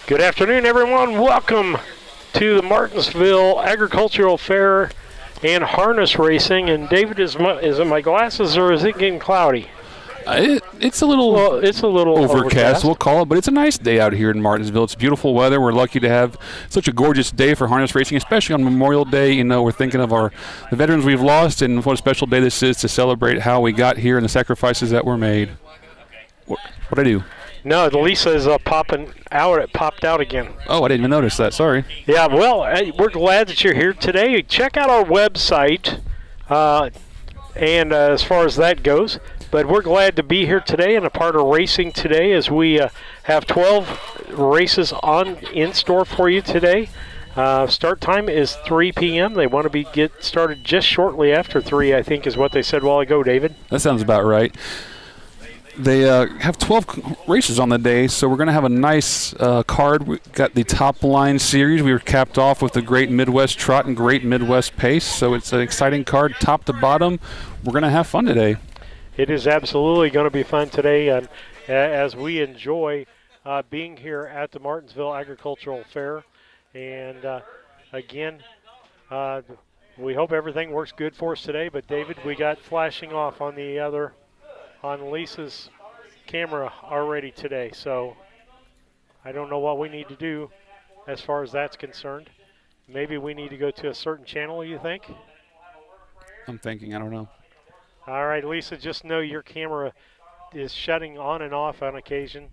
Good afternoon, everyone. Welcome to the Martinsville Agricultural Fair and Harness Racing. And David, is it my glasses or is it getting cloudy? It's a little overcast, we'll call it, but it's a nice day out here in Martinsville. It's beautiful weather. We're lucky to have such a gorgeous day for harness racing, especially on Memorial Day. You know, we're thinking of the veterans we've lost, and what a special day this is to celebrate how we got here and the sacrifices that were made. What'd I do? No, Lisa is popping out. It popped out again. Oh, I didn't even notice that. Sorry. Yeah, well, we're glad that you're here today. Check out our website, and as far as that goes. But we're glad to be here today and a part of racing today as we have 12 races in store for you today. Start time is 3 p.m. They want to get started just shortly after 3, I think is what they said a while ago, David. That sounds about right. They have 12 races on the day, so we're going to have a nice card. We've got the top line series. We were capped off with the Great Midwest Trot and Great Midwest Pace, so it's an exciting card top to bottom. We're going to have fun today. It is absolutely going to be fun today as we enjoy being here at the Martinsville Agricultural Fair. And again, we hope everything works good for us today. But David, we got flashing off on Lisa's camera already today. So I don't know what we need to do as far as that's concerned. Maybe we need to go to a certain channel, you think? I'm thinking, I don't know. All right, Lisa, just know your camera is shutting on and off on occasion.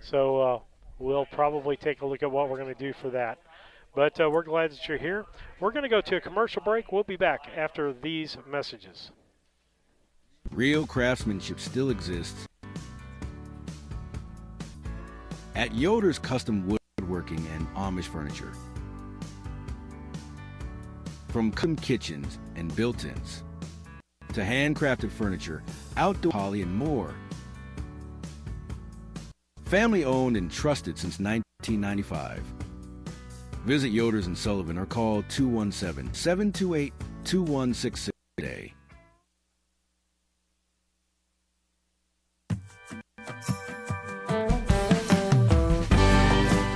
So we'll probably take a look at what we're going to do for that. But we're glad that you're here. We're going to go to a commercial break. We'll be back after these messages. Real craftsmanship still exists at Yoder's Custom Woodworking and Amish Furniture. From custom kitchens and built-ins to handcrafted furniture, outdoor poly, and more. Family owned and trusted since 1995. Visit Yoder's in Sullivan or call 217-728-2166 today.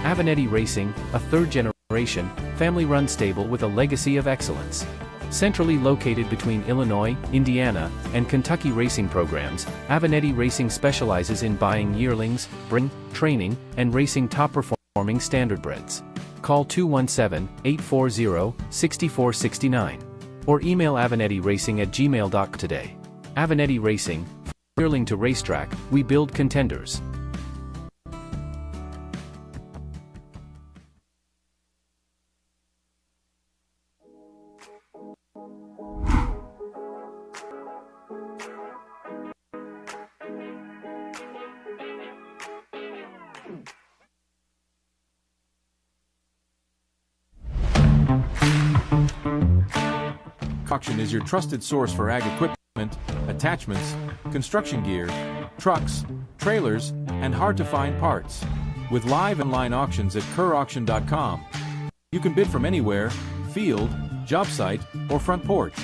Avenatti Racing, a third-generation, family-run stable with a legacy of excellence. Centrally located between Illinois, Indiana, and Kentucky racing programs, Avenatti Racing specializes in buying yearlings, breeding, training, and racing top-performing standardbreds. Call 217-840-6469 or email AvenattiRacing@gmail.com today. Avenatti Racing, from yearling to racetrack, we build contenders. Auction is your trusted source for ag equipment, attachments, construction gear, trucks, trailers, and hard-to-find parts. With live and line auctions at kerauction.com, you can bid from anywhere, field, job site, or front porch.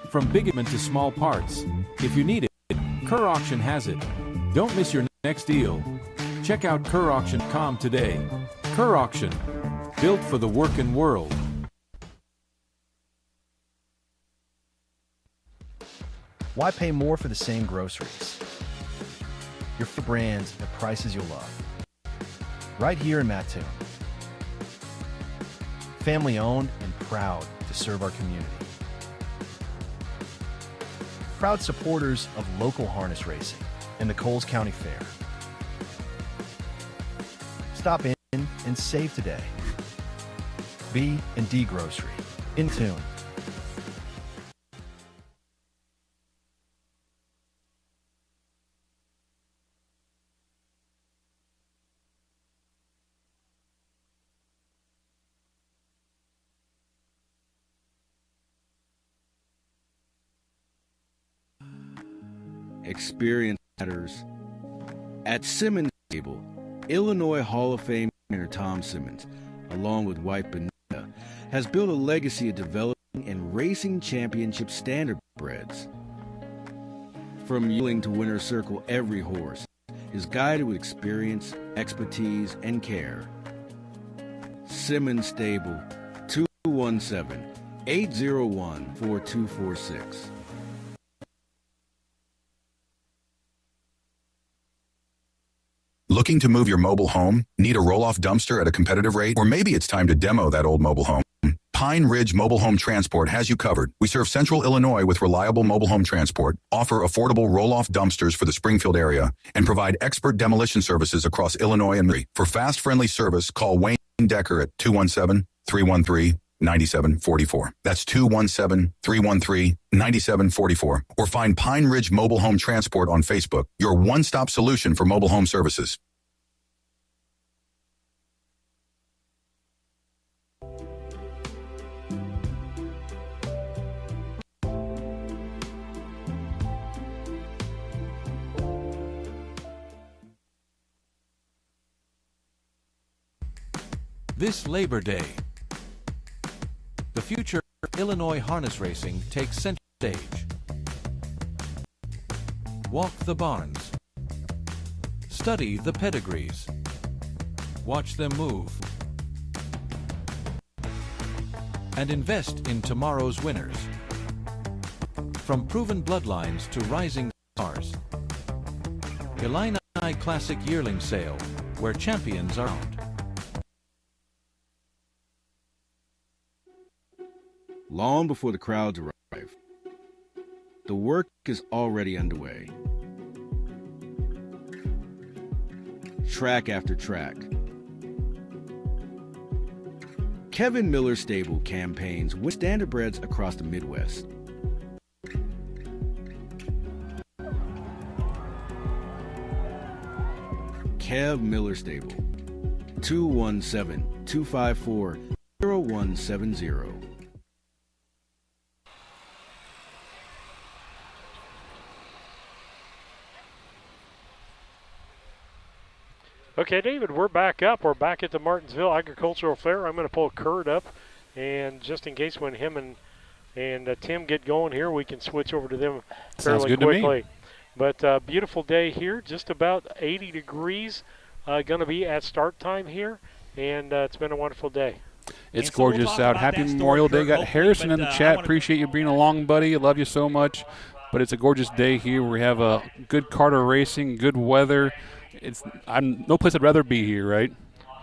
From big equipment to small parts. If you need it, Kerr Auction has it. Don't miss your next deal. Check out kerauction.com today. Kerr Auction, built for the working world. Why pay more for the same groceries? Your brands at prices you'll love. Right here in Mattoon. Family owned and proud to serve our community. Proud supporters of local harness racing and the Coles County Fair. Stop in and save today. B&D Grocery, in tune. Experience matters. At Simmons Table, Illinois Hall of Fame trainer Tom Simmons, along with wife Benita, has built a legacy of developing and racing championship standardbreds. From yearling to winner's circle, every horse is guided with experience, expertise, and care. Simmons Stable, 217-801-4246. Looking to move your mobile home? Need a roll-off dumpster at a competitive rate? Or maybe it's time to demo that old mobile home? Pine Ridge Mobile Home Transport has you covered. We serve Central Illinois with reliable mobile home transport, offer affordable roll-off dumpsters for the Springfield area, and provide expert demolition services across Illinois and Missouri. For fast, friendly service, call Wayne Decker at 217-313-9744. That's 217-313-9744. Or find Pine Ridge Mobile Home Transport on Facebook, your one-stop solution for mobile home services. This Labor Day, the future of Illinois harness racing takes center stage. Walk the barns. Study the pedigrees. Watch them move. And invest in tomorrow's winners. From proven bloodlines to rising stars. Illini Classic Yearling Sale, where champions are found. Long before the crowds arrive, the work is already underway. Track after track. Kevin Miller Stable campaigns with standardbreds across the Midwest. Kev Miller Stable, 217-254-0170. Okay, David, we're back up. We're back at the Martinsville Agricultural Fair. I'm going to pull Kurt up, and just in case when him and Tim get going here, we can switch over to them fairly quickly. But beautiful day here, just about 80 degrees. Going to be at start time here, and it's been a wonderful day. It's gorgeous out. Happy Memorial Day. Got Harrison in the chat. Appreciate you being along, buddy. I love you so much. But it's a gorgeous day here. We have a good Carter racing, good weather. I'm no place I'd rather be here, right?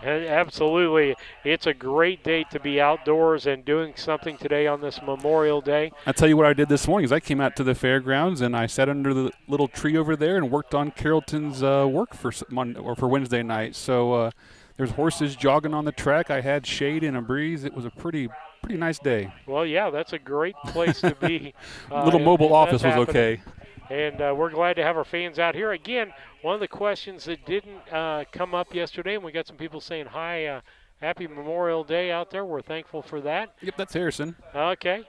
Absolutely. It's a great day to be outdoors and doing something today on this Memorial Day. I'll tell you what I did this morning is I came out to the fairgrounds and I sat under the little tree over there and worked on Carrollton's work for Wednesday night. So there's horses jogging on the track. I had shade and a breeze. It was a pretty nice day. Well, yeah, that's a great place to be. Little mobile office was okay. And we're glad to have our fans out here. Again, one of the questions that didn't come up yesterday, and we got some people saying, hi, happy Memorial Day out there. We're thankful for that. Yep, that's Harrison. Okay.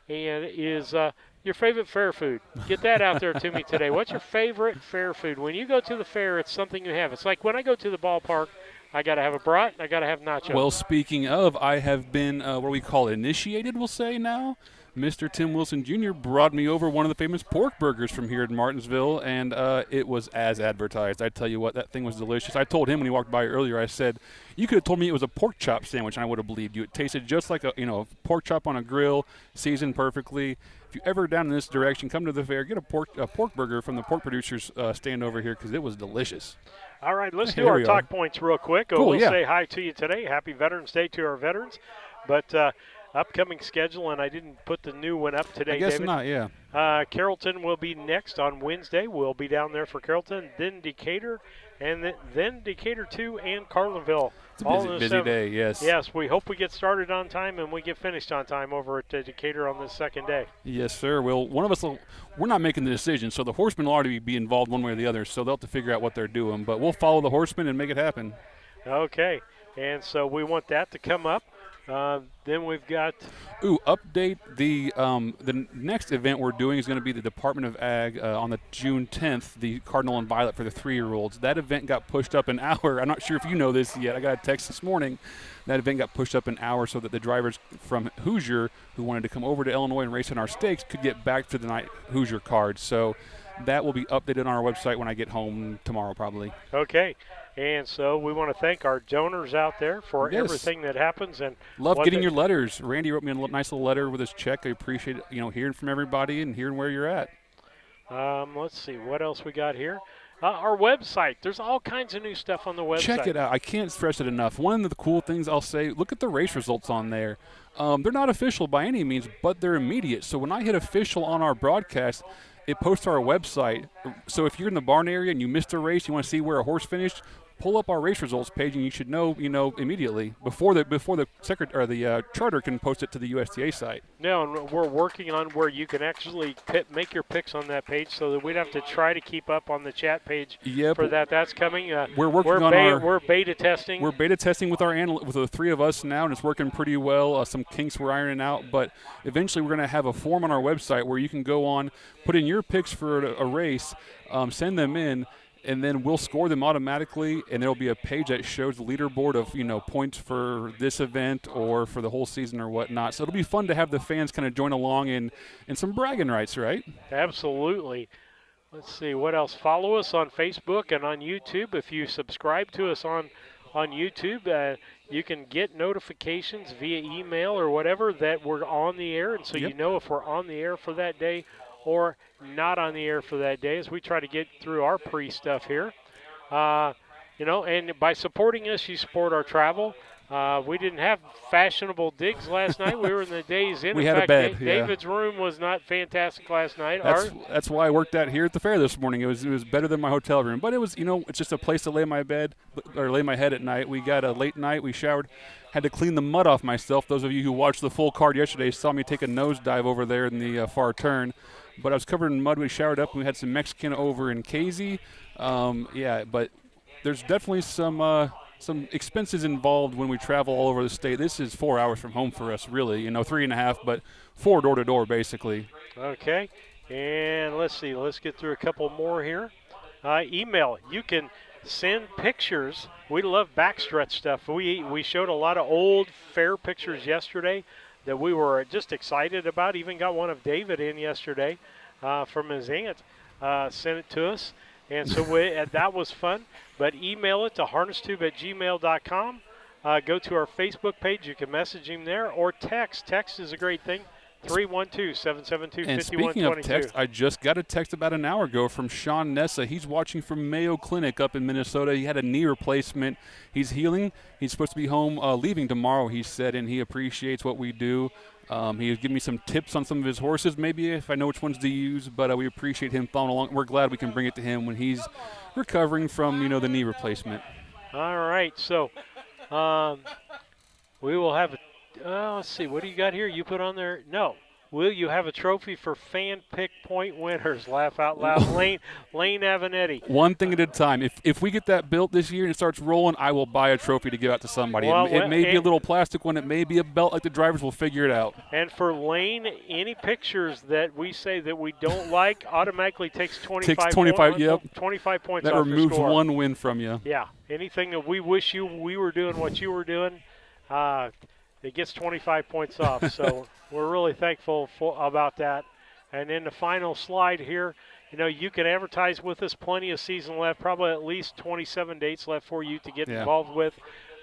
And is your favorite fair food? Get that out there to me today. What's your favorite fair food? When you go to the fair, it's something you have. It's like when I go to the ballpark, I got to have a brat, and I got to have nachos. Well, speaking of, I have been, what we call initiated, we'll say now. Mr. Tim Wilson Jr. brought me over one of the famous pork burgers from here in Martinsville, and it was as advertised. I tell you what, that thing was delicious. I told him when he walked by earlier, I said, you could have told me it was a pork chop sandwich, and I would have believed you. It tasted just like a pork chop on a grill, seasoned perfectly. If you ever down in this direction, come to the fair, get a pork burger from the pork producers stand over here because it was delicious. All right, let's do our talk points real quick. Cool, we'll say hi to you today. Happy Veterans Day to our veterans. But upcoming schedule, and I didn't put the new one up today, I guess David. not, yeah. Carrollton will be next on Wednesday. We'll be down there for Carrollton, then Decatur, and then Decatur 2 and Carlinville. It's a busy day, yes. Yes, we hope we get started on time and we get finished on time over at Decatur on this second day. Yes, sir. Well, one of us we're not making the decision, so the horsemen will already be involved one way or the other, so they'll have to figure out what they're doing. But we'll follow the horsemen and make it happen. Okay, and so we want that to come up. Then we've got update the next event we're doing is going to be the Department of Ag on the June 10th, the Cardinal and Violet for the 3-year-olds. That event got pushed up an hour. I'm not sure if you know this yet. I got a text this morning. That event got pushed up an hour so that the drivers from Hoosier who wanted to come over to Illinois and race in our stakes could get back to the night Hoosier card. So that will be updated on our website when I get home tomorrow probably. Okay. And so we want to thank our donors out there for Yes. everything that happens. And love getting your letters. Randy wrote me a nice little letter with his check. I appreciate hearing from everybody and hearing where you're at. Let's see what else we got here. Our website. There's all kinds of new stuff on the website. Check it out. I can't stress it enough. One of the cool things I'll say, look at the race results on there. They're not official by any means, but they're immediate. So when I hit official on our broadcast, it posts to our website. So if you're in the barn area and you missed a race, you want to see where a horse finished, pull up our race results page, and you should know, immediately before the charter can post it to the USTA site. No, and we're working on where you can actually make your picks on that page, so that we'd have to try to keep up on the chat page for that. That's coming. We're working on we're beta testing. We're beta testing with with the three of us now, and it's working pretty well. Some kinks we're ironing out, but eventually we're going to have a form on our website where you can go on, put in your picks for a race, send them in, and then we'll score them automatically, and there'll be a page that shows the leaderboard of, points for this event or for the whole season or whatnot. So it'll be fun to have the fans kind of join along in some bragging rights, right? Absolutely. Let's see, what else? Follow us on Facebook and on YouTube. If you subscribe to us on YouTube, you can get notifications via email or whatever that we're on the air, and so you know if we're on the air for that day or not on the air for that day, as we try to get through our pre-stuff here. And by supporting us, you support our travel. We didn't have fashionable digs last night. We were in the days in. We in had fact, a bed. David's room was not fantastic last night. That's why I worked out here at the fair this morning. It was better than my hotel room, but it was it's just a place to lay my bed or lay my head at night. We got a late night. We showered. Had to clean the mud off myself. Those of you who watched the full card yesterday saw me take a nosedive over there in the far turn. But I was covered in mud. We showered up. And we had some Mexican over in Casey. But there's definitely some expenses involved when we travel all over the state. This is 4 hours from home for us, really. 3.5, but 4 door to door, basically. Okay. And let's see. Let's get through a couple more here. Email. You can send pictures. We love backstretch stuff. We showed a lot of old fair pictures yesterday that we were just excited about. Even got one of David in yesterday from his aunt. Sent it to us. And so that was fun. But email it to harnesstube@gmail.com. Go to our Facebook page. You can message him there or text. Text is a great thing. 312-772-5122. And speaking of text, I just got a text about an hour ago from Sean Nessa. He's watching from Mayo Clinic up in Minnesota. He had a knee replacement. He's healing. He's supposed to be home leaving tomorrow, he said, and he appreciates what we do. He was giving me some tips on some of his horses, maybe if I know which ones to use, but we appreciate him following along. We're glad we can bring it to him when he's recovering from, the knee replacement. All right, so we will have let's see, what do you got here? You put on there? No. Will you have a trophy for fan pick point winners? Laugh out loud. Lane Avenetti. One thing at a time. If we get that built this year and it starts rolling, I will buy a trophy to give out to somebody. It may be a little plastic one. It may be a belt like the drivers. Will figure it out. And for Lane, any pictures that we say that we don't like automatically takes 25 points that off removes your score. one win from you. Yeah. Anything that we wish we were doing what you were doing, it gets 25 points off. So we're really thankful about that. And then the final slide here, you can advertise with us. Plenty of season left, probably at least 27 dates left for you to get involved with.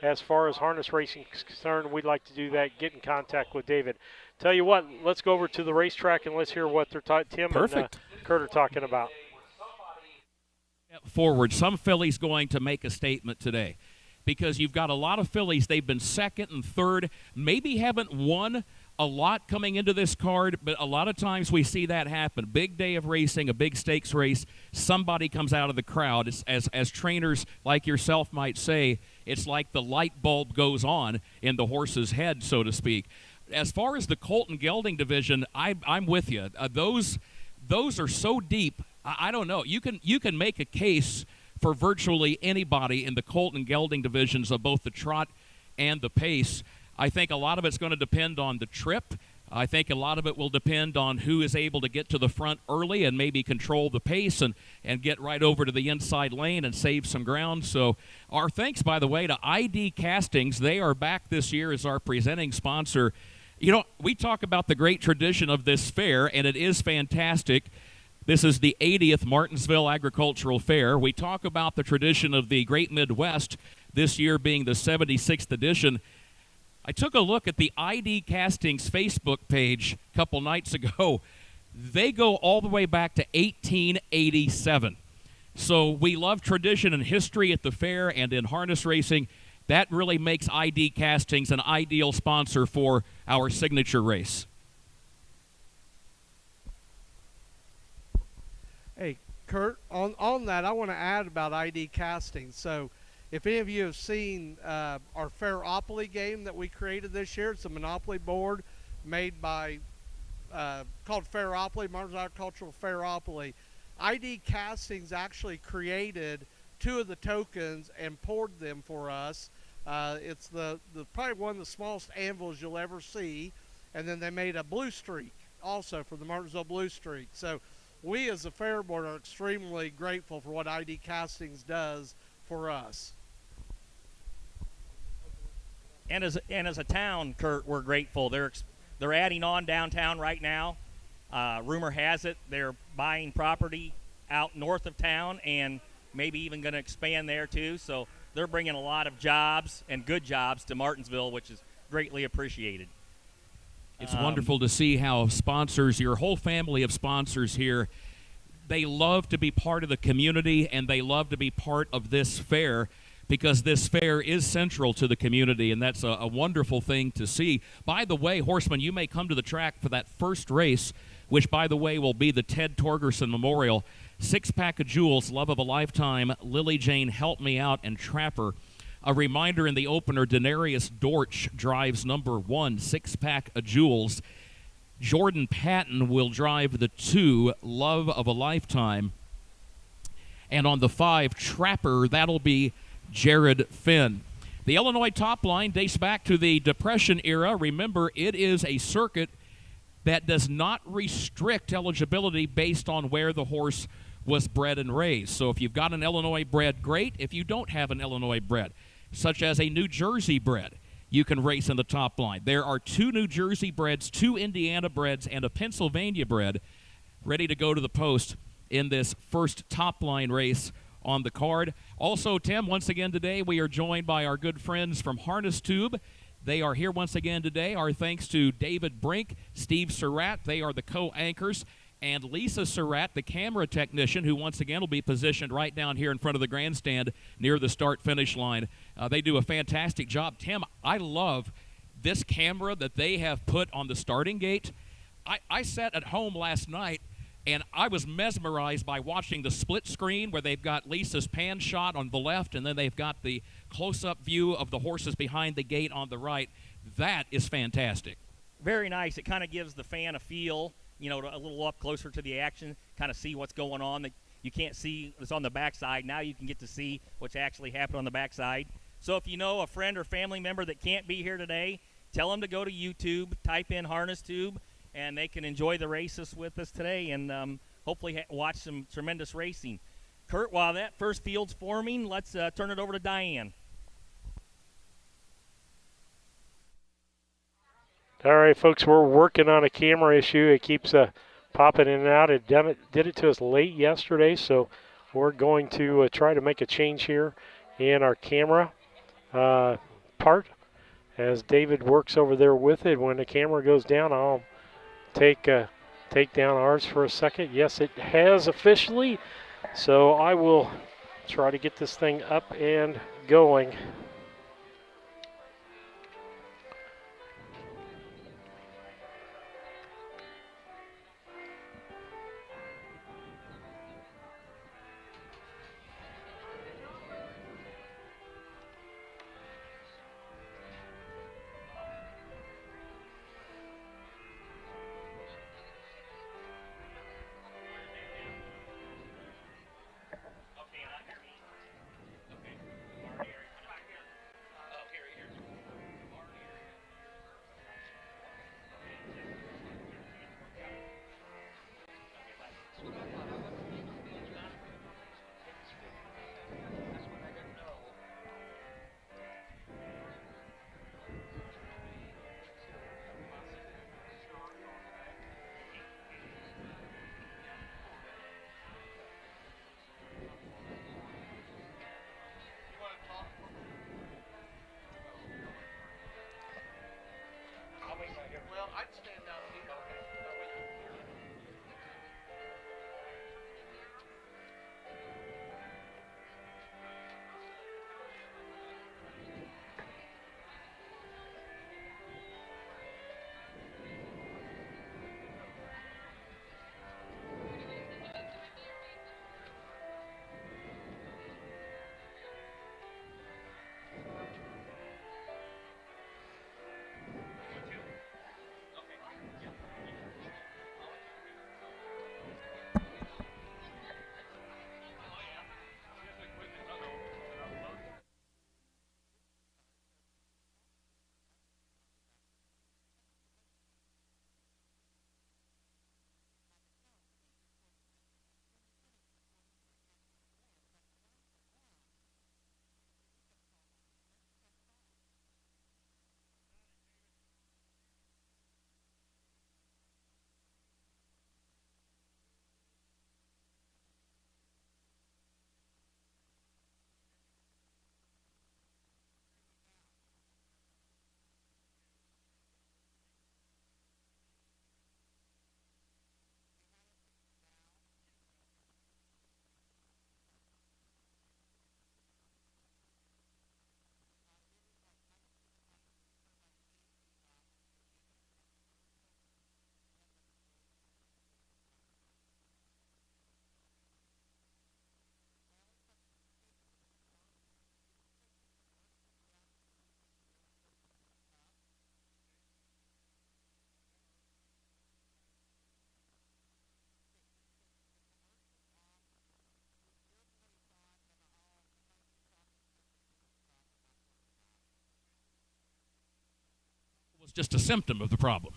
As far as harness racing is concerned, we'd like to do that. Get in contact with David. Tell you what, let's go over to the racetrack and let's hear what Tim and Kurt are talking about. Forward, some fillies going to make a statement today. Because you've got a lot of fillies, they've been second and third, maybe haven't won a lot coming into this card, but a lot of times we see that happen. Big day of racing, a big stakes race, somebody comes out of the crowd. It's, as trainers like yourself might say, it's like the light bulb goes on in the horse's head, so to speak. As far as the Colton Gelding division, I'm with you. Those are so deep, I don't know. You can make a case for virtually anybody in the Colton Gelding divisions of both the trot and the pace. I think a lot of it's going to depend on the trip. I think a lot of it will depend on who is able to get to the front early and maybe control the pace and get right over to the inside lane and save some ground. So our thanks, by the way, to ID Castings. They are back this year as our presenting sponsor. We talk about the great tradition of this fair, and it is fantastic. This is the 80th Martinsville Agricultural Fair. We talk about the tradition of the Great Midwest, this year being the 76th edition. I took a look at the ID Castings Facebook page a couple nights ago. They go all the way back to 1887. So we love tradition and history at the fair and in harness racing. That really makes ID Castings an ideal sponsor for our signature race. Hey, Kurt, on that, I want to add about ID Casting. So if any of you have seen our Fairopoly game that we created this year, it's a Monopoly board made by, called Fairopoly, Martinsville Agricultural Fairopoly. ID Castings actually created 2 of the tokens and poured them for us. It's the probably one of the smallest anvils you'll ever see. And then they made a blue streak also for the Martinsville Blue Streak. So we as a fair board are extremely grateful for what ID Castings does for us. And as a town, Kurt, we're grateful. They're adding on downtown right now. Rumor has it they're buying property out north of town and maybe even going to expand there too. So they're bringing a lot of jobs and good jobs to Martinsville, which is greatly appreciated. It's wonderful to see how sponsors, your whole family of sponsors here, they love to be part of the community and they love to be part of this fair because this fair is central to the community, and that's a wonderful thing to see. By the way, Horseman, you may come to the track for that first race, which, by the way, will be the Ted Torgerson Memorial. 6-pack of Jewels, Love of a Lifetime, Lily Jane, Help Me Out, and Trapper. A reminder in the opener, Denarius Dortch drives number 1, 6-pack of Jewels. Jordan Patton will drive the 2, Love of a Lifetime. And on the 5, Trapper, that'll be Jared Finn. The Illinois top line dates back to the Depression era. Remember, it is a circuit that does not restrict eligibility based on where the horse was bred and raised. So if you've got an Illinois bred, great. If you don't have an Illinois bred, such as a New Jersey bred, you can race in the top line. There are 2 New Jersey breds, 2 Indiana breds, and a Pennsylvania bred ready to go to the post in this first top line race on the card. Also, Tim, once again today, we are joined by our good friends from Harness Tube. They are here once again today. Our thanks to David Brink, Steve Surratt. They are the co-anchors. And Lisa Surratt, the camera technician, who once again will be positioned right down here in front of the grandstand near the start-finish line. They do a fantastic job. Tim, I love this camera that they have put on the starting gate. I sat at home last night, and I was mesmerized by watching the split screen where they've got Lisa's pan shot on the left, and then they've got the close-up view of the horses behind the gate on the right. That is fantastic. Very nice. It kind of gives the fan a feel, you know, a little up closer to the action, kind of see what's going on that you can't see what's on the backside. Now you can get to see what's actually happened on the backside. So if you know a friend or family member that can't be here today, tell them to go to YouTube, type in Harness Tube, and they can enjoy the races with us today and hopefully watch some tremendous racing. Kurt, while that first field's forming, let's turn it over to Diane. All right, folks, we're working on a camera issue. It keeps popping in and out. It did it to us late yesterday, so we're going to try to make a change here in our camera part as David works over there with it. When the camera goes down, I'll take down ours for a second. Yes, it has officially, so I will try to get this thing up and going. just a symptom of the problem.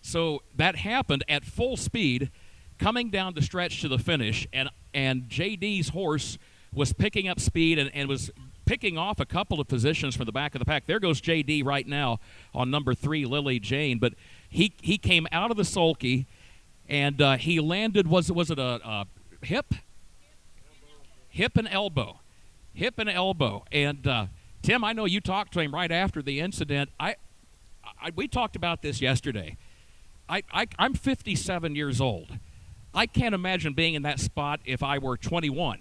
So that happened at full speed, coming down the stretch to the finish, and JD's horse was picking up speed and was picking off a couple of positions from the back of the pack. There goes JD right now on number 3, Lily Jane. But he came out of the sulky, and he landed, was it a hip? Hip and elbow. Hip and elbow. And, Tim, I know you talked to him right after the incident. We talked about this yesterday. I'm 57 years old. I can't imagine being in that spot if I were 21.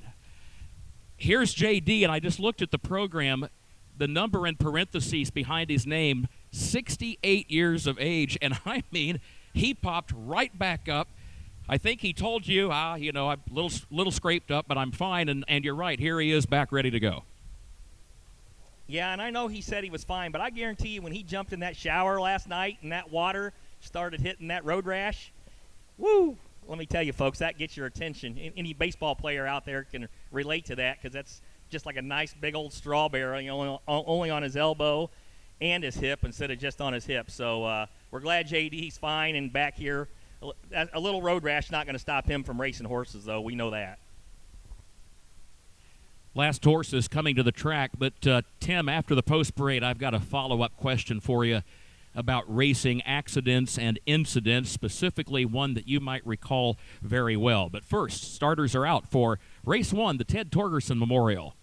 Here's JD, and I just looked at the program, the number in parentheses behind his name, 68 years of age, and I mean, he popped right back up. I think he told you, I'm a little scraped up, but I'm fine, and you're right, here he is back ready to go. Yeah, and I know he said he was fine, but I guarantee you when he jumped in that shower last night and that water started hitting that road rash, woo! Let me tell you, folks, that gets your attention. Any baseball player out there can relate to that because that's just like a nice big old strawberry, only on his elbow and his hip instead of just on his hip. So we're glad JD's fine and back here. A little road rash not going to stop him from racing horses, though. We know that. Last horse is coming to the track, but Tim, after the post parade, I've got a follow-up question for you about racing accidents and incidents, specifically one that you might recall very well. But first, starters are out for Race 1, the Ted Torgerson Memorial.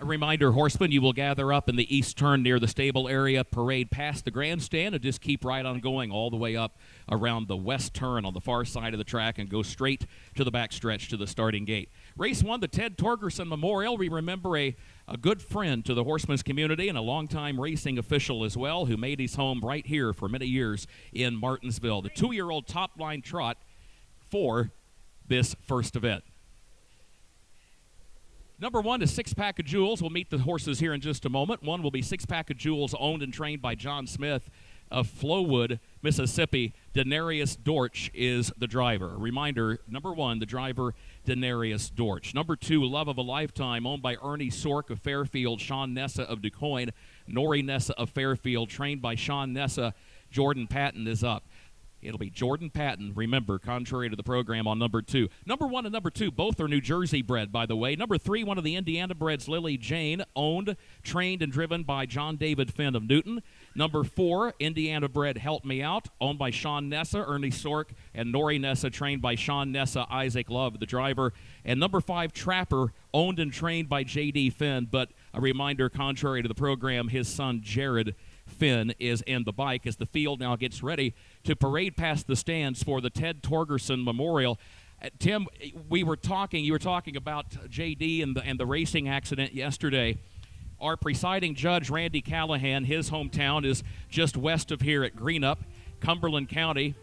A reminder, horsemen, you will gather up in the east turn near the stable area, parade past the grandstand, and just keep right on going all the way up around the west turn on the far side of the track and go straight to the backstretch to the starting gate. Race 1, the Ted Torgerson Memorial. We remember a good friend to the horsemen's community and a longtime racing official as well, who made his home right here for many years in Martinsville. The 2-year-old top line trot for this first event. Number 1 is Six Pack of Jewels. We'll meet the horses here in just a moment. One will be Six Pack of Jewels, owned and trained by John Smith of Flowood, Mississippi. Denarius Dortch is the driver. A reminder, number 1, the driver, Denarius Dortch. Number 2, Love of a Lifetime, owned by Ernie Sork of Fairfield, Sean Nessa of DuQuoin, Nori Nessa of Fairfield, trained by Sean Nessa. Jordan Patton is up. It'll be Jordan Patton, remember, contrary to the program, on number 2. Number 1 and number 2, both are New Jersey bred, by the way. Number 3, one of the Indiana breds, Lily Jane, owned, trained, and driven by John David Finn of Newton. Number 4, Indiana bred Help Me Out, owned by Sean Nessa, Ernie Sork, and Nori Nessa, trained by Sean Nessa, Isaac Love, the driver. And number 5, Trapper, owned and trained by J.D. Finn, but a reminder, contrary to the program, his son Jared Finn is in the bike as the field now gets ready to parade past the stands for the Ted Torgerson Memorial. Tim, you were talking about JD and the racing accident yesterday. Our presiding judge, Randy Callahan, his hometown is just west of here at Greenup, Cumberland County,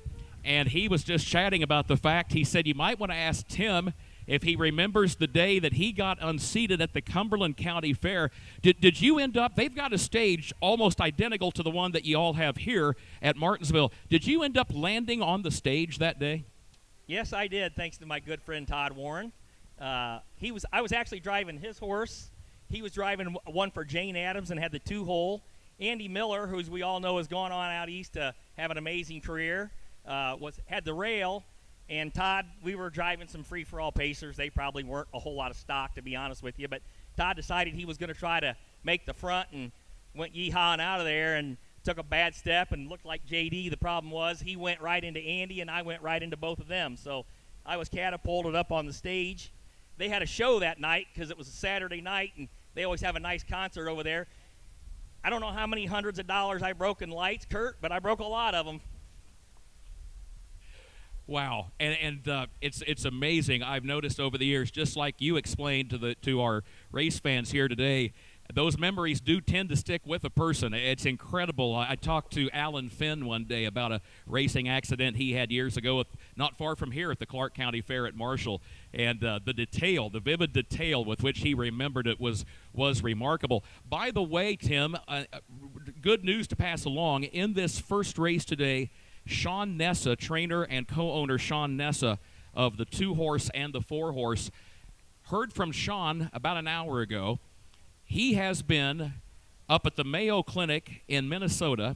and he was just chatting about the fact, he said you might want to ask Tim if he remembers the day that he got unseated at the Cumberland County Fair. Did you end up, they've got a stage almost identical to the one that you all have here at Martinsville. Did you end up landing on the stage that day? Yes, I did, thanks to my good friend Todd Warren. I was actually driving his horse. He was driving one for Jane Addams and had the 2-hole. Andy Miller, who, as we all know, has gone on out east to have an amazing career, had the rail. And Todd, we were driving some free-for-all pacers. They probably weren't a whole lot of stock, to be honest with you. But Todd decided he was going to try to make the front and went yeehawing out of there and took a bad step and looked like JD. The problem was he went right into Andy, and I went right into both of them. So I was catapulted up on the stage. They had a show that night because it was a Saturday night, and they always have a nice concert over there. I don't know how many hundreds of dollars I broke in lights, Kurt, but I broke a lot of them. Wow, and it's amazing. I've noticed over the years, just like you explained to our race fans here today, those memories do tend to stick with a person. It's incredible. I talked to Alan Finn one day about a racing accident he had years ago, not far from here at the Clark County Fair at Marshall, and the vivid detail with which he remembered it was remarkable. By the way, Tim, good news to pass along. In this first race today, Sean Nessa, trainer and co-owner Sean Nessa of the 2-horse and the 4-horse. Heard from Sean about an hour ago. He has been up at the Mayo Clinic in Minnesota.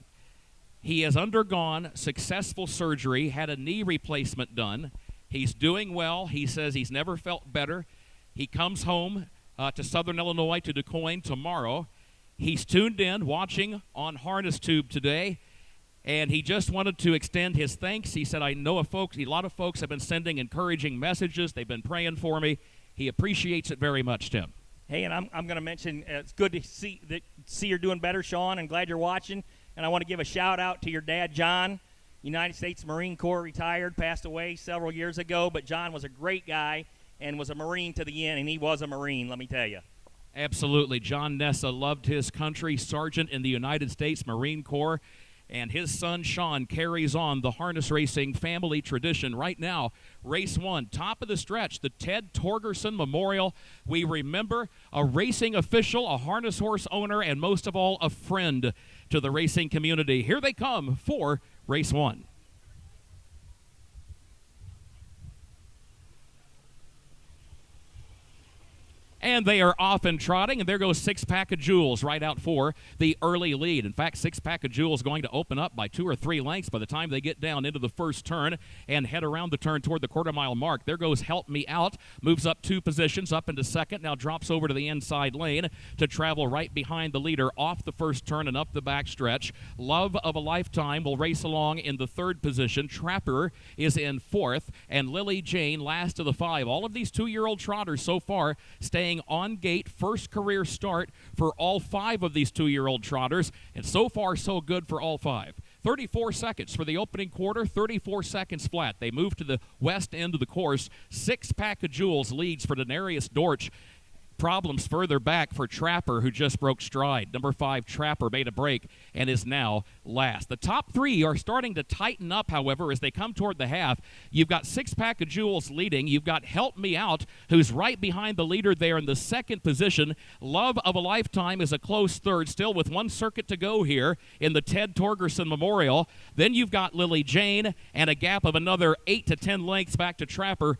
He has undergone successful surgery, had a knee replacement done. He's doing well. He says he's never felt better. He comes home to Southern Illinois, to Du Quoin tomorrow. He's tuned in, watching on Harness Tube today, and he just wanted to extend his thanks. He said, I know a lot of folks have been sending encouraging messages. They've been praying for me. He appreciates it very much, Tim. Hey, and I'm going to mention it's good to see you're doing better, Sean. I'm glad you're watching. And I want to give a shout-out to your dad, John, United States Marine Corps, retired, passed away several years ago. But John was a great guy and was a Marine to the end, and he was a Marine, let me tell you. Absolutely. John Nessa loved his country, sergeant in the United States Marine Corps. And his son, Sean, carries on the harness racing family tradition. Right now, race 1, top of the stretch, the Ted Torgerson Memorial. We remember a racing official, a harness horse owner, and most of all, a friend to the racing community. Here they come for race 1. And they are off and trotting, and there goes Six Pack of Jewels right out for the early lead. In fact, Six Pack of Jewels going to open up by 2 or 3 lengths by the time they get down into the first turn and head around the turn toward the quarter-mile mark. There goes Help Me Out, moves up 2 positions, up into second, now drops over to the inside lane to travel right behind the leader off the first turn and up the back stretch. Love of a Lifetime will race along in the 3rd position. Trapper is in 4th, and Lily Jane last of the 5. All of these 2-year-old trotters so far staying on gate, first career start for all 5 of these 2-year-old trotters, and so far so good for all 5. 34 seconds for the opening quarter, 34 seconds flat. They move to the west end of the course. Six Pack of Jewels leads for Denarius Dortch. Problems further back for Trapper, who just broke stride. Number 5, Trapper, made a break and is now last. The top 3 are starting to tighten up, however, as they come toward the half. You've got Six Pack of Jewels leading. You've got Help Me Out, who's right behind the leader there in the 2nd position. Love of a Lifetime is a close 3rd, still with 1 circuit to go here in the Ted Torgerson Memorial. Then you've got Lily Jane and a gap of another 8 to 10 lengths back to Trapper,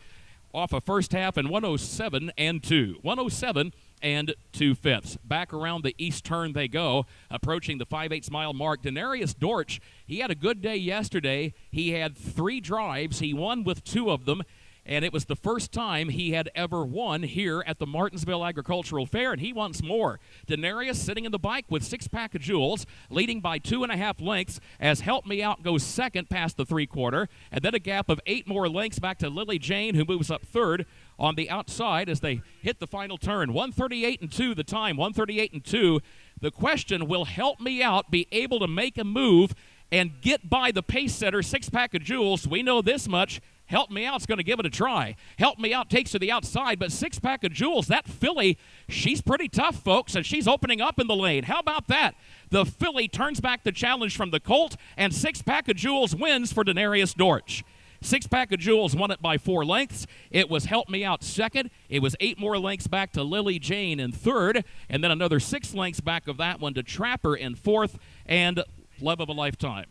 off a first half and 107 and 2. 107 and 2/5. Back around the east turn they go, approaching the 5/8 mile mark. Denarius Dortch, he had a good day yesterday. He had 3 drives. He won with 2 of them, and it was the first time he had ever won here at the Martinsville Agricultural Fair, and he wants more. Denarius sitting in the bike with Six Pack of Jewels, leading by 2.5 lengths as Help Me Out goes second past the 3/4, and then a gap of 8 more lengths back to Lily Jane, who moves up 3rd on the outside as they hit the final turn. 1:38 and 2 the time, 1:38 and 2. The question, will Help Me Out be able to make a move and get by the pace setter, Six Pack of Jewels? We know this much. Help Me Out's going to give it a try. Help Me Out takes to the outside, but Six Pack of Jewels, that filly, she's pretty tough, folks, and she's opening up in the lane. How about that? The filly turns back the challenge from the colt, and Six Pack of Jewels wins for Denarius Dortch. Six Pack of Jewels won it by 4 lengths. It was Help Me Out second. It was 8 more lengths back to Lily Jane in 3rd, and then another 6 lengths back of that one to Trapper in 4th, and Love of a Lifetime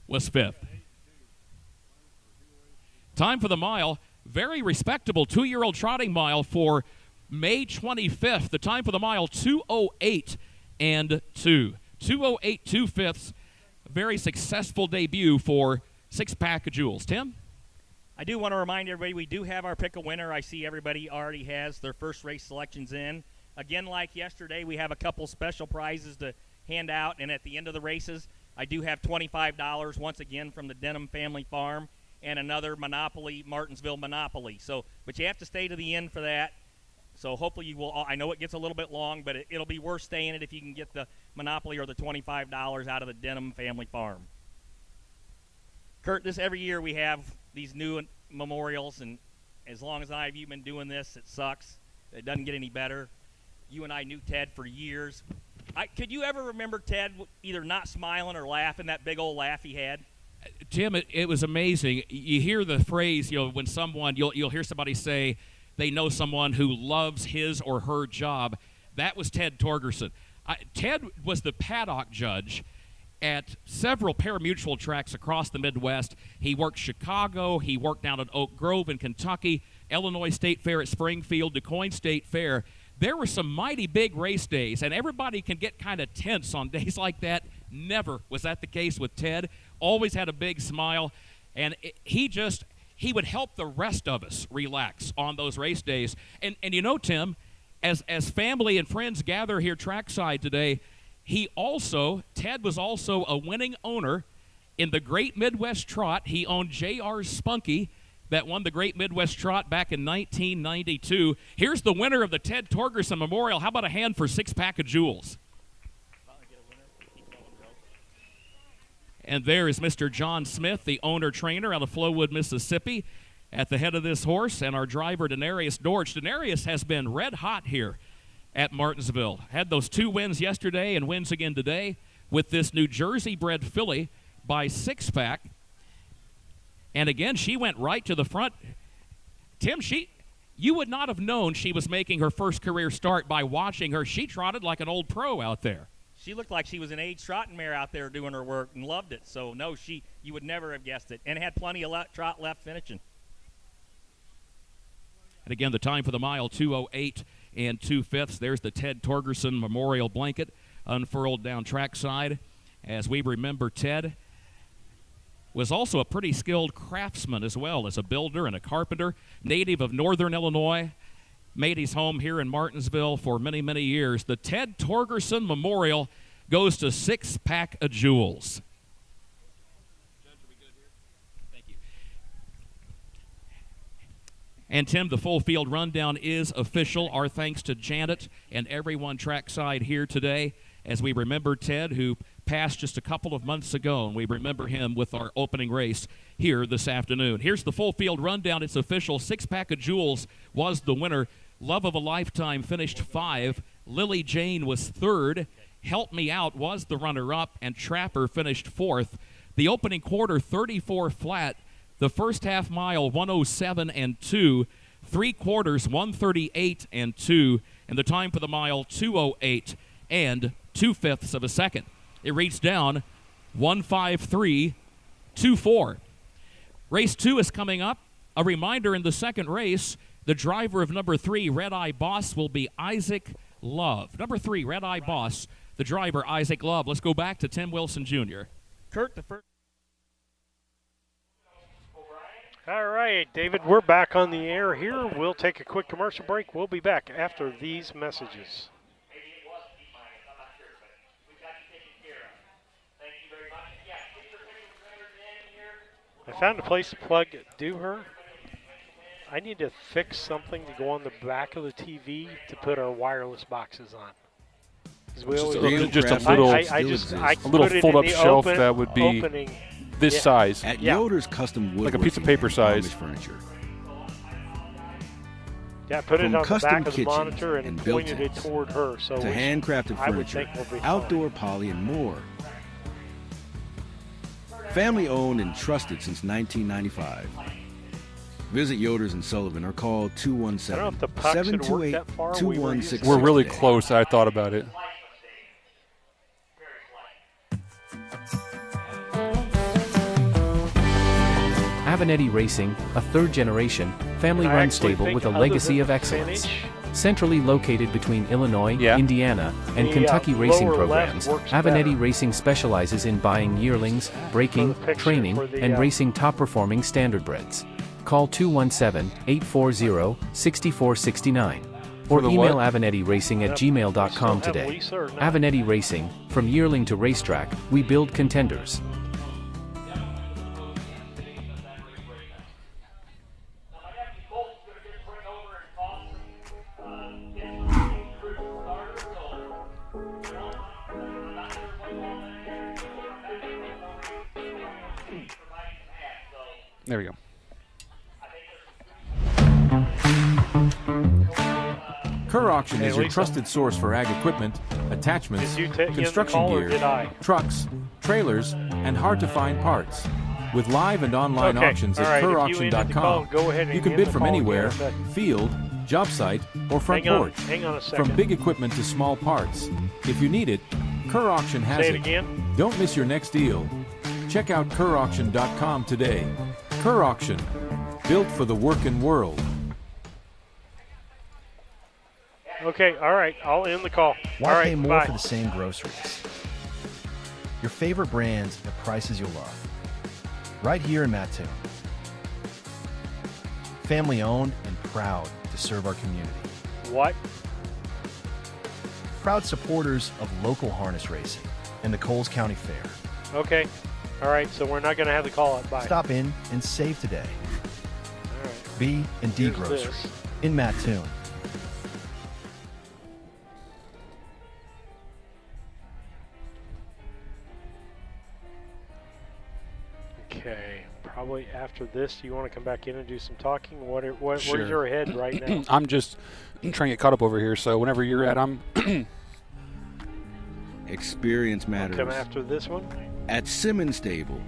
was 5th. Time for the mile. Very respectable 2-year-old trotting mile for May 25th. The time for the mile, 2:08 and 2. 2:08 2/5. Very successful debut for Six Pack of Jewels. Tim? I do want to remind everybody we do have our pick a winner. I see everybody already has their first race selections in. Again, like yesterday, we have a couple special prizes to hand out, and at the end of the races, I do have $25 once again from the Denham Family Farm, and another Monopoly, Martinsville Monopoly. But you have to stay to the end for that. So hopefully you will. I know it gets a little bit long, but it'll be worth staying it if you can get the Monopoly or the $25 out of the Denham Family Farm. Kurt, every year we have these new memorials, and as long as you've been doing this, it sucks. It doesn't get any better. You and I knew Ted for years. Could you ever remember Ted either not smiling or laughing, that big old laugh he had? Tim, it was amazing. You hear the phrase, when someone, you'll hear somebody say they know someone who loves his or her job. That was Ted Torgerson. Ted was the paddock judge, at several pari-mutuel tracks across the Midwest. He worked Chicago. He worked down at Oak Grove in Kentucky, Illinois State Fair at Springfield, DuQuoin State Fair. There were some mighty big race days, and everybody can get kind of tense on days like that. Never was that the case with Ted. Always had a big smile, and he would help the rest of us relax on those race days. And you know, Tim, as family and friends gather here trackside today, Ted was also a winning owner in the Great Midwest Trot. He owned J.R. Spunky that won the Great Midwest Trot back in 1992. Here's the winner of the Ted Torgerson Memorial. How about a hand for 6-pack of jewels? And there is Mr. John Smith, the owner-trainer out of Flowood, Mississippi, at the head of this horse, and our driver, Denarius Dortch. Denarius has been red hot here at Martinsville. Had those 2 wins yesterday and wins again today with this New Jersey-bred filly by 6-pack. And again, she went right to the front. Tim, you would not have known she was making her first career start by watching her. She trotted like an old pro out there. She looked like she was an age trotting mare out there doing her work and loved it. So, no, you would never have guessed it. And had plenty of trot left finishing. And again, the time for the mile, 2:08 and 2/5. There's the Ted Torgerson Memorial blanket unfurled down trackside. As we remember, Ted was also a pretty skilled craftsman as well as a builder and a carpenter, native of northern Illinois, made his home here in Martinsville for many, many years. The Ted Torgerson Memorial goes to 6-pack of jewels. Judge, are we good here? Thank you. And Tim, the full field rundown is official. Our thanks to Janet and everyone trackside here today as we remember Ted, who passed just a couple of months ago, and we remember him with our opening race here this afternoon. Here's the full field rundown. It's official. 6-pack of jewels was the winner. Love of a Lifetime finished 5. Lily Jane was 3rd. Help Me Out was the runner-up, and Trapper finished 4th. The opening quarter, 34 flat. The first half mile, 107 and 2. 3 quarters, 138 and 2. And the time for the mile, 2:08 and 2/5 of a second. It reached down 1:53.24. Race 2 is coming up. A reminder in the second race, the driver of number 3, Red Eye Boss, will be Isaac Love. Number 3, Red Eye Boss, the driver, Isaac Love. Let's go back to Tim Wilson Jr. Kurt, the first. All right, David, we're back on the air here. We'll take a quick commercial break. We'll be back after these messages. I found a place to plug Dooher. I need to fix something to go on the back of the TV to put our wireless boxes on. Just a little fold-up shelf that would be this size. At Yoder's Custom Woodworking, like a piece of paper size. Furniture. Yeah, put it on the back of the kitchens monitor and pointed it toward her. So to handcrafted furniture, outdoor poly, and more. Family owned and trusted since 1995. Visit Yoder's and Sullivan or call 217-728-2166. We're really close. I thought about it. Avenatti Racing, a third-generation, family-run stable with a legacy of excellence. Centrally located between Illinois, Indiana, and Kentucky racing programs, Avenatti Racing specializes in buying yearlings, breaking, training, and racing top-performing standardbreds. Call 217-840-6469 or email AvenattiRacing@gmail.com today. Avenatti Racing, from yearling to racetrack, we build contenders. There we go. Kerr Auction is your trusted source for ag equipment, attachments, construction gear, trucks, trailers, and hard-to-find parts. With live and online auctions at KerrAuction.com, you can bid from anywhere, field, job site, or front porch. From big equipment to small parts. If you need it, Kerr Auction has Say it again. Don't miss your next deal. Check out KerrAuction.com today. Kerr Auction, built for the working world. Okay, all right. I'll end the call. Why all right, pay more bye. for the same groceries? Your favorite brands at prices you'll love. Right here in Mattoon. Family owned and proud to serve our community. What? Proud supporters of local harness racing and the Coles County Fair. Okay. All right, so we're not going to have the call up. Bye. Stop in and save today. All right. B and D Here's Grocery this. in Mattoon. Okay. Probably after this, do you want to come back in and do some talking? Sure. Where's your head right now? I'm just trying to get caught up over here, so whenever you're at, I'm... Experience matters. Come after this one? At Simmons Stable,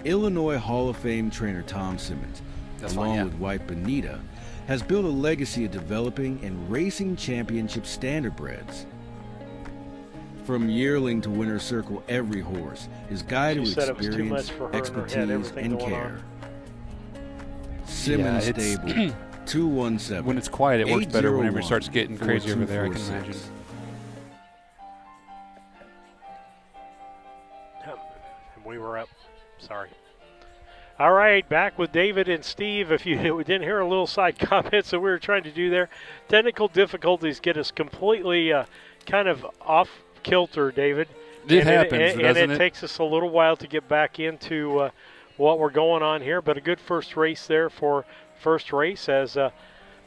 Illinois Hall of Fame trainer Tom Simmons, along with wife Benita, has built a legacy of developing and racing championship standardbreds. From yearling to winner's circle, every horse is guided with experience, expertise, and care. Simmons Stable, 217. When it's quiet, it works better. Whenever it starts getting crazy over there, I can imagine. We were up. Sorry. All right, back with David and Steve. If you didn't hear a little side comments that we were trying to do there, technical difficulties get us completely kind of off kilter, David. It happens, and doesn't it takes us a little while to get back into what we're going on here, but a good first race there for first race as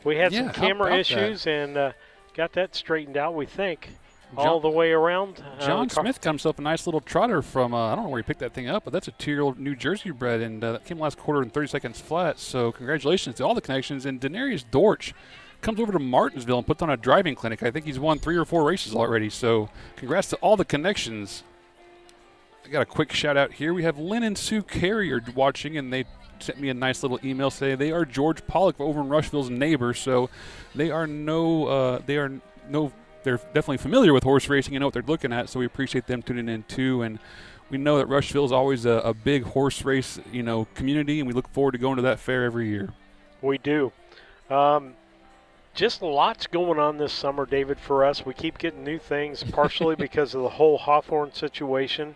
we had some camera issues and got that straightened out, we think. All the way around. John Smith got himself a nice little trotter from, I don't know where he picked that thing up, but that's a 2-year-old New Jersey bred, and that came last quarter in 30 seconds flat. So congratulations to all the connections. And Denarius Dortch comes over to Martinsville and puts on a driving clinic. I think he's won 3 or 4 races already. So congrats to all the connections. I got a quick shout out here. We have Lynn and Sue Carrier watching, and they sent me a nice little email saying they are George Pollock over in Rushville's neighbors. So they're definitely familiar with horse racing and know what they're looking at, so we appreciate them tuning in too. And we know that Rushville is always a big horse race, community, and we look forward to going to that fair every year. We do. Just lots going on this summer, David, for us. We keep getting new things, partially because of the whole Hawthorne situation.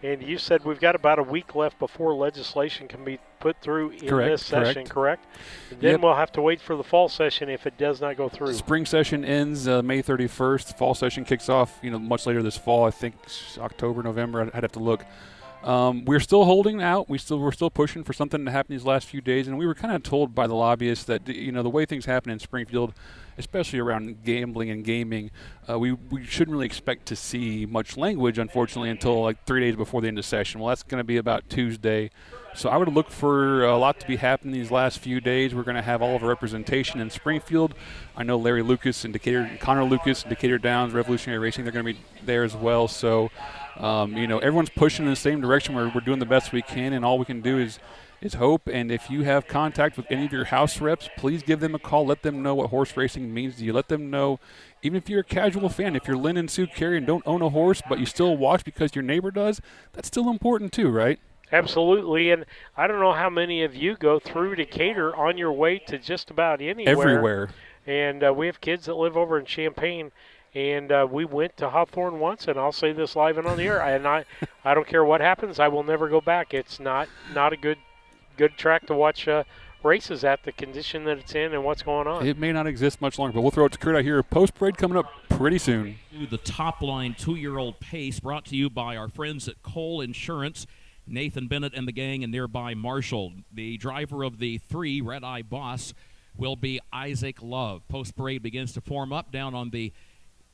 And you said we've got about a week left before legislation can be put through in this session, correct? And then we'll have to wait for the fall session if it does not go through. Spring session ends May 31st. Fall session kicks off, much later this fall. I think October, November. I'd have to look. We're still holding out. We're still pushing for something to happen these last few days. And we were kind of told by the lobbyists that the way things happen in Springfield, especially around gambling and gaming, we shouldn't really expect to see much language, unfortunately, until like 3 days before the end of session. Well, that's going to be about Tuesday. So I would look for a lot to be happening these last few days. We're going to have all of our representation in Springfield. I know Larry Lucas and Decatur, Connor Lucas and Decatur Downs, Revolutionary Racing, they're going to be there as well. So, everyone's pushing in the same direction. We're doing the best we can, and all we can do is hope. And if you have contact with any of your house reps, please give them a call. Let them know what horse racing means to you. Let them know, even if you're a casual fan, if you're Lynn and Sue Carey and don't own a horse, but you still watch because your neighbor does, that's still important too, right? Absolutely, and I don't know how many of you go through Decatur on your way to just about anywhere. Everywhere. And we have kids that live over in Champaign, and we went to Hawthorne once, and I'll say this live and on the air, and I don't care what happens, I will never go back. It's not a good track to watch races at, the condition that it's in and what's going on. It may not exist much longer, but we'll throw it to Kurt out here. Post-parade coming up pretty soon. The top line 2-year-old pace brought to you by our friends at Cole Insurance, Nathan Bennett and the gang, and nearby Marshall. The driver of the 3 Red Eye Boss will be Isaac Love. Post-parade begins to form up down on the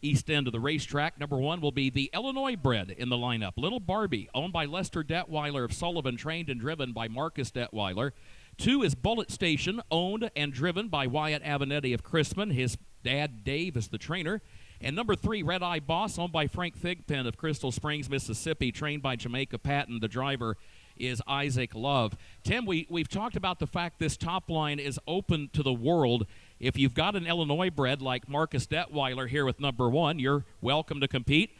east end of the racetrack. Number 1 will be the Illinois bred in the lineup, Little Barbie, owned by Lester Detweiler of Sullivan, trained and driven by Marcus Detweiler. 2 is Bullet Station, owned and driven by Wyatt Avenatti of Chrisman. His dad, Dave, is the trainer. And number 3, Red Eye Boss, owned by Frank Thigpen of Crystal Springs, Mississippi, trained by Jamaica Patton. The driver is Isaac Love. Tim, we've talked about the fact this top line is open to the world. If you've got an Illinois bred like Marcus Detweiler here with number 1, you're welcome to compete.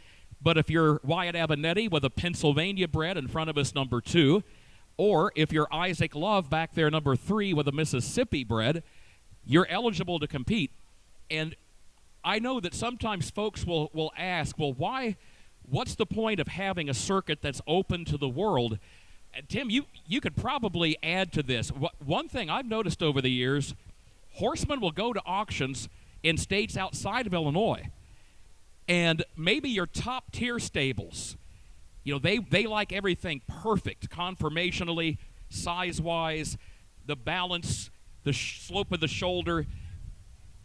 But if you're Wyatt Avenatti with a Pennsylvania bred in front of us, number 2, or if you're Isaac Love back there, number 3, with a Mississippi bred, you're eligible to compete. And I know that sometimes folks will ask, well, what's the point of having a circuit that's open to the world? And Tim, you could probably add to this. One thing I've noticed over the years, horsemen will go to auctions in states outside of Illinois. And maybe your top-tier stables, they like everything perfect, conformationally, size-wise, the balance, the slope of the shoulder.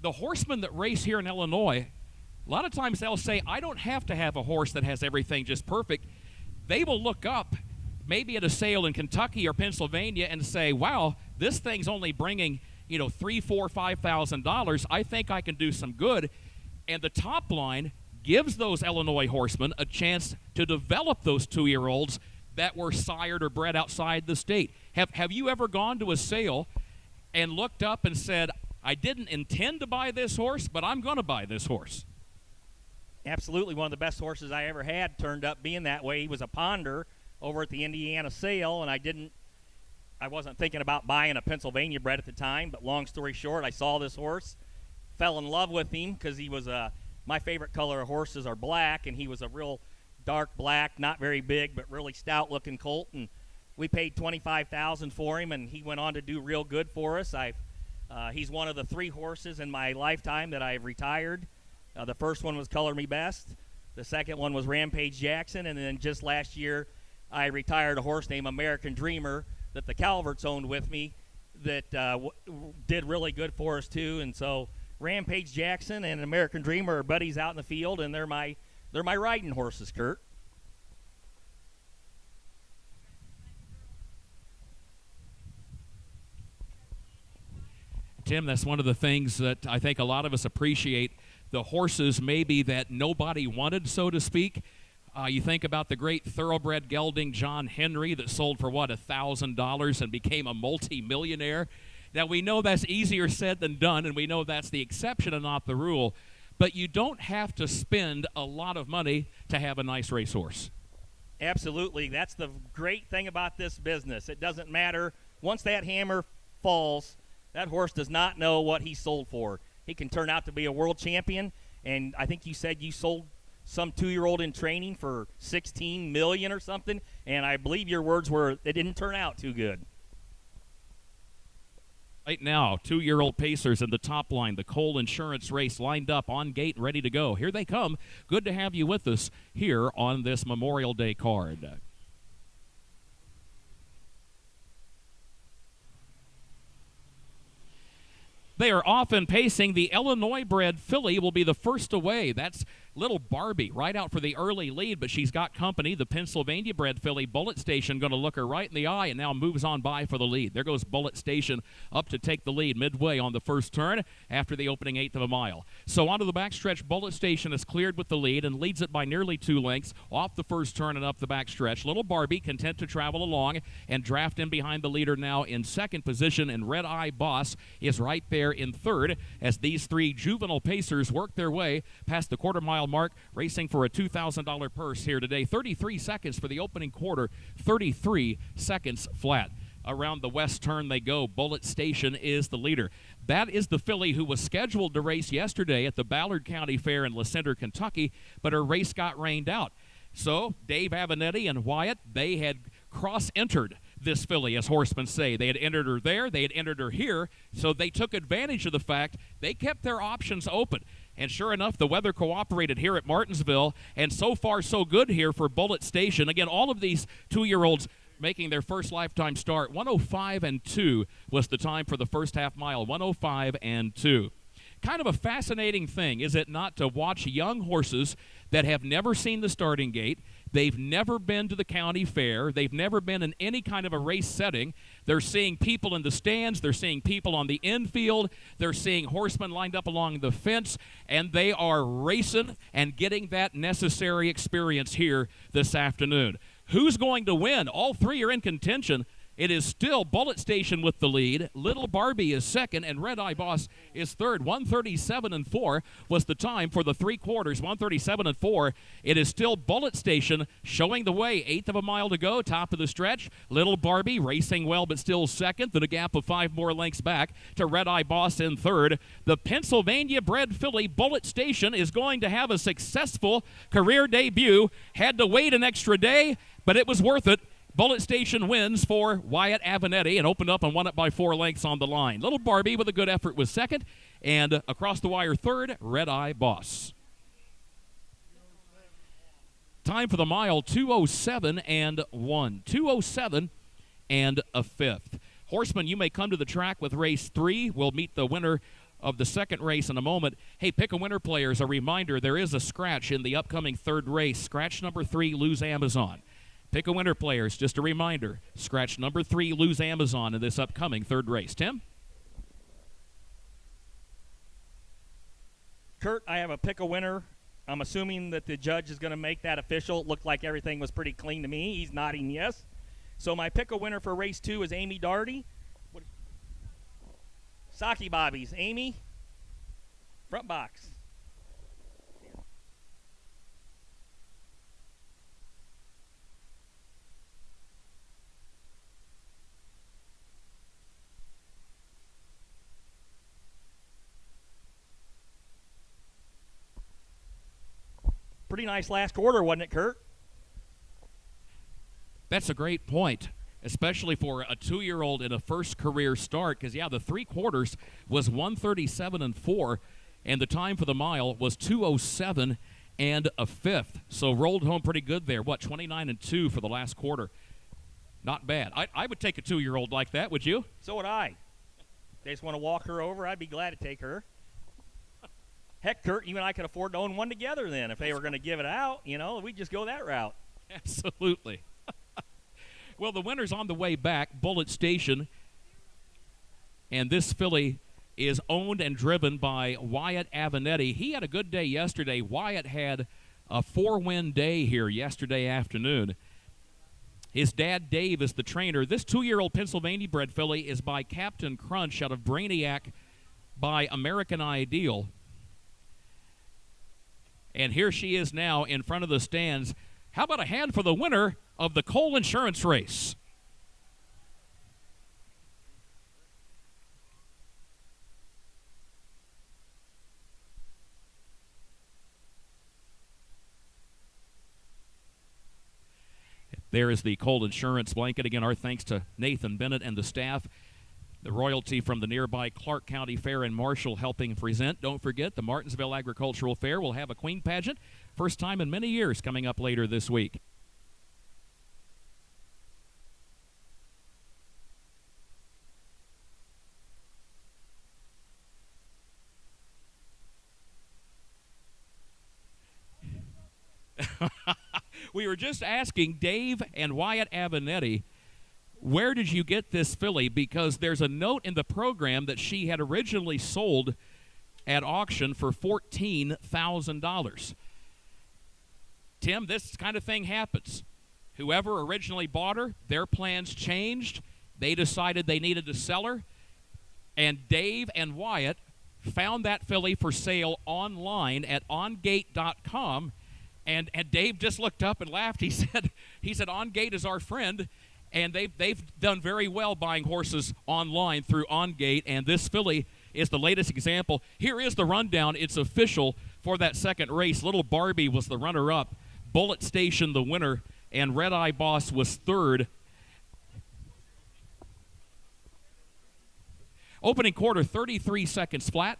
The horsemen that race here in Illinois, a lot of times they'll say, I don't have to have a horse that has everything just perfect. They will look up, maybe at a sale in Kentucky or Pennsylvania, and say, wow, this thing's only bringing, $3,000, $4,000, $5,000. I think I can do some good. And the top line gives those Illinois horsemen a chance to develop those 2-year-olds that were sired or bred outside the state. Have you ever gone to a sale and looked up and said, I didn't intend to buy this horse, but I'm going to buy this horse? Absolutely. One of the best horses I ever had turned up being that way. He was a ponder over at the Indiana sale, and I wasn't thinking about buying a Pennsylvania bred at the time, but long story short, I saw this horse, fell in love with him because he was my favorite color of horses are black, and he was a real dark black, not very big, but really stout-looking colt. And we paid $25,000 for him, and he went on to do real good for us. He's one of the 3 horses in my lifetime that I've retired. The first one was Color Me Best. The second one was Rampage Jackson, and then just last year I retired a horse named American Dreamer that the Calverts owned with me that did really good for us too. And so Rampage Jackson and American Dreamer are buddies out in the field, and they're my riding horses, Kurt. Tim, that's one of the things that I think a lot of us appreciate. The horses maybe that nobody wanted, so to speak. You think about the great thoroughbred gelding John Henry that sold for, $1,000 and became a multi-millionaire. Now, we know that's easier said than done, and we know that's the exception and not the rule. But you don't have to spend a lot of money to have a nice racehorse. Absolutely. That's the great thing about this business. It doesn't matter. Once that hammer falls, that horse does not know what he sold for. He can turn out to be a world champion, and I think you said you sold some 2-year-old in training for $16 million or something, and I believe your words were it didn't turn out too good. Right now, 2-year-old pacers in the top line, the Cole Insurance race lined up on gate, ready to go. Here they come. Good to have you with us here on this Memorial Day card. They are off and pacing. The Illinois-bred filly will be the first away. That's little Barbie right out for the early lead, but she's got company. The Pennsylvania-bred filly, Bullet Station, going to look her right in the eye and now moves on by for the lead. There goes Bullet Station up to take the lead midway on the first turn after the opening 1/8 of a mile. So onto the backstretch, Bullet Station is cleared with the lead and leads it by nearly 2 lengths off the first turn and up the backstretch. Little Barbie content to travel along and draft in behind the leader now in second position, and Red Eye Boss is right there in third as these 3 juvenile pacers work their way past the quarter-mile mark, racing for a $2,000 purse here today. 33 seconds for the opening quarter, 33 seconds flat. Around the west turn they go. Bullet Station is the leader. That is the filly who was scheduled to race yesterday at the Ballard County Fair in LaCenter, Kentucky, but her race got rained out. So Dave Avenatti and Wyatt, they had cross-entered this filly, as horsemen say. They had entered her there, they had entered her here, so they took advantage of the fact they kept their options open. And sure enough, the weather cooperated here at Martinsville, and so far so good here for Bullet Station. Again, all of these 2-year-olds making their first lifetime start. 1:05.2 was the time for the first half mile, 1:05.2. Kind of a fascinating thing, is it not, to watch young horses that have never seen the starting gate. They've never been to the county fair. They've never been in any kind of a race setting. They're seeing people in the stands. They're seeing people on the infield. They're seeing horsemen lined up along the fence, and they are racing and getting that necessary experience here this afternoon. Who's going to win? All 3 are in contention. It is still Bullet Station with the lead. Little Barbie is second, and Red Eye Boss is third. 1:37.4 was the time for the 3 quarters. 1:37.4. It is still Bullet Station showing the way. 1/8 of a mile to go, top of the stretch. Little Barbie racing well, but still second. Then a gap of 5 more lengths back to Red Eye Boss in third. The Pennsylvania-bred filly Bullet Station is going to have a successful career debut. Had to wait an extra day, but it was worth it. Bullet Station wins for Wyatt Avenatti and opened up and won it by 4 lengths on the line. Little Barbie with a good effort was second, and across the wire third, Red Eye Boss. Time for the mile, 2:07 and 1. 2:07 and a fifth. Horsemen, you may come to the track with race 3. We'll meet the winner of the second race in a moment. Hey, pick a winner, players. A reminder, there is a scratch in the upcoming third race. Scratch number 3, Lose Amazon. Pick a winner, players. Just a reminder, scratch number 3, Lose Amazon in this upcoming third race. Tim? Kurt, I have a pick a winner. I'm assuming that the judge is going to make that official. It looked like everything was pretty clean to me. He's nodding yes. So my pick a winner for race 2 is Amy Darty. Saki Bobbies. Amy, front box. Pretty nice last quarter, wasn't it, Kurt? That's a great point, especially for a 2-year-old in a first career start, because, yeah, the 3 quarters was 1:37.4, and the time for the mile was 2:07 and a fifth. So rolled home pretty good there. 29-2 for the last quarter. Not bad. I would take a 2-year-old like that, would you? So would I. They just want to walk her over, I'd be glad to take her. Heck, Kurt, you and I could afford to own one together then if they were going to give it out. You know, we'd just go that route. Absolutely. Well, the winner's on the way back, Bullet Station. And this filly is owned and driven by Wyatt Avenatti. He had a good day yesterday. Wyatt had a 4-win day here yesterday afternoon. His dad, Dave, is the trainer. This 2-year-old Pennsylvania-bred filly is by Captain Crunch out of Brainiac by American Ideal. And here she is now in front of the stands. How about a hand for the winner of the Cole Insurance race? There is the Cole Insurance blanket. Again, our thanks to Nathan Bennett and the staff. The royalty from the nearby Clark County Fair in Marshall helping present. Don't forget, the Martinsville Agricultural Fair will have a queen pageant. First time in many years coming up later this week. We were just asking Dave and Wyatt Avenatti, where did you get this filly? Because there's a note in the program that she had originally sold at auction for $14,000. Tim, this kind of thing happens. Whoever originally bought her, their plans changed. They decided they needed to sell her. And Dave and Wyatt found that filly for sale online at ongate.com. And Dave just looked up and laughed. He said, OnGate is our friend. And they've done very well buying horses online through OnGate, and this filly is the latest example. Here is the rundown. It's official for that second race. Little Barbie was the runner-up, Bullet Station the winner, and Red Eye Boss was third. Opening quarter, 33 seconds flat.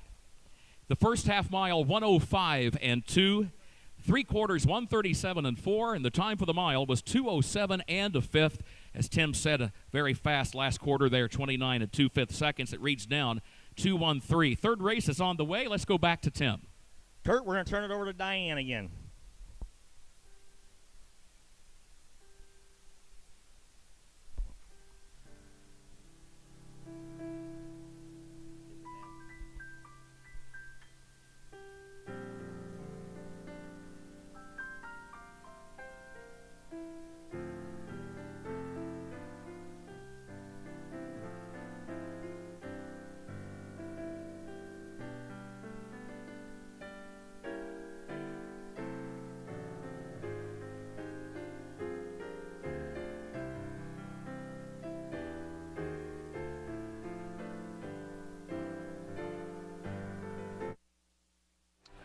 The first half mile, 1:05 and 2. 3 quarters, 1:37 and 4, and the time for the mile was 2:07 and a fifth. As Tim said, a very fast last quarter there, 29 and 2/5 seconds. It reads down 2:13. Third race is on the way. Let's go back to Tim. Kurt, we're going to turn it over to Diane again.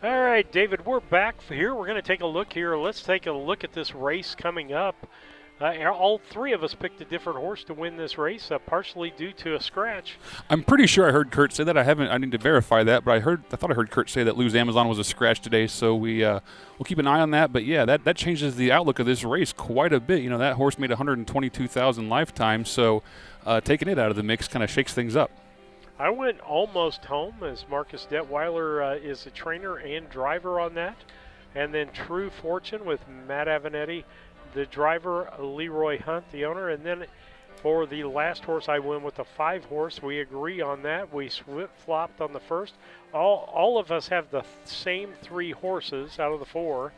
All right, David, we're back here. We're going to take a look here. Let's take a look at this race coming up. All three of us picked a different horse to win this race, partially due to a scratch. I'm pretty sure I heard Kurt say that. I need to verify that, but I thought I heard Kurt say that Lose Amazon was a scratch today, so we'll keep an eye on that. But yeah, that changes the outlook of this race quite a bit. That horse made 122,000 lifetime, so taking it out of the mix kind of shakes things up. I went Almost Home, as Marcus Detweiler is the trainer and driver on that. And then True Fortune with Matt Avenatti, the driver, Leroy Hunt, the owner. And then for the last horse, I went with the 5 horse. We agree on that. We flip-flopped on the first. All of us have the same 3 horses out of the 4,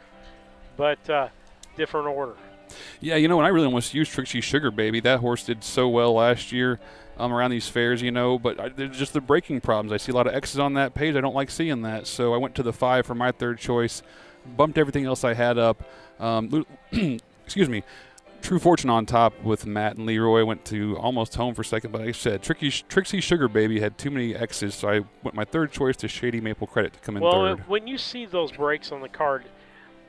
but different order. Yeah, and I really almost used Trixie Sugar Baby. That horse did so well last year around these fairs, but there's just the braking problems. I see a lot of X's on that page. I don't like seeing that. So I went to the 5 for my third choice, bumped everything else I had up. Excuse me. True Fortune on top with Matt and Leroy. Went to Almost Home for second, but like I said, Trixie Sugar Baby had too many X's, so I went my third choice to Shady Maple Credit to come in third. Well, when you see those brakes on the card,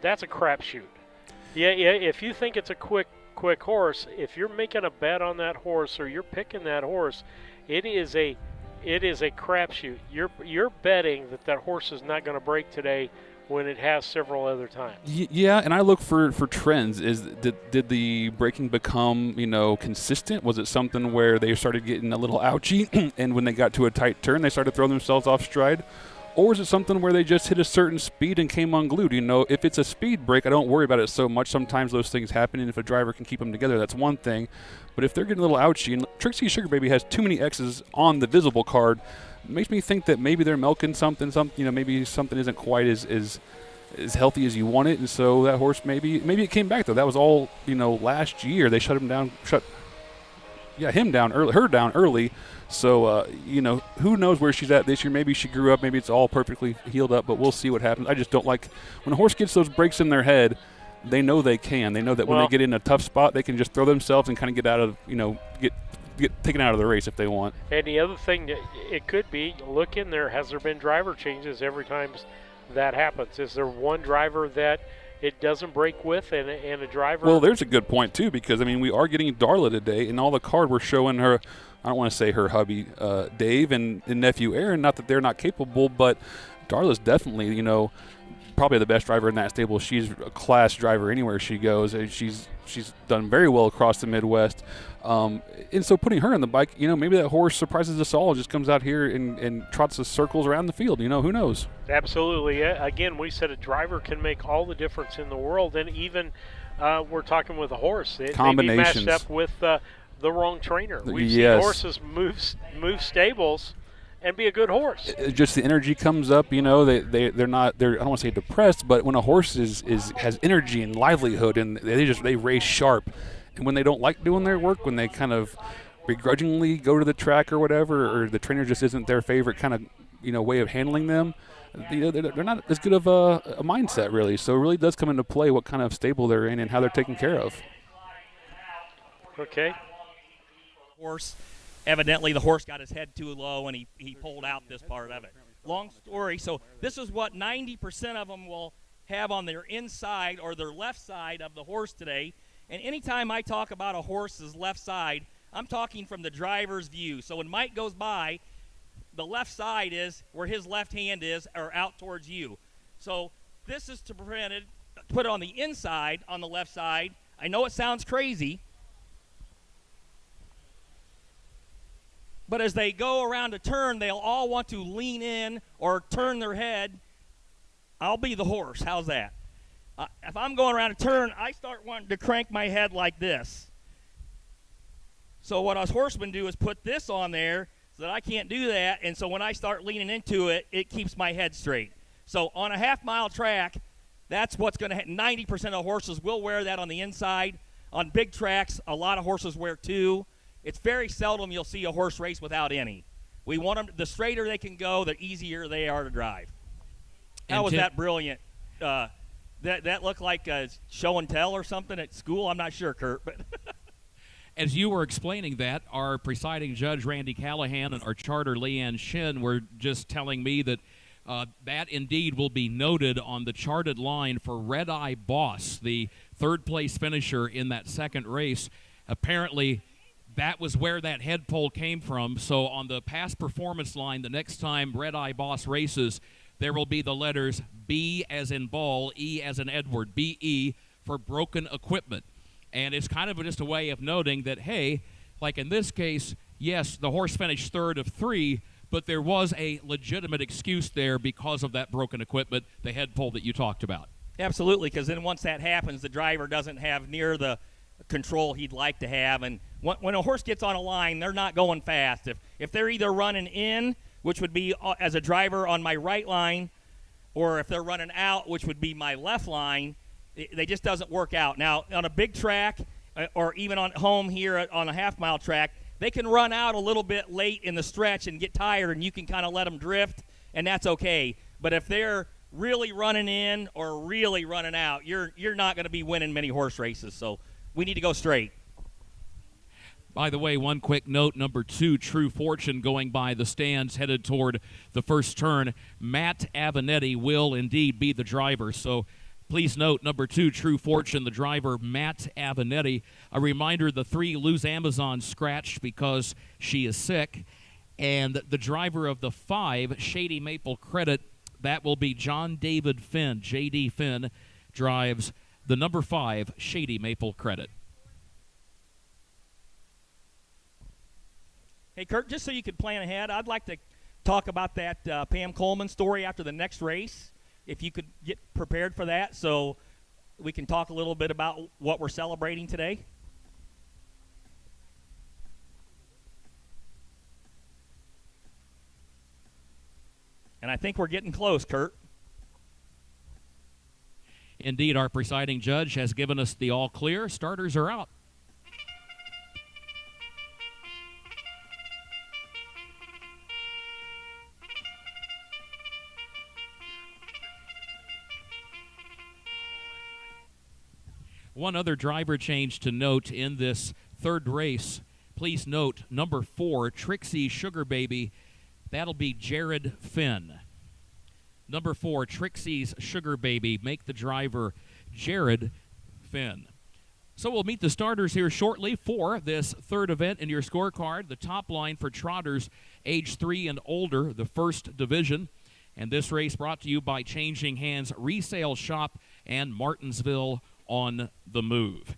that's a crapshoot. Yeah. If you think it's a quick horse, if you're making a bet on that horse or you're picking that horse, it is a crapshoot. You're betting that horse is not going to break today when it has several other times. Yeah, and I look for trends. Did the braking become consistent? Was it something where they started getting a little ouchy, and when they got to a tight turn, they started throwing themselves off stride? Or is it something where they just hit a certain speed and came unglued? If it's a speed break, I don't worry about it so much. Sometimes those things happen, and if a driver can keep them together, that's one thing. But if they're getting a little ouchy, and Trixie Sugar Baby has too many X's on the visible card, it makes me think that maybe they're milking something. Maybe something isn't quite as healthy as you want it, and so that horse maybe it came back though. That was all last year. They shut her down early. So, who knows where she's at this year. Maybe she grew up. Maybe it's all perfectly healed up, but we'll see what happens. I just don't like when a horse gets those breaks in their head, they know they can. They know that when they get in a tough spot, they can just throw themselves and kind of get out of, get taken out of the race if they want. And the other thing that it could be, look in there, has there been driver changes every time that happens? Is there one driver that it doesn't break with and a driver? Well, there's a good point, too, because, we are getting Darla today, and all the card we're showing her – I don't want to say her hubby, Dave, and nephew Aaron, not that they're not capable, but Darla's definitely, probably the best driver in that stable. She's a class driver anywhere she goes. And she's done very well across the Midwest. And so putting her on the bike, maybe that horse surprises us all, just comes out here and trots the circles around the field. Who knows? Absolutely. Again, we said a driver can make all the difference in the world, and even we're talking with a horse. It may be matched up with the wrong trainer. We've seen horses move stables and be a good horse. Just the energy comes up, they're not, I don't want to say depressed, but when a horse has energy and livelihood and they race sharp, and when they don't like doing their work, when they kind of begrudgingly go to the track or whatever, or the trainer just isn't their favorite kind of way of handling them, they're not as good of a mindset really. So it really does come into play what kind of stable they're in and how they're taken care of. Okay. Horse, evidently the horse got his head too low and he pulled out this part of it. Long story, so this is what 90% of them will have on their inside or their left side of the horse today. And anytime I talk about a horse's left side, I'm talking from the driver's view. So when Mike goes by, the left side is where his left hand is, or out towards you. So this is to prevent it, put it on the inside, on the left side. I know it sounds crazy, but as they go around a turn, they'll all want to lean in or turn their head. I'll be the horse. How's that? If I'm going around a turn, I start wanting to crank my head like this. So what us horsemen do is put this on there so that I can't do that. And so when I start leaning into it, it keeps my head straight. So on a half-mile track, that's what's going to happen. 90% of horses will wear that on the inside. On big tracks, a lot of horses wear two. It's very seldom you'll see a horse race without any. We want them, the straighter they can go, the easier they are to drive. How was that brilliant? That looked like a show and tell or something at school? I'm not sure, Kurt. But as you were explaining that, our presiding judge, Randy Callahan, and our charter, Leanne Shin, were just telling me that That indeed will be noted on the charted line for Red Eye Boss, the third-place finisher in that second race. Apparently, that was where that head pole came from. So on the past performance line, the next time Red Eye Boss races, there will be the letters B as in ball, E as in Edward, BE for broken equipment. And it's kind of just a way of noting that, hey, like in this case, yes, the horse finished third of 3, but there was a legitimate excuse there because of that broken equipment, the head pole that you talked about. Absolutely, because then once that happens, the driver doesn't have near the control he'd like to have. And when a horse gets on a line, they're not going fast. If they're either running in, which would be as a driver on my right line, or if they're running out, which would be my left line, they just doesn't work out. Now, on a big track, or even on home here on a half-mile track, they can run out a little bit late in the stretch and get tired, and you can kind of let them drift, and that's okay. But if they're really running in or really running out, you're not going to be winning many horse races. So we need to go straight. By the way, one quick note, number 2, True Fortune, going by the stands, headed toward the first turn. Matt Avenatti will indeed be the driver. So please note, number 2, True Fortune, the driver, Matt Avenatti. A reminder, the 3, Luz Amazon, scratched because she is sick. And the driver of the 5, Shady Maple Credit, that will be John David Finn. J.D. Finn drives the number 5, Shady Maple Credit. Hey, Kurt, just so you could plan ahead, I'd like to talk about that Pam Coleman story after the next race, if you could get prepared for that, so we can talk a little bit about what we're celebrating today. And I think we're getting close, Kurt. Indeed, our presiding judge has given us the all clear. Starters are out. One other driver change to note in this third race. Please note, number 4, Trixie Sugar Baby. That'll be Jared Finn. Number 4, Trixie's Sugar Baby. Make the driver Jared Finn. So we'll meet the starters here shortly for this third event in your scorecard. The top line for trotters age 3 and older, the first division. And this race brought to you by Changing Hands Resale Shop and Martinsville on the Move.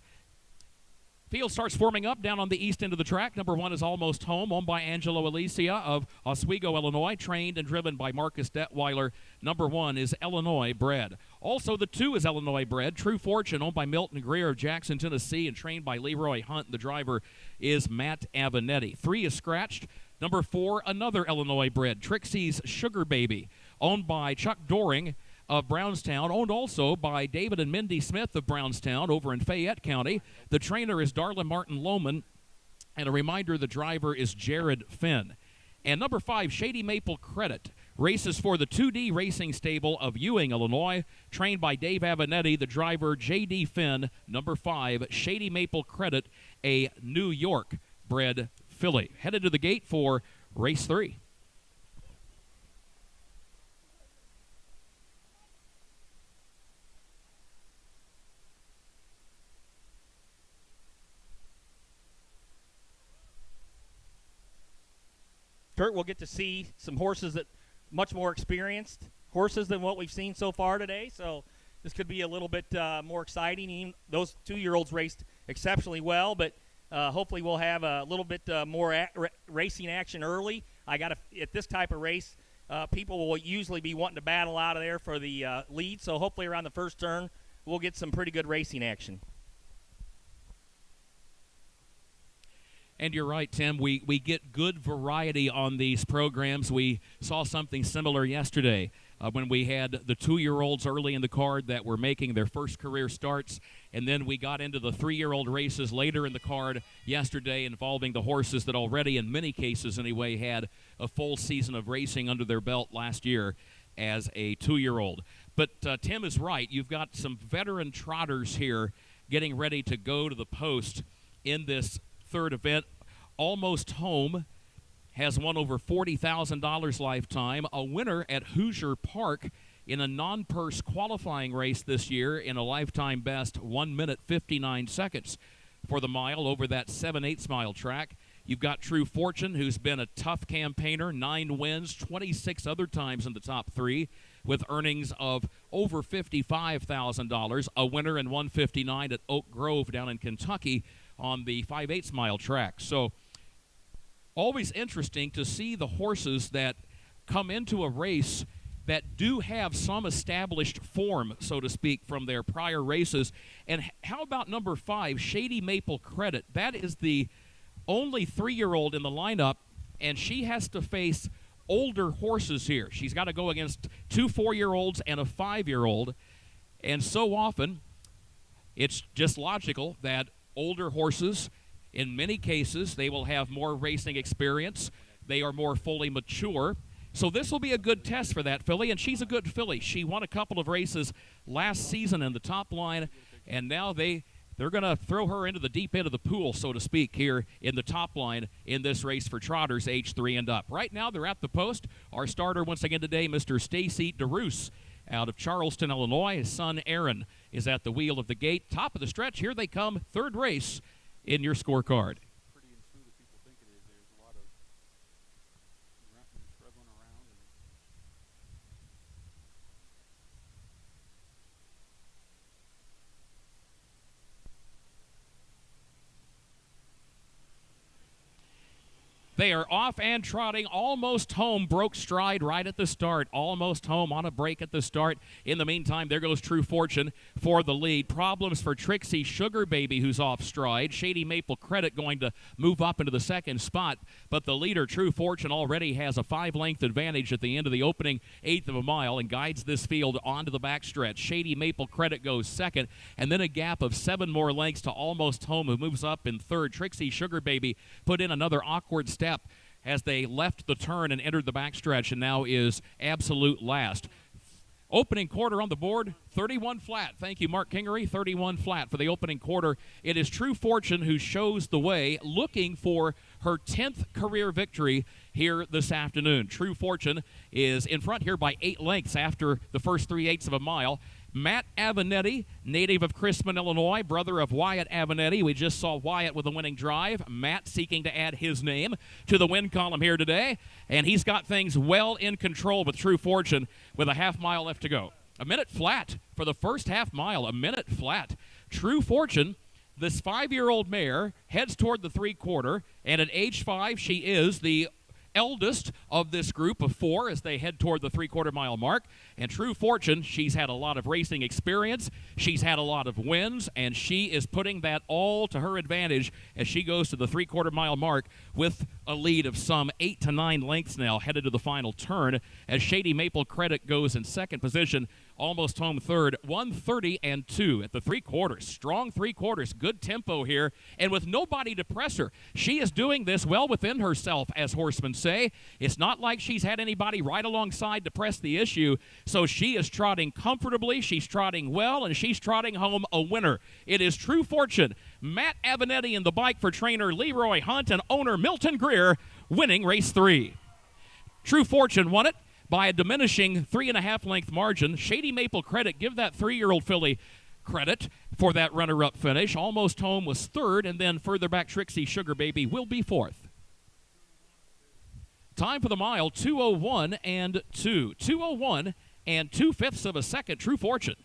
Field starts forming up down on the east end of the track. Number 1 is Almost Home, owned by Angelo Alicia of Oswego, Illinois, trained and driven by Marcus Detweiler. Number 1 is Illinois bred. Also, the 2 is Illinois bred. True Fortune, owned by Milton Greer of Jackson, Tennessee, and trained by Leroy Hunt. The driver is Matt Avenatti. 3 is Scratched. Number 4, another Illinois bred, Trixie's Sugar Baby, owned by Chuck Doring of Brownstown, owned also by David and Mindy Smith of Brownstown over in Fayette County. The trainer is Darla Martin Lohman, and a reminder, the driver is Jared Finn. And number 5, Shady Maple Credit, races for the 2D Racing Stable of Ewing, Illinois, trained by Dave Avenatti. The driver, J.D. Finn. Number 5, Shady Maple Credit, a New York bred filly. Headed to the gate for race 3. Kurt, we'll get to see some horses that much more experienced horses than what we've seen so far today. So this could be a little bit more exciting. Even those 2-year-olds raced exceptionally well, but hopefully we'll have a little bit more racing action early. At this type of race, people will usually be wanting to battle out of there for the lead. So hopefully around the first turn, we'll get some pretty good racing action. And you're right, Tim. We get good variety on these programs. We saw something similar yesterday when we had the 2-year-olds early in the card that were making their first career starts, and then we got into the 3-year-old races later in the card yesterday involving the horses that already, in many cases anyway, had a full season of racing under their belt last year as a 2-year-old. But Tim is right. You've got some veteran trotters here getting ready to go to the post in this third event. Almost Home has won over $40,000 lifetime. A winner at Hoosier Park in a non-purse qualifying race this year in a lifetime best 1 minute 59 seconds for the mile over that 7/8 mile track. You've got True Fortune, who's been a tough campaigner, 9 wins, 26 other times in the top 3, with earnings of over $55,000. A winner in 159 at Oak Grove down in Kentucky on the 5/8 mile track. So always interesting to see the horses that come into a race that do have some established form, so to speak, from their prior races. And how about number 5, Shady Maple Credit? That is the only 3-year-old in the lineup, and she has to face older horses here. She's got to go against 2 4-year-olds and a 5-year-old. And so often, it's just logical that older horses, in many cases, they will have more racing experience. They are more fully mature. So this will be a good test for that filly, and she's a good filly. She won a couple of races last season in the top line, and now they're going to throw her into the deep end of the pool, so to speak, here in the top line in this race for trotters age 3 and up. Right now, they're at the post. Our starter once again today, Mr. Stacy DeRoos out of Charleston, Illinois. His son, Aaron, is at the wheel of the gate. Top of the stretch. Here they come. Third race in your scorecard. They are off and trotting. Almost Home broke stride right at the start. Almost Home on a break at the start. In the meantime, there goes True Fortune for the lead. Problems for Trixie Sugar Baby, who's off stride. Shady Maple Credit going to move up into the second spot. But the leader, True Fortune, already has a 5-length advantage at the end of the opening 1/8 of a mile and guides this field onto the backstretch. Shady Maple Credit goes second, and then a gap of 7 more lengths to Almost Home, who moves up in third. Trixie Sugar Baby put in another awkward step as they left the turn and entered the backstretch, and now is absolute last. Opening quarter on the board, 31 flat. Thank you, Mark Kingery. 31 flat for the opening quarter. It is True Fortune who shows the way, looking for her 10th career victory here this afternoon. True Fortune is in front here by 8 lengths after the first 3/8 of a mile. Matt Avenatti, native of Chrisman, Illinois, brother of Wyatt Avenatti. We just saw Wyatt with a winning drive. Matt seeking to add his name to the win column here today. And he's got things well in control with True Fortune with a half mile left to go. A minute flat for the first half mile, a minute flat. True Fortune, this 5-year-old mare, heads toward the 3/4. And at age 5, she is the eldest of this group of 4 as they head toward the 3/4 mile mark. And True Fortune, she's had a lot of racing experience, she's had a lot of wins, and she is putting that all to her advantage as she goes to the 3/4 mile mark with a lead of some 8 to 9 lengths now headed to the final turn as Shady Maple Credit goes in second position. Almost Home third, 1:30-2 at the 3/4. Strong 3/4, good tempo here, and with nobody to press her. She is doing this well within herself, as horsemen say. It's not like she's had anybody right alongside to press the issue, so she is trotting comfortably, she's trotting well, and she's trotting home a winner. It is True Fortune, Matt Avenatti in the bike for trainer Leroy Hunt and owner Milton Greer, winning race 3. True Fortune won it by a diminishing 3.5 length margin. Shady Maple Credit, give that 3-year-old filly credit for that runner-up finish. Almost Home was third, and then further back Trixie Sugar Baby will be fourth. Time for the mile, 2:01-2. 2:01 2/5 of a second, True Fortune.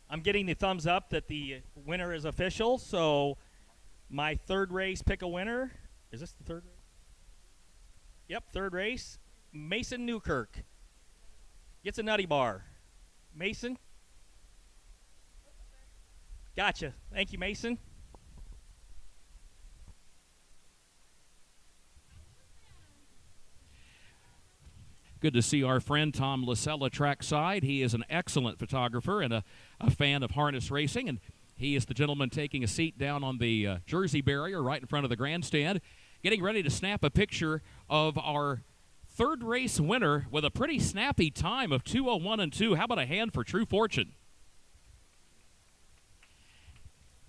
I'm getting the thumbs up that the winner is official, so my third race, pick a winner. Is this the third race? Yep, third race. Mason Newkirk gets a nutty bar. Mason, Gotcha. Thank you, Mason. Good to see our friend Tom Lasella trackside. He is an excellent photographer and a fan of harness racing, and he is the gentleman taking a seat down on the jersey barrier right in front of the grandstand, getting ready to snap a picture of our third race winner with a pretty snappy time of 2:01 and 2. How about a hand for True Fortune?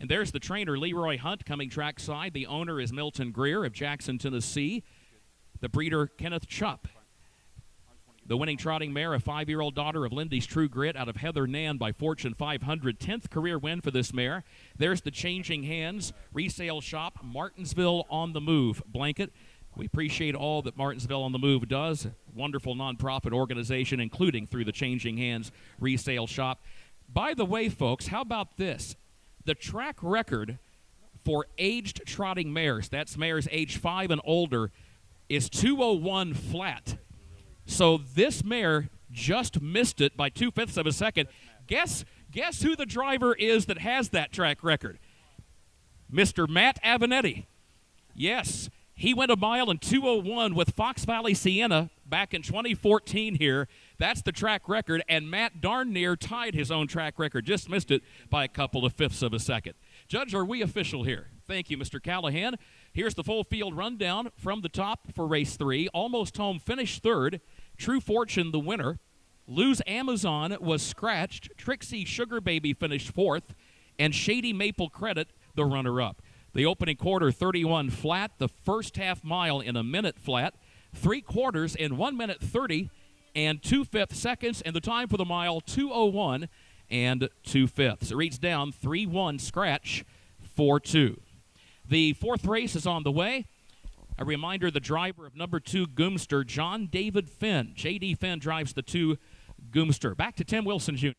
And there's the trainer, Leroy Hunt, coming trackside. The owner is Milton Greer of Jackson, Tennessee. The breeder, Kenneth Chupp. The winning trotting mare, a 5-year-old daughter of Lindy's True Grit out of Heather Nan by Fortune 500. 10th career win for this mare. There's the Changing Hands resale shop, Martinsville on the Move blanket. We appreciate all that Martinsville on the Move does. Wonderful nonprofit organization, including through the Changing Hands resale shop. By the way, folks, how about this? The track record for aged trotting mares, that's mares age 5 and older, is 2:01 flat. So this mare just missed it by 2/5 of a second. Guess who the driver is that has that track record? Mr. Matt Avenatti. Yes, he went a mile in 2:01 with Fox Valley Sienna back in 2014 here. That's the track record, and Matt darn near tied his own track record. Just missed it by a couple of 5/5 of a second. Judge, are we official here? Thank you, Mr. Callahan. Here's the full field rundown from the top for race 3. Almost Home finished 3rd. True Fortune, the winner. Lou's Amazon was scratched. Trixie Sugar Baby finished 4th. And Shady Maple Credit, the runner-up. The opening quarter, 31 flat. The first half mile in a minute flat. 3/4 in 1 minute 30 and 2/5 seconds. And the time for the mile, 2:01 and 2/5. It reads down 3-1 scratch 4-2. The 4th race is on the way. A reminder, the driver of number 2 Goomster, John David Finn. J.D. Finn drives the 2 Goomster. Back to Tim Wilson, Jr.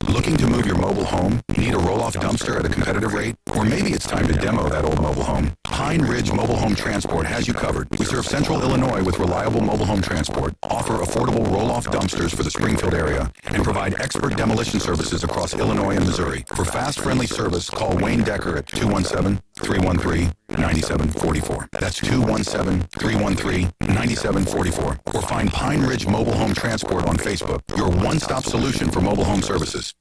Looking to move your mobile home? Need a roll-off dumpster at a competitive rate? Or maybe it's time to demo that old mobile home? Pine Ridge Mobile Home Transport has you covered. We serve Central Illinois with reliable mobile home transport, offer affordable roll-off dumpsters for the Springfield area, and provide expert demolition services across Illinois and Missouri. For fast, friendly service, call Wayne Decker at 217-313-9744. That's 217-313-9744. Or find Pine Ridge Mobile Home Transport on Facebook, your one-stop solution for mobile home services.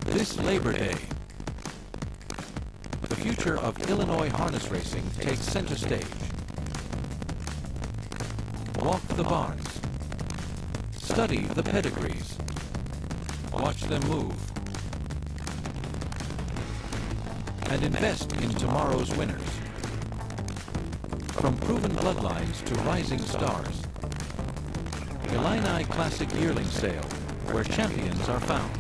This Labor Day, the future of Illinois harness racing takes center stage. Walk the barns, study the pedigrees, watch them move, and invest in tomorrow's winners. From proven bloodlines to rising stars, Illini Classic Yearling Sale, where champions are found.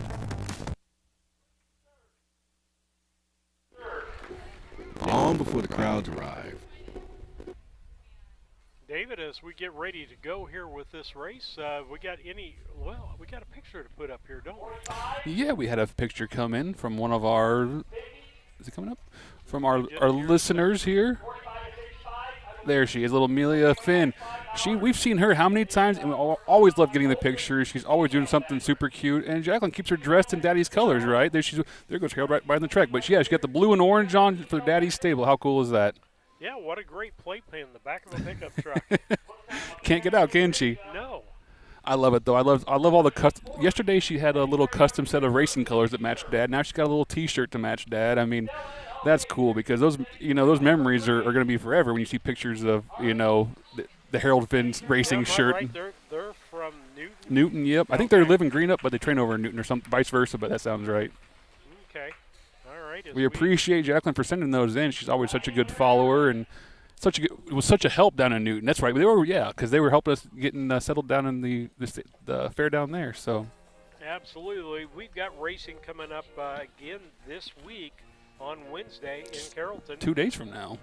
Long before the crowds arrive. David, as we get ready to go here with this race, we got a picture to put up here, don't we? Yeah, we had a picture come in from one of our, is it coming up? From our listeners here. There she is, little Amelia Finn. We've seen her how many times, and we always love getting the pictures. She's always doing something super cute, and Jacqueline keeps her dressed in Daddy's colors, right? There goes Carol right by the track. But yeah, she got the blue and orange on for Daddy's stable. How cool is that? Yeah, what a great playpen in the back of a pickup truck. Can't get out, can she? No. I love it though. I love all the custom. Yesterday she had a little custom set of racing colors that matched Dad. Now she's got a little T-shirt to match Dad. I mean, that's cool because those memories are going to be forever when you see pictures of the Harold Finn's racing shirt. Right. They're from Newton. Newton, yep. I think they live in Greenup, but they train over in Newton or something, vice versa. But that sounds right. Okay. All right. We appreciate Jacqueline for sending those in. She's always such a good follower and it was such a help down in Newton. That's right. Because they were helping us getting settled down in the fair down there. So. Absolutely. We've got racing coming up again this week on Wednesday in Carrollton. 2 days from now.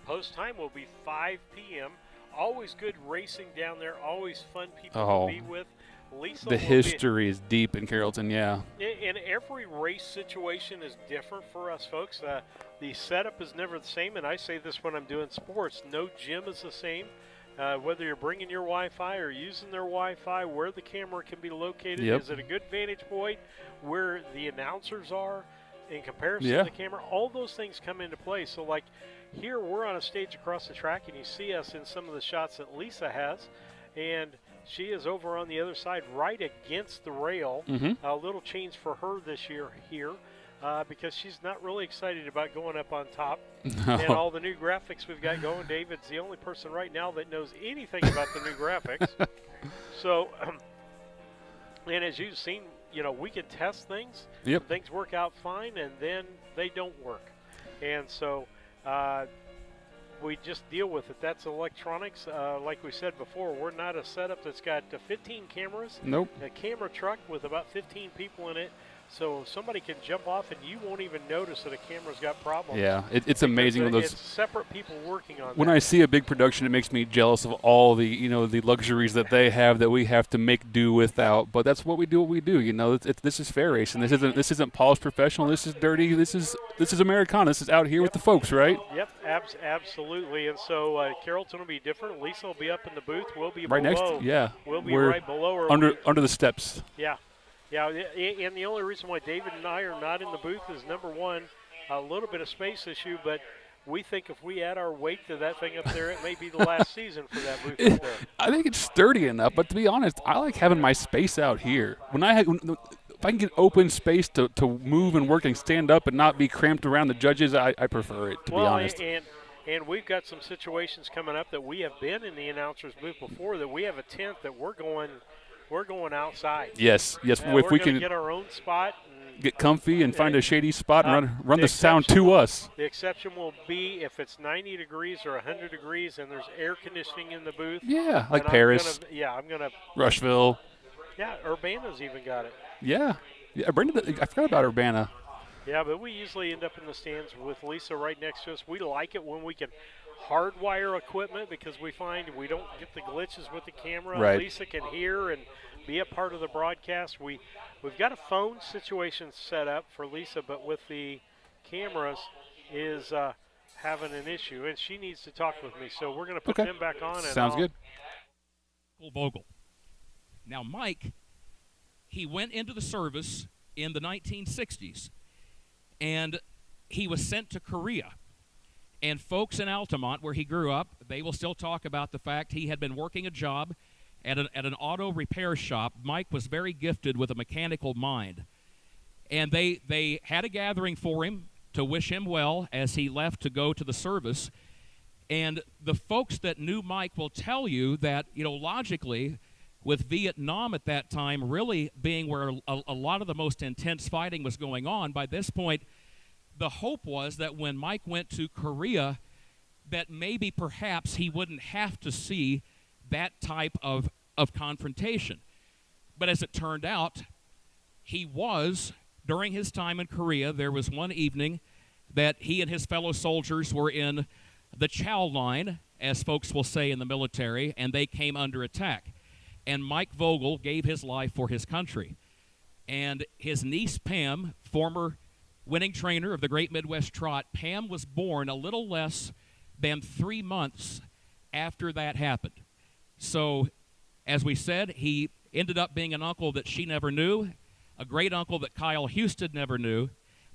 Post time will be 5 p.m. always good racing down there, always fun people to be with. Lisa, the history is deep in Carrollton, yeah. And every race situation is different for us folks. The setup is never the same, and I say this when I'm doing sports. No gym is the same. Whether you're bringing your Wi-Fi or using their Wi-Fi, where the camera can be located, is it a good vantage point, where the announcers are in comparison to the camera, all those things come into play. So like here, we're on a stage across the track, and you see us in some of the shots that Lisa has, and she is over on the other side right against the rail. A little change for her this year here. Because she's not really excited about going up on top. No. And all the new graphics we've got going. David's the only person right now that knows anything about the new graphics. So, and as you've seen, we can test things. Yep. Things work out fine, and then they don't work. And so we just deal with it. That's electronics. Like we said before, we're not a setup that's got 15 cameras. Nope. A camera truck with about 15 people in it. So somebody can jump off and you won't even notice that a camera's got problems. Yeah, it's amazing when those. It's separate people working on. When I see a big production, it makes me jealous of all the the luxuries that they have that we have to make do without. But that's what we do. This is fair racing. This isn't polished professional. This is dirty. This is Americana. This is out here with the folks, right? Yep, absolutely. And so Carrollton will be different. Lisa will be up in the booth. We'll be right below. We'll be right below her. Under the steps. Yeah. Yeah, and the only reason why David and I are not in the booth is, number one, a little bit of space issue, but we think if we add our weight to that thing up there, it may be the last season for that booth up there. I think it's sturdy enough, but to be honest, I like having my space out here. If I can get open space to move and work and stand up and not be cramped around the judges, I prefer it, to be honest. And we've got some situations coming up that we have been in the announcer's booth before, that we have a tent that we're going outside. Yes. If we can get our own spot, and get comfy and find a shady spot and run the sound to us. The exception will be if it's 90 degrees or 100 degrees and there's air conditioning in the booth. Yeah, like Paris. I'm gonna. Rushville. Yeah, Urbana's even got it. Yeah, Brenda, I forgot about Urbana. Yeah, but we usually end up in the stands with Lisa right next to us. We like it when we can hardwire equipment because we find we don't get the glitches with the camera. Right. Lisa can hear and be a part of the broadcast. We've got a phone situation set up for Lisa, but with the cameras is having an issue, and she needs to talk with me. So we're going to put them back on. And Sounds good. Vogel. Now, Mike, he went into the service in the 1960s, and he was sent to Korea. And folks in Altamont, where he grew up, they will still talk about the fact he had been working a job at an auto repair shop. Mike was very gifted with a mechanical mind. And they had a gathering for him to wish him well as he left to go to the service. And the folks that knew Mike will tell you that, logically, with Vietnam at that time really being where a lot of the most intense fighting was going on, by this point, the hope was that when Mike went to Korea, that maybe perhaps he wouldn't have to see that type of confrontation. But as it turned out, he was, during his time in Korea, there was one evening that he and his fellow soldiers were in the chow line, as folks will say in the military, and they came under attack. And Mike Vogel gave his life for his country. And his niece, Pam, former winning trainer of the Great Midwest Trot, Pam was born a little less than 3 months after that happened. So, as we said, he ended up being an uncle that she never knew, a great uncle that Kyle Houston never knew,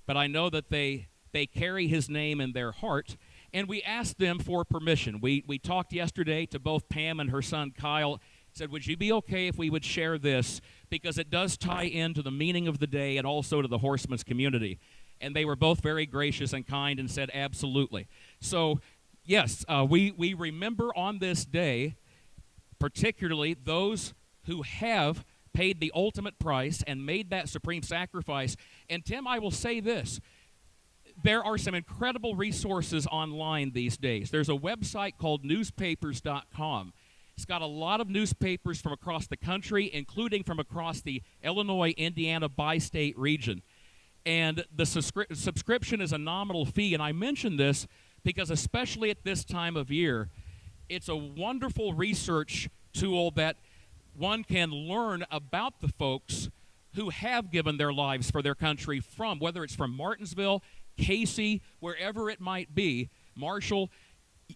but I know that they carry his name in their heart, and we asked them for permission. We talked yesterday to both Pam and her son Kyle, said, would you be okay if we would share this, because it does tie into the meaning of the day and also to the Horsemen's community. And they were both very gracious and kind and said, absolutely. So, yes, we remember on this day, particularly those who have paid the ultimate price and made that supreme sacrifice. And, Tim, I will say this. There are some incredible resources online these days. There's a website called newspapers.com. It's got a lot of newspapers from across the country, including from across the Illinois-Indiana bi-state region. And the subscription is a nominal fee, and I mention this because especially at this time of year, it's a wonderful research tool that one can learn about the folks who have given their lives for their country, from whether it's from Martinsville, Casey, wherever it might be, Marshall.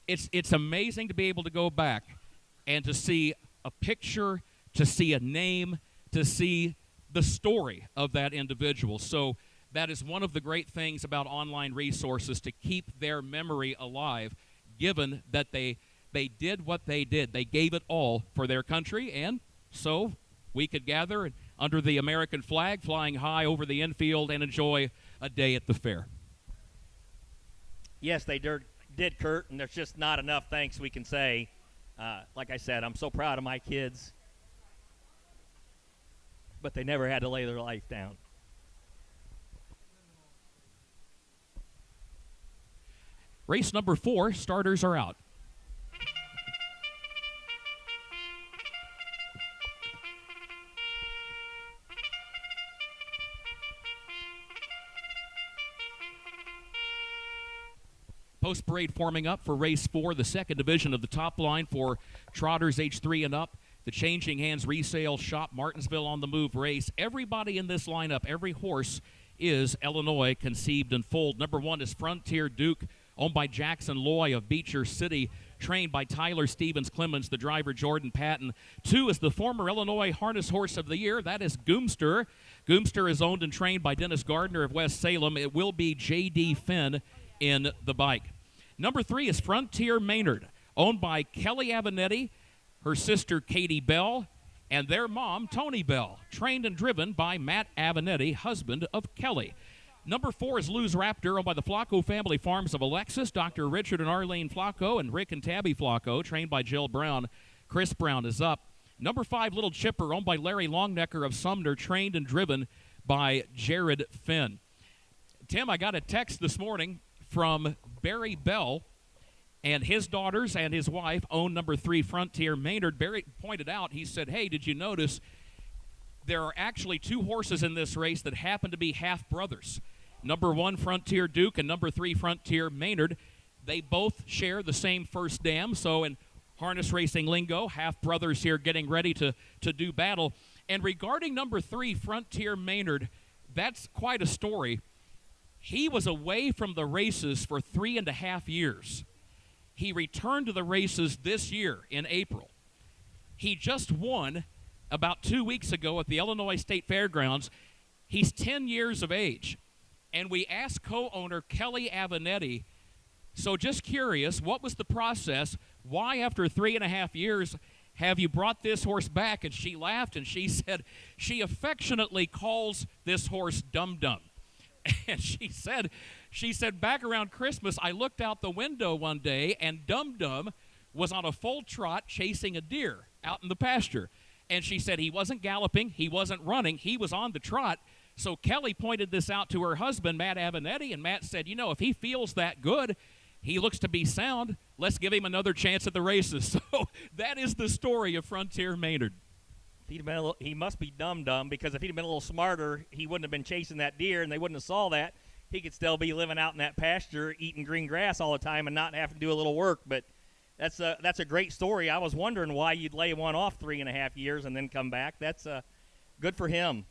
It's amazing to be able to go back and to see a picture, to see a name, to see the story of that individual. So that is one of the great things about online resources, to keep their memory alive, given that they did what they did. They gave it all for their country, and so we could gather under the American flag flying high over the infield and enjoy a day at the fair. Yes, they did, Kurt, and there's just not enough thanks we can say. Like I said, I'm so proud of my kids, but they never had to lay their life down. Race number 4, starters are out. Post parade forming up for race 4, the second division of the top line for trotters age 3 and up. The Changing Hands Resale Shop Martinsville on the Move race. Everybody in this lineup, every horse is Illinois conceived and foaled. Number 1 is Frontier Duke, owned by Jackson Loy of Beecher City, trained by Tyler Stevens Clemens, the driver Jordan Patton. 2 is the former Illinois Harness Horse of the Year. That is Goomster. Goomster is owned and trained by Dennis Gardner of West Salem. It will be J.D. Finn in the bike. Number 3 is Frontier Maynard, owned by Kelly Avenetti, her sister Katie Bell, and their mom Tony Bell, trained and driven by Matt Avenetti, husband of Kelly. Number 4 is Lou's Raptor, owned by the Flacco family farms of Alexis, Dr. Richard and Arlene Flacco, and Rick and Tabby Flacco, trained by Jill Brown. Chris Brown is up. Number 5, Little Chipper, owned by Larry Longnecker of Sumner, trained and driven by Jared Finn. Tim, I got a text this morning from Barry Bell, and his daughters and his wife own number 3 Frontier Maynard. Barry pointed out, he said, hey, did you notice there are actually 2 horses in this race that happen to be half-brothers? Number 1 Frontier Duke and number 3 Frontier Maynard. They both share the same first dam, so in harness racing lingo, half-brothers here getting ready to do battle. And regarding number 3 Frontier Maynard, that's quite a story. He was away from the races for 3.5 years. He returned to the races this year in April. He just won about 2 weeks ago at the Illinois State Fairgrounds. He's 10 years of age. And we asked co-owner Kelly Avenetti, so just curious, what was the process? Why, after 3.5 years, have you brought this horse back? And she laughed, and she said she affectionately calls this horse Dum Dum. And she said back around Christmas, I looked out the window one day, and Dum Dum was on a full trot chasing a deer out in the pasture. And she said he wasn't galloping, he wasn't running, he was on the trot. So Kelly pointed this out to her husband, Matt Avenetti, and Matt said, you know, if he feels that good, he looks to be sound, let's give him another chance at the races. So that is the story of Frontier Maynard. He must be dumb, because if he'd been a little smarter, he wouldn't have been chasing that deer, and they wouldn't have saw that. He could still be living out in that pasture, eating green grass all the time, and not having to do a little work. But that's a great story. I was wondering why you'd lay one off 3.5 years and then come back. That's good for him.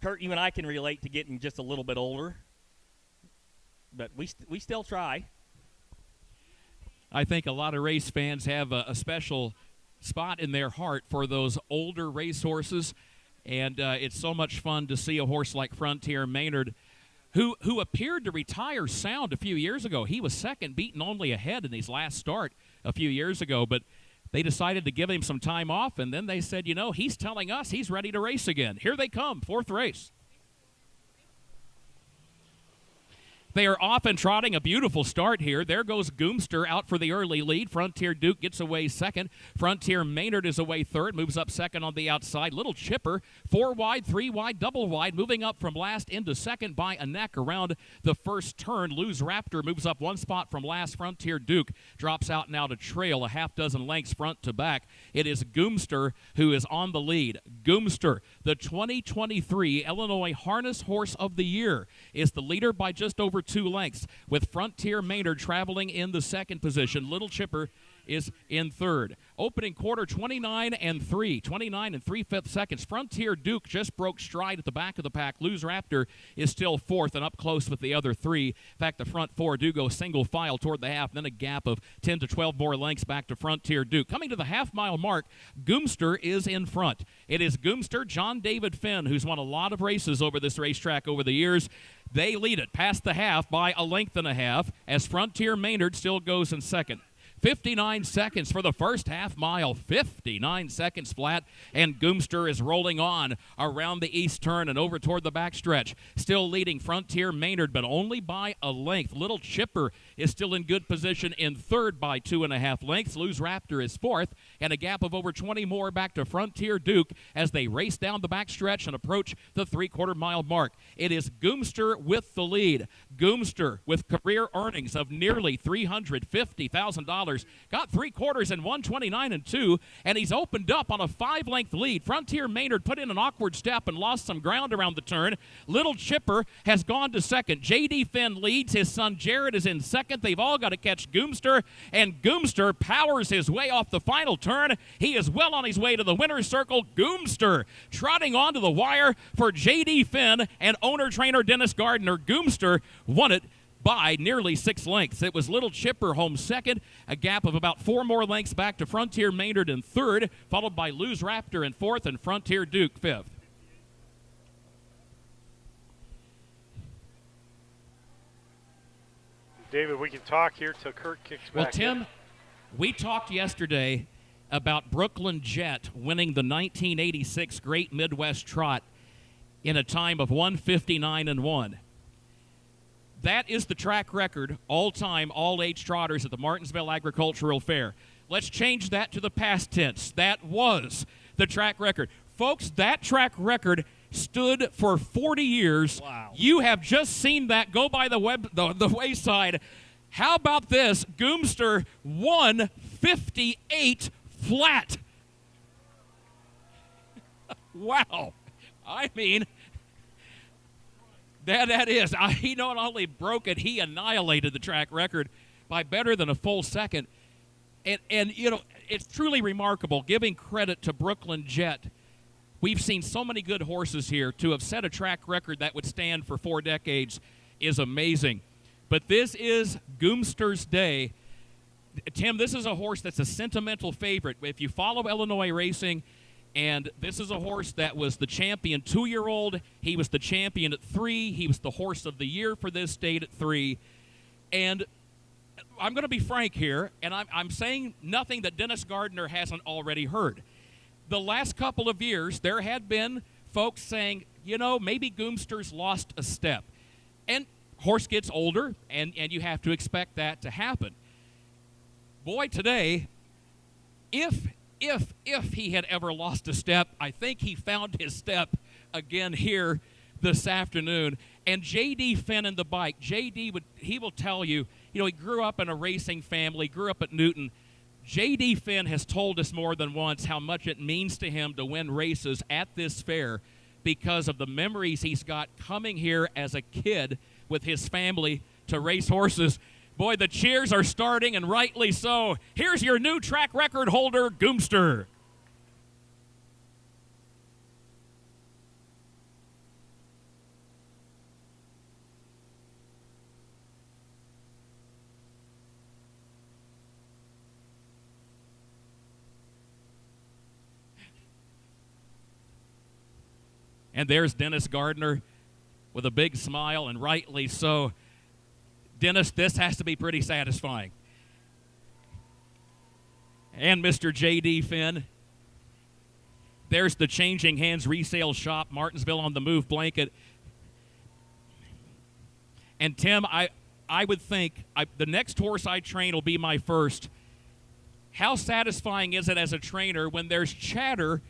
Kurt, you and I can relate to getting just a little bit older, but we still try. I think a lot of race fans have a special spot in their heart for those older racehorses, and it's so much fun to see a horse like Frontier Maynard, who appeared to retire sound a few years ago. He was second, beaten only ahead in his last start a few years ago, but they decided to give him some time off, and then they said, you know, he's telling us he's ready to race again. Here they come, 4th race. They are off and trotting, a beautiful start here. There goes Goomster out for the early lead. Frontier Duke gets away second. Frontier Maynard is away third, moves up second on the outside. Little Chipper, 4 wide, 3 wide, double wide, moving up from last into second by a neck around the first turn. Lou's Raptor moves up 1 spot from last. Frontier Duke drops out now to trail a half dozen lengths front to back. It is Goomster who is on the lead. Goomster, the 2023 Illinois Harness Horse of the Year, is the leader by just over over 2 lengths, with Frontier Maynard traveling in the second position. Little Chipper is in third. Opening quarter, 29 and 3/5 seconds. Frontier Duke just broke stride at the back of the pack. Lose Raptor is still fourth and up close with the other 3. In fact, the front 4 do go single file toward the half, then a gap of 10 to 12 more lengths back to Frontier Duke. Coming to the half-mile mark, Goomster is in front. It is Goomster, John David Finn, who's won a lot of races over this racetrack over the years. They lead it past the half by a length and a half, as Frontier Maynard still goes in second. 59 seconds for the first half mile, 59 seconds flat, and Goomster is rolling on around the east turn and over toward the backstretch. Still leading Frontier Maynard, but only by a length. Little Chipper is still in good position in third by 2.5 lengths. Lose Raptor is fourth, and a gap of over 20 more back to Frontier Duke as they race down the backstretch and approach the 3/4 mile mark. It is Goomster with the lead. Goomster with career earnings of nearly $350,000. Got 3/4 in 1:29 and 2, and he's opened up on a 5-length lead. Frontier Maynard put in an awkward step and lost some ground around the turn. Little Chipper has gone to second. J.D. Finn leads. His son Jared is in second. They've all got to catch Goomster, and Goomster powers his way off the final turn. He is well on his way to the winner's circle. Goomster trotting onto the wire for J.D. Finn and owner-trainer Dennis Gardner. Goomster won it by nearly 6 lengths. It was Little Chipper home second, a gap of about 4 more lengths back to Frontier Maynard in third, followed by Lose Raptor in fourth and Frontier Duke fifth. David, we can talk here till Kurt kicks back. Well, Tim, we talked yesterday about Brooklyn Jet winning the 1986 Great Midwest Trot in a time of 1:59 and 1. That is the track record, all-time, all-age trotters at the Martinsville Agricultural Fair. Let's change that to the past tense. That was the track record. Folks, that track record stood for 40 years. Wow. You have just seen that go by the wayside. How about this? Goomster won 58 flat. Wow. I mean, that is. He not only broke it, he annihilated the track record by better than a full second. And you know, it's truly remarkable, giving credit to Brooklyn Jet. We've seen so many good horses here. To have set a track record that would stand for 4 decades is amazing. But this is Goomster's day. Tim, this is a horse that's a sentimental favorite. If you follow Illinois racing, and this is a horse that was the champion 2-year-old. He was the champion at 3. He was the horse of the year for this state at 3. And I'm going to be frank here, and I'm saying nothing that Dennis Gardner hasn't already heard. The last couple of years, there had been folks saying, you know, maybe Goomster's lost a step. And horse gets older, and you have to expect that to happen. Boy, today, if he had ever lost a step, I think he found his step again here this afternoon. And J.D. Finn in the bike, J.D. will tell you, he grew up in a racing family, grew up at Newton. J.D. Finn has told us more than once how much it means to him to win races at this fair because of the memories he's got coming here as a kid with his family to race horses. Boy, the cheers are starting, and rightly so. Here's your new track record holder, Goomster. And there's Dennis Gardner with a big smile, and rightly so. Dennis, this has to be pretty satisfying. And Mr. J.D. Finn. There's the Changing Hands Resale Shop, Martinsville on the Move blanket. And Tim, I would think the next horse I train will be my first. How satisfying is it as a trainer when there's chatter?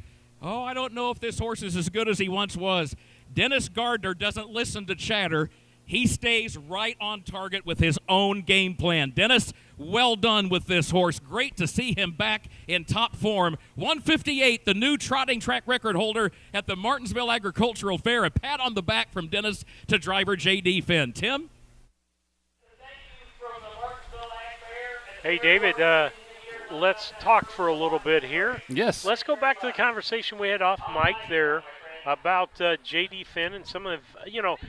Oh, I don't know if this horse is as good as he once was. Dennis Gardner doesn't listen to chatter. He stays right on target with his own game plan. Dennis, well done with this horse. Great to see him back in top form. 158, the new trotting track record holder at the Martinsville Agricultural Fair. A pat on the back from Dennis to driver J.D. Finn. Tim? Hey, David, let's talk for a little bit here. Yes. Let's go back to the conversation we had off mic there about J.D. Finn and some of,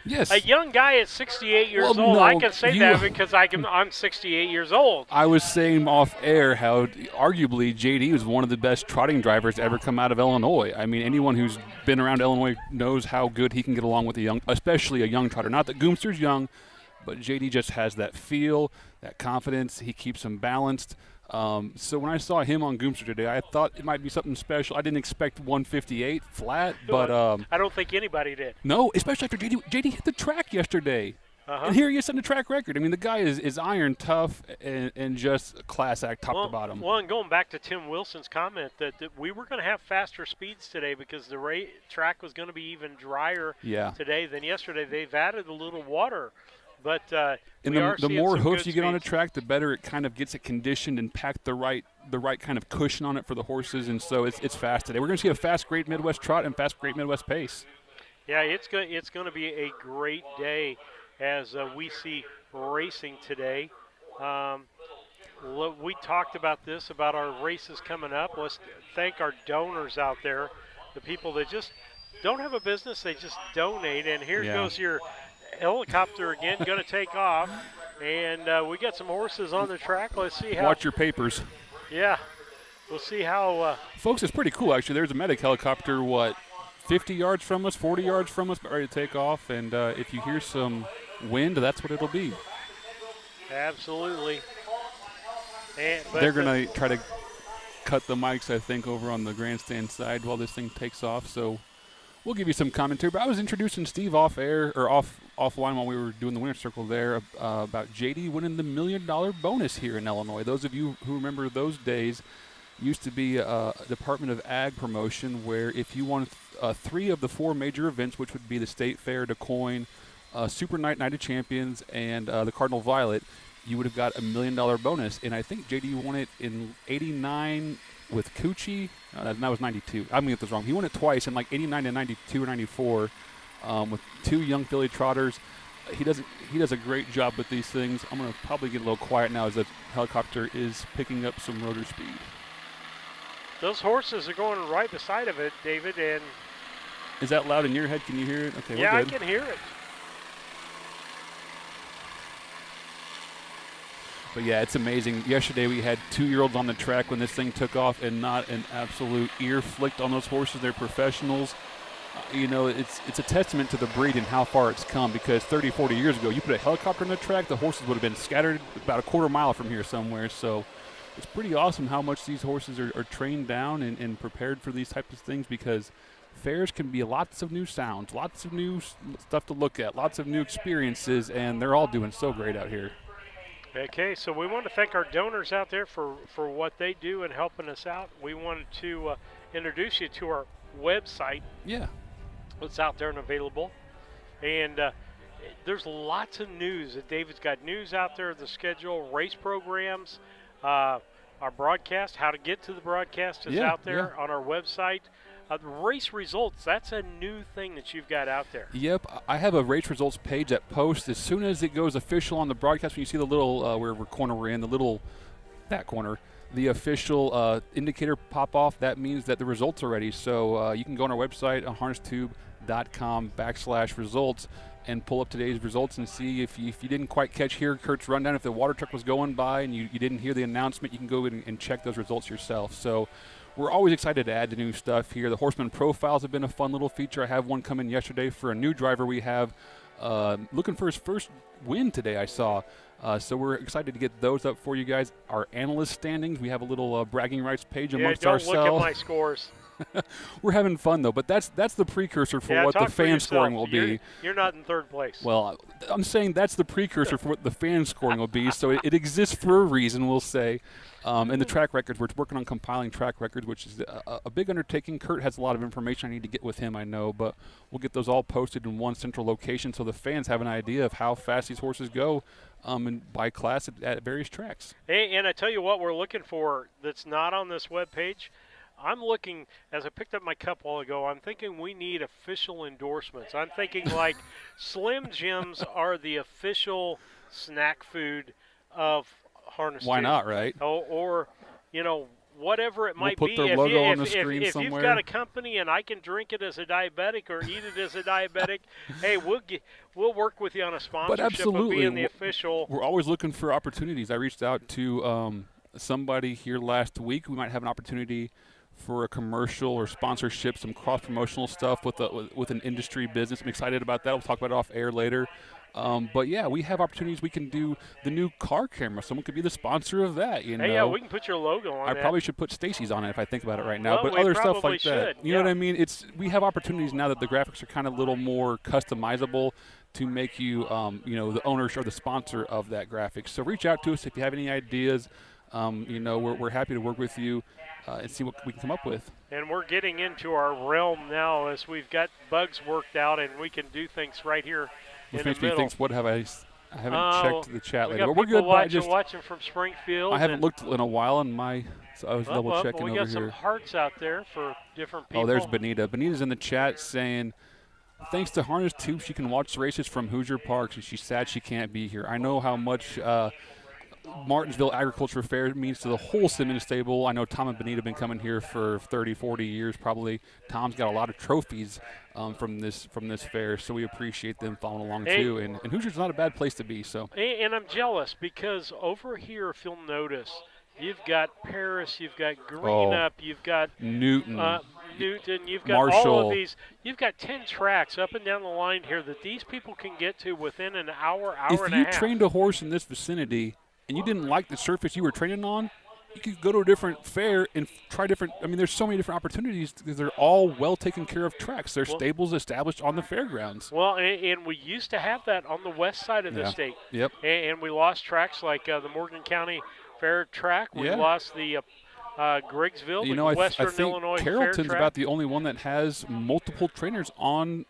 Yes. a young guy at 68 years old. No, I can say that because I'm 68 years old. I was saying off air how arguably J.D. was one of the best trotting drivers to ever come out of Illinois. I mean, anyone who's been around Illinois knows how good he can get along with especially a young trotter. Not that Goomster's young, but J.D. just has that feel, that confidence. He keeps him balanced. So when I saw him on Goomster today, I thought it might be something special. I didn't expect 158 flat, but I don't think anybody did. No, especially after J.D. hit the track yesterday. And here he is setting a track record. I mean, the guy is iron tough and just a class act top to bottom. Well, and going back to Tim Wilson's comment that we were going to have faster speeds today because the track was going to be even drier today than yesterday. They've added a little water. But the more hoofs you get on a track, the better it kind of gets it conditioned and packed the right kind of cushion on it for the horses, and so it's fast today. We're going to see a fast, great Midwest trot and fast, great Midwest pace. Yeah, it's going to be a great day as we see racing today. We talked about this, about our races coming up. Let's thank our donors out there, the people that just don't have a business, they just donate, and here goes your helicopter again, going to take off, and we got some horses on the track. Let's see how. Watch your papers. Yeah, we'll see how. Folks, it's pretty cool actually. There's a medic helicopter, 50 yards from us, 40 yards from us, ready to take off. And if you hear some wind, that's what it'll be. Absolutely. They're going to try to cut the mics, I think, over on the grandstand side while this thing takes off. So we'll give you some commentary. But I was introducing Steve off air or offline while we were doing the winner's circle there about JD winning the $1 million bonus here in Illinois. Those of you who remember those days, used to be a Department of Ag promotion where if you won 3 of the 4 major events, which would be the State Fair, DeCoin, Super Night of Champions, and the Cardinal Violet, you would have got $1 million bonus. And I think JD won it in '89 with Coochie. That was 92. I'm going to get this wrong. He won it twice in like 89 and 92 or 94 with 2 young filly trotters. He does a great job with these things. I'm going to probably get a little quiet now as the helicopter is picking up some rotor speed. Those horses are going right beside of it, David. And is that loud in your head? Can you hear it? Okay, yeah, we're good. I can hear it. But yeah, it's amazing. Yesterday we had 2-year-olds on the track when this thing took off, and not an absolute ear flicked on those horses. They're professionals. It's a testament to the breed and how far it's come, because 30, 40 years ago, you put a helicopter on the track, the horses would have been scattered about a quarter mile from here somewhere. So it's pretty awesome how much these horses are trained down and prepared for these types of things, because fairs can be lots of new sounds, lots of new stuff to look at, lots of new experiences, and they're all doing so great out here. Okay, so we want to thank our donors out there for what they do and helping us out. We wanted to introduce you to our website. Yeah. It's out there and available. And there's lots of news. David's got news out there, the schedule, race programs, our broadcast, how to get to the broadcast is out there on our website. The race results, that's a new thing that you've got out there. Yep, I have a race results page that posts as soon as it goes official on the broadcast. When you see the little, wherever corner we're in, that corner, the official indicator pop off, that means that the results are ready. So you can go on our website, harnestube.com/results, and pull up today's results and see if you didn't quite hear Kurt's rundown, if the water truck was going by and you didn't hear the announcement, you can go in and check those results yourself. So we're always excited to add the new stuff here. The Horseman Profiles have been a fun little feature. I have one coming yesterday for a new driver we have looking for his first win today, I saw. So we're excited to get those up for you guys. Our analyst standings, we have a little bragging rights page amongst ourselves. Don't look at my scores. We're having fun, though, but that's the precursor for what the fan scoring will be. You're not in third place. Well, I'm saying that's the precursor for what the fan scoring will be, so it exists for a reason, we'll say. And the track records, we're working on compiling track records, which is a big undertaking. Kurt has a lot of information I need to get with him, I know, but we'll get those all posted in one central location so the fans have an idea of how fast these horses go and by class at various tracks. Hey, and I tell you what we're looking for that's not on this webpage. I'm looking, as I picked up my cup a while ago, I'm thinking we need official endorsements. I'm thinking like Slim Jims are the official snack food of harness. Why not, right? Or whatever it might put be. their logo on the screen if somewhere. you've got a company and I can drink it as a diabetic or eat it as a diabetic, hey, we'll work with you on a sponsorship. But absolutely, of being the official. We're always looking for opportunities. I reached out to somebody here last week. We might have an opportunity for a commercial or sponsorship, some cross-promotional stuff with an industry business. I'm excited about that. We'll talk about it off air later. But yeah, we have opportunities. We can do the new car camera. Someone could be the sponsor of that. Hey, yeah, we can put your logo on. I probably should put Stacy's on it if I think about it right now. Well, but we other stuff like should. that. You know what I mean? We have opportunities now that the graphics are kind of a little more customizable to make you, the owner or the sponsor of that graphic. So reach out to us if you have any ideas. We're happy to work with you and see what we can come up with. And we're getting into our realm now as we've got bugs worked out and we can do things right here. Which makes me think, what have I haven't checked the chat we later. Got but we're good. Watching from Springfield. I haven't looked in a while so I was double checking over here. We got some hearts out there for different people. Oh, there's Benita. Benita's in the chat saying, thanks to Harness Tube, she can watch races from Hoosier Parks, and she's sad she can't be here. I know how much Martinsville Agriculture Fair means to the whole Simmons stable. I know Tom and Benita have been coming here for 30, 40 years probably. Tom's got a lot of trophies from this fair, so we appreciate them following along too. And Hoosier's not a bad place to be. So. And I'm jealous because over here, if you'll notice, you've got Paris, you've got Greenup, you've got Newton, you've got Marshall. all of these. You've got 10 tracks up and down the line here that these people can get to within an hour and a half. If you trained a horse in this vicinity and you didn't like the surface you were training on, you could go to a different fair and try different. I mean, there's so many different opportunities because they're all well taken care of tracks. They're stables established on the fairgrounds. Well, and we used to have that on the west side of the state. Yep. And we lost tracks like the Morgan County Fair track. We lost the Griggsville, the Western I think Illinois Carrollton's Fair track. about the only one that has multiple trainers on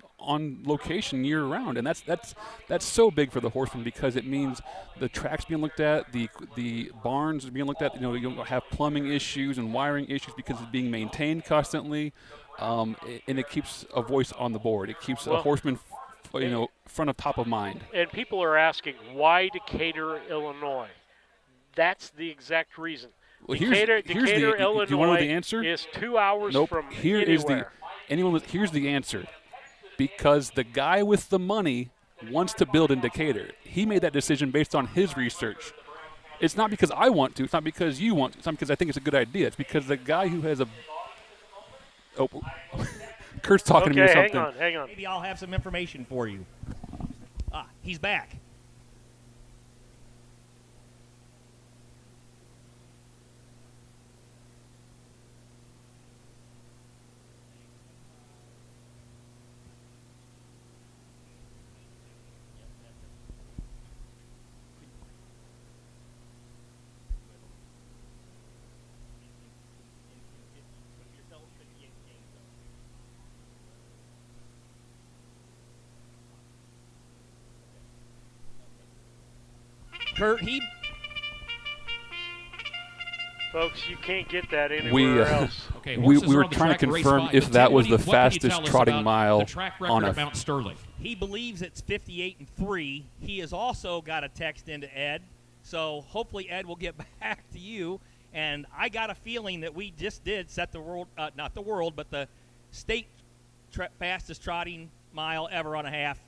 location year round, and that's so big for the horseman because it means the track's being looked at, the barns are being looked at. You don't have plumbing issues and wiring issues because it's being maintained constantly, and it keeps a voice on the board. It keeps a horseman, front of top of mind. And people are asking why Decatur, Illinois. That's the exact reason. Well, Decatur, Illinois do you want to know the answer? Is 2 hours from anywhere. Here's the answer. Because the guy with the money wants to build in Decatur. He made that decision based on his research. It's not because I want to. It's not because you want to. It's not because I think it's a good idea. It's because the guy who has Kurt's talking to me or something. Hang on. Maybe I'll have some information for you. He's back. Kurt, Folks, you can't get that anywhere else. Okay, we were trying to confirm if that was the fastest trotting mile the track record on Mount Sterling. He believes it's 58-3. He has also got a text into Ed, so hopefully Ed will get back to you. And I got a feeling that we just did set the world, not the world, but the state fastest trotting mile ever on a half.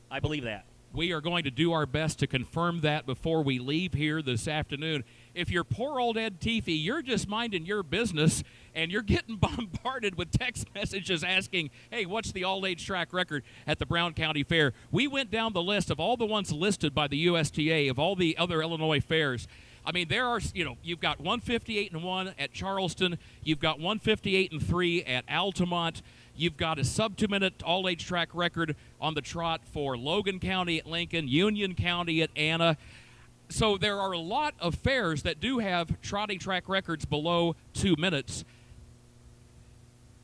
I believe that. We are going to do our best to confirm that before we leave here this afternoon. If you're poor old Ed Teefy, you're just minding your business, and you're getting bombarded with text messages asking, hey, what's the all-age track record at the Brown County Fair? We went down the list of all the ones listed by the USTA, of all the other Illinois fairs. I mean, there are, you've got 158-1 at Charleston. You've got 158-3 at Altamont. You've got a sub-2-minute all-age track record on the trot for Logan County at Lincoln, Union County at Anna. So there are a lot of fairs that do have trotting track records below 2 minutes.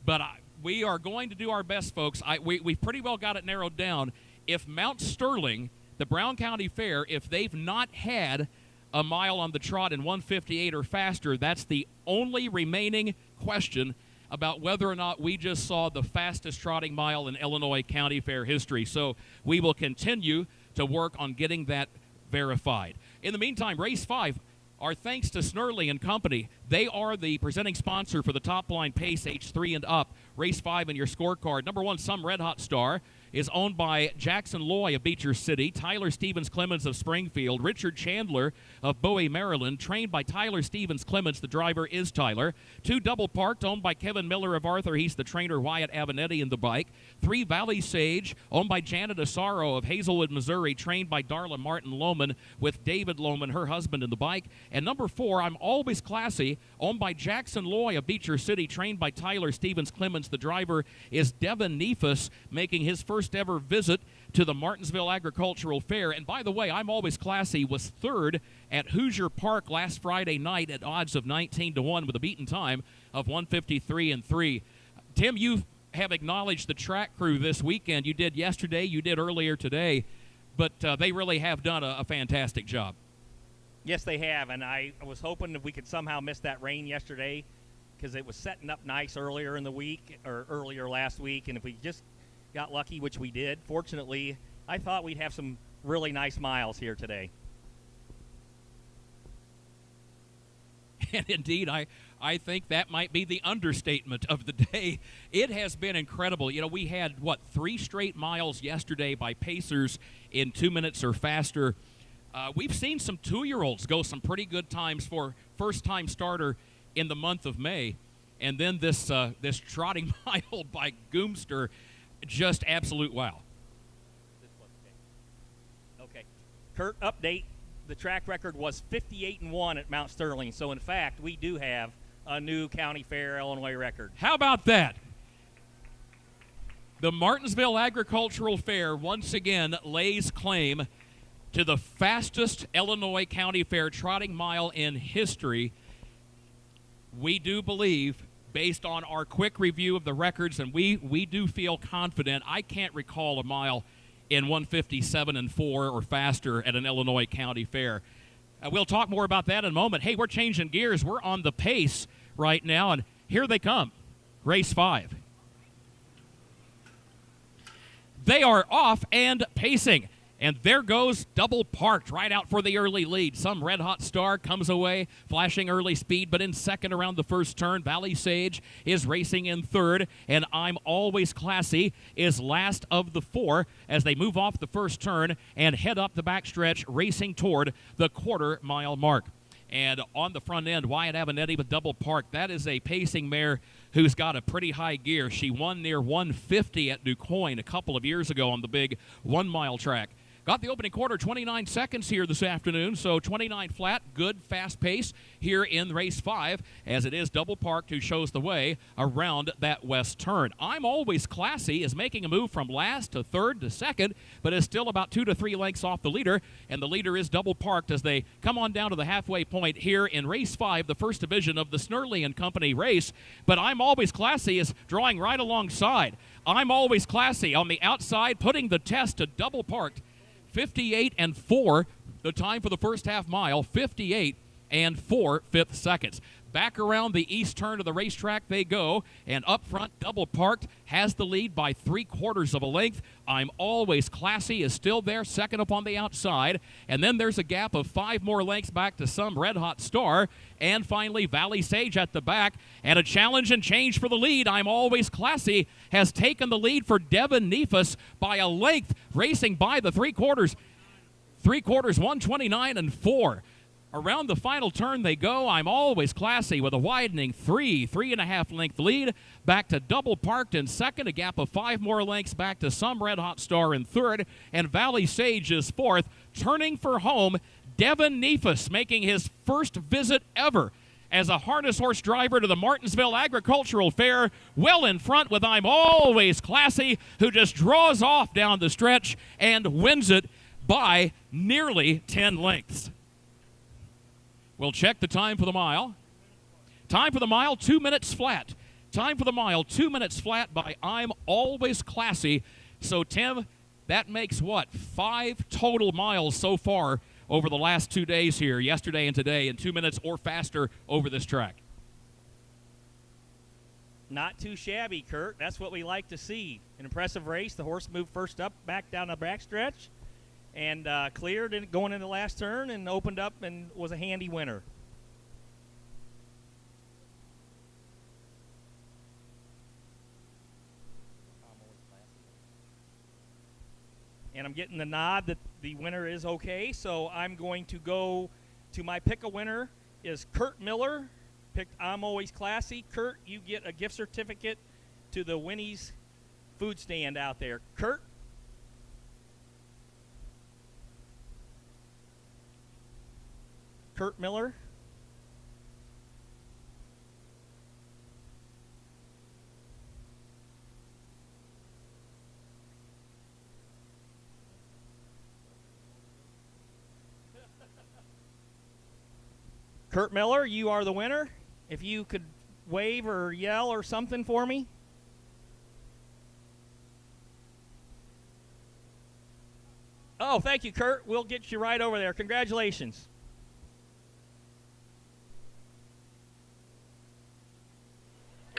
But we are going to do our best, folks. We've pretty well got it narrowed down. If Mount Sterling, the Brown County Fair, if they've not had a mile on the trot in 158 or faster, that's the only remaining question about whether or not we just saw the fastest trotting mile in Illinois County Fair history. So we will continue to work on getting that verified. In the meantime, race 5, Our thanks to Snurley and Company. They are the presenting sponsor for the Top Line Pace H3 and Up. Race 5 in your scorecard. Number 1, Some Red Hot Star, is owned by Jackson Loy of Beecher City, Tyler Stevens Clemens of Springfield, Richard Chandler of Bowie, Maryland, trained by Tyler Stevens Clemens. The driver is Tyler. 2, Double Parked, owned by Kevin Miller of Arthur. He's the trainer, Wyatt Avenatti in the bike. 3, Valley Sage, owned by Janet Asaro of Hazelwood, Missouri, trained by Darla Martin Lohman with David Lohman, her husband, in the bike. And number 4, I'm Always Classy, owned by Jackson Loy of Beecher City, trained by Tyler Stevens Clemens. The driver is Devin Neefus, making his first ever visit to the Martinsville Agricultural Fair. And by the way, I'm Always Classy was 3rd at Hoosier Park last Friday night at odds of 19-1 with a beaten time of 1:53.3. Tim, you have acknowledged the track crew this weekend. You did yesterday, you did earlier today, but they really have done a fantastic job. Yes, they have, and I was hoping if we could somehow miss that rain yesterday, because it was setting up nice earlier in the week, or earlier last week, and if we just got lucky, which we did, fortunately, I thought we'd have some really nice miles here today. And indeed, I think that might be the understatement of the day. It has been incredible. You know, we had, 3 straight miles yesterday by pacers in 2 minutes or faster. We've seen some 2-year-olds go some pretty good times for first-time starter in the month of May. And then this trotting mile by Goomster, just absolute wow. Okay. Kurt, update. The track record was 58-1 at Mount Sterling. So, in fact, we do have a new County Fair Illinois record. How about that? The Martinsville Agricultural Fair once again lays claim to the fastest Illinois County Fair trotting mile in history. We do believe, based on our quick review of the records, and we do feel confident. I can't recall a mile in 1:57.4 or faster at an Illinois County Fair. We'll talk more about that in a moment. Hey, we're changing gears. We're on the pace right now, and here they come. Race 5. They are off and pacing. And there goes Double Parked right out for the early lead. Some Red Hot Star comes away, flashing early speed, but in second around the first turn. Valley Sage is racing in third, and I'm Always Classy is last of the 4 as they move off the first turn and head up the backstretch, racing toward the quarter-mile mark. And on the front end, Wyatt Avenatti with Double Parked. That is a pacing mare who's got a pretty high gear. She won near 150 at DuQuoin a couple of years ago on the big 1-mile track. Got the opening quarter, 29 seconds here this afternoon, so 29 flat, good, fast pace here in race 5, as it is Double Parked who shows the way around that west turn. I'm Always Classy is making a move from last to third to second, but is still about 2 to 3 lengths off the leader, and the leader is Double Parked as they come on down to the halfway point here in race 5, the first division of the Snurley and Company race. But I'm Always Classy is drawing right alongside. I'm Always Classy on the outside, putting the test to Double Parked. 58-4, the time for the first half mile, 58-4 fifth seconds. Back around the east turn of the racetrack they go, and up front, Double Parked has the lead by 3/4 of a length. I'm Always Classy is still there, second up on the outside, and then there's a gap of 5 more lengths back to Some Red Hot Star, and finally Valley Sage at the back, and a challenge and change for the lead. I'm Always Classy has taken the lead for Devin Neefus by a length, racing by the 3/4, 129-4. Around the final turn they go. I'm Always Classy with a widening 3.5 length lead. Back to Double Parked in second, a gap of 5 more lengths back to Some Red Hot Star in third, and Valley Sage is fourth. Turning for home, Devin Neefus making his first visit ever as a harness horse driver to the Martinsville Agricultural Fair, well in front with I'm Always Classy, who just draws off down the stretch and wins it by nearly 10 lengths. We'll check the time for the mile. Time for the mile, 2 minutes flat. Time for the mile, 2 minutes flat by I'm Always Classy. So, Tim, that makes 5 total miles so far over the last 2 days here, yesterday and today, in 2 minutes or faster over this track. Not too shabby, Kurt. That's what we like to see. An impressive race. The horse moved first up, back down the backstretch. and cleared and going into the last turn and opened up and was a handy winner. And I'm getting the nod that the winner is okay, so I'm going to go to my pick-a-winner is Kurt Miller. Picked I'm Always Classy. Kurt, you get a gift certificate to the Winnie's food stand out there. Kurt? Kurt Miller? Kurt Miller, you are the winner. If you could wave or yell or something for me. Oh, thank you, Kurt. We'll get you right over there. Congratulations.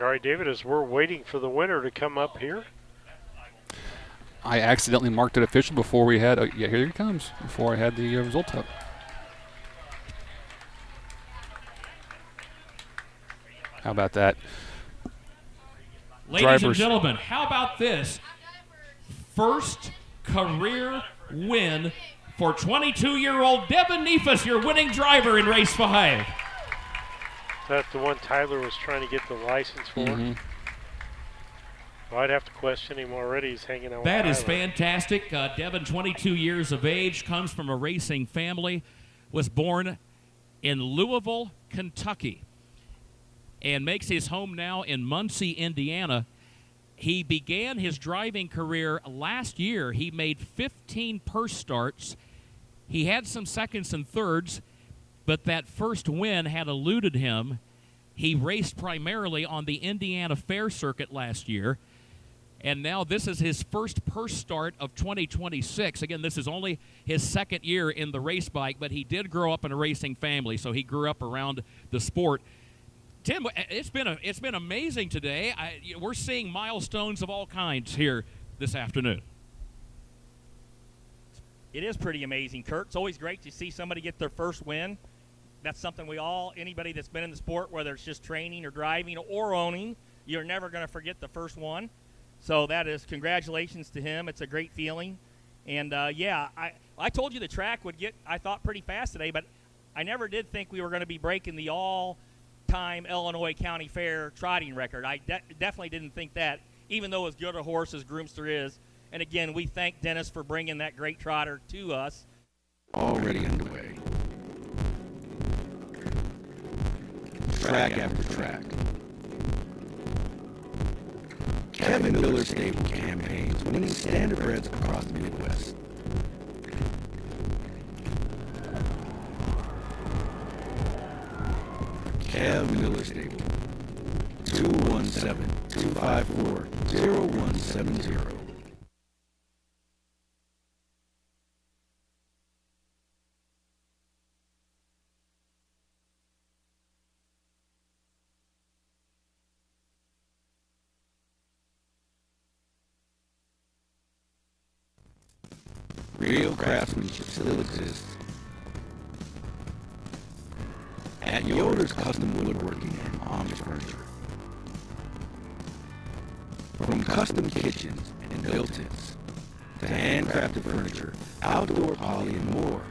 All right, David, as we're waiting for the winner to come up here. I accidentally marked it official before we had, yeah, here he comes, before I had the result up. How about that? Ladies and gentlemen, how about this? First career win for 22-year-old Devin Neefus, your winning driver in race 5. Is that the one Tyler was trying to get the license for? Mm-hmm. Well, I'd have to question him already. He's hanging out with That is Tyler. fantastic. Devin, 22 years of age, comes from a racing family, was born in Louisville, Kentucky, and makes his home now in Muncie, Indiana. He began his driving career last year. He made 15 purse starts. He had some seconds and thirds, but that first win had eluded him. He raced primarily on the Indiana Fair Circuit last year, and now this is his first purse start of 2026. Again, this is only his second year in the race bike, but he did grow up in a racing family, so he grew up around the sport. Tim, it's been amazing today. We're seeing milestones of all kinds here this afternoon. It is pretty amazing, Kurt. It's always great to see somebody get their first win. That's something anybody that's been in the sport, whether it's just training or driving or owning, you're never going to forget the first one. So that is congratulations to him. It's a great feeling. And, yeah, I told you the track would get, I thought, pretty fast today, but I never did think we were going to be breaking the all-time Illinois County Fair trotting record. I definitely didn't think that, even though as good a horse as Groomster is. And, again, we thank Dennis for bringing that great trotter to us. Already underway. Track after track. Kevin Miller Stable campaigns winning standardbreds across the Midwest. Kev Miller Stable. 217-254-0170. Real craftsmanship still exists at Yoder's Custom Woodworking and Amish Furniture. From custom kitchens and built-ins to handcrafted furniture, outdoor poly, and more.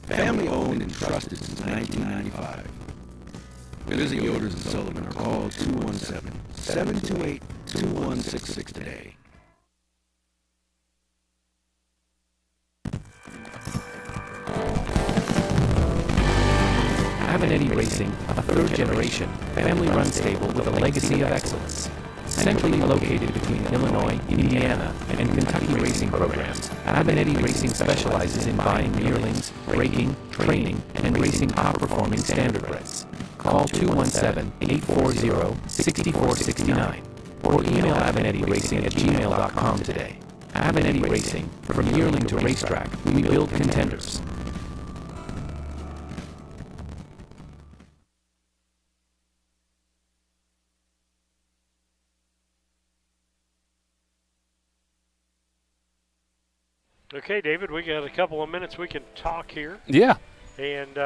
Family owned and trusted since 1995. Visit Yoder's and Sullivan or call 217-728-2166 today. Avenatti Racing, a third-generation, family-run stable with a legacy of excellence. Centrally located between Illinois, Indiana, and Kentucky racing programs, Avenatti Racing specializes in buying yearlings, breaking, training, and racing top-performing standardbreds. Call 217-840-6469 or email AvenattiRacing@gmail.com today. Avenatti Racing, from yearling to racetrack, we build contenders. Okay, David, we got a couple of minutes we can talk here. Yeah. And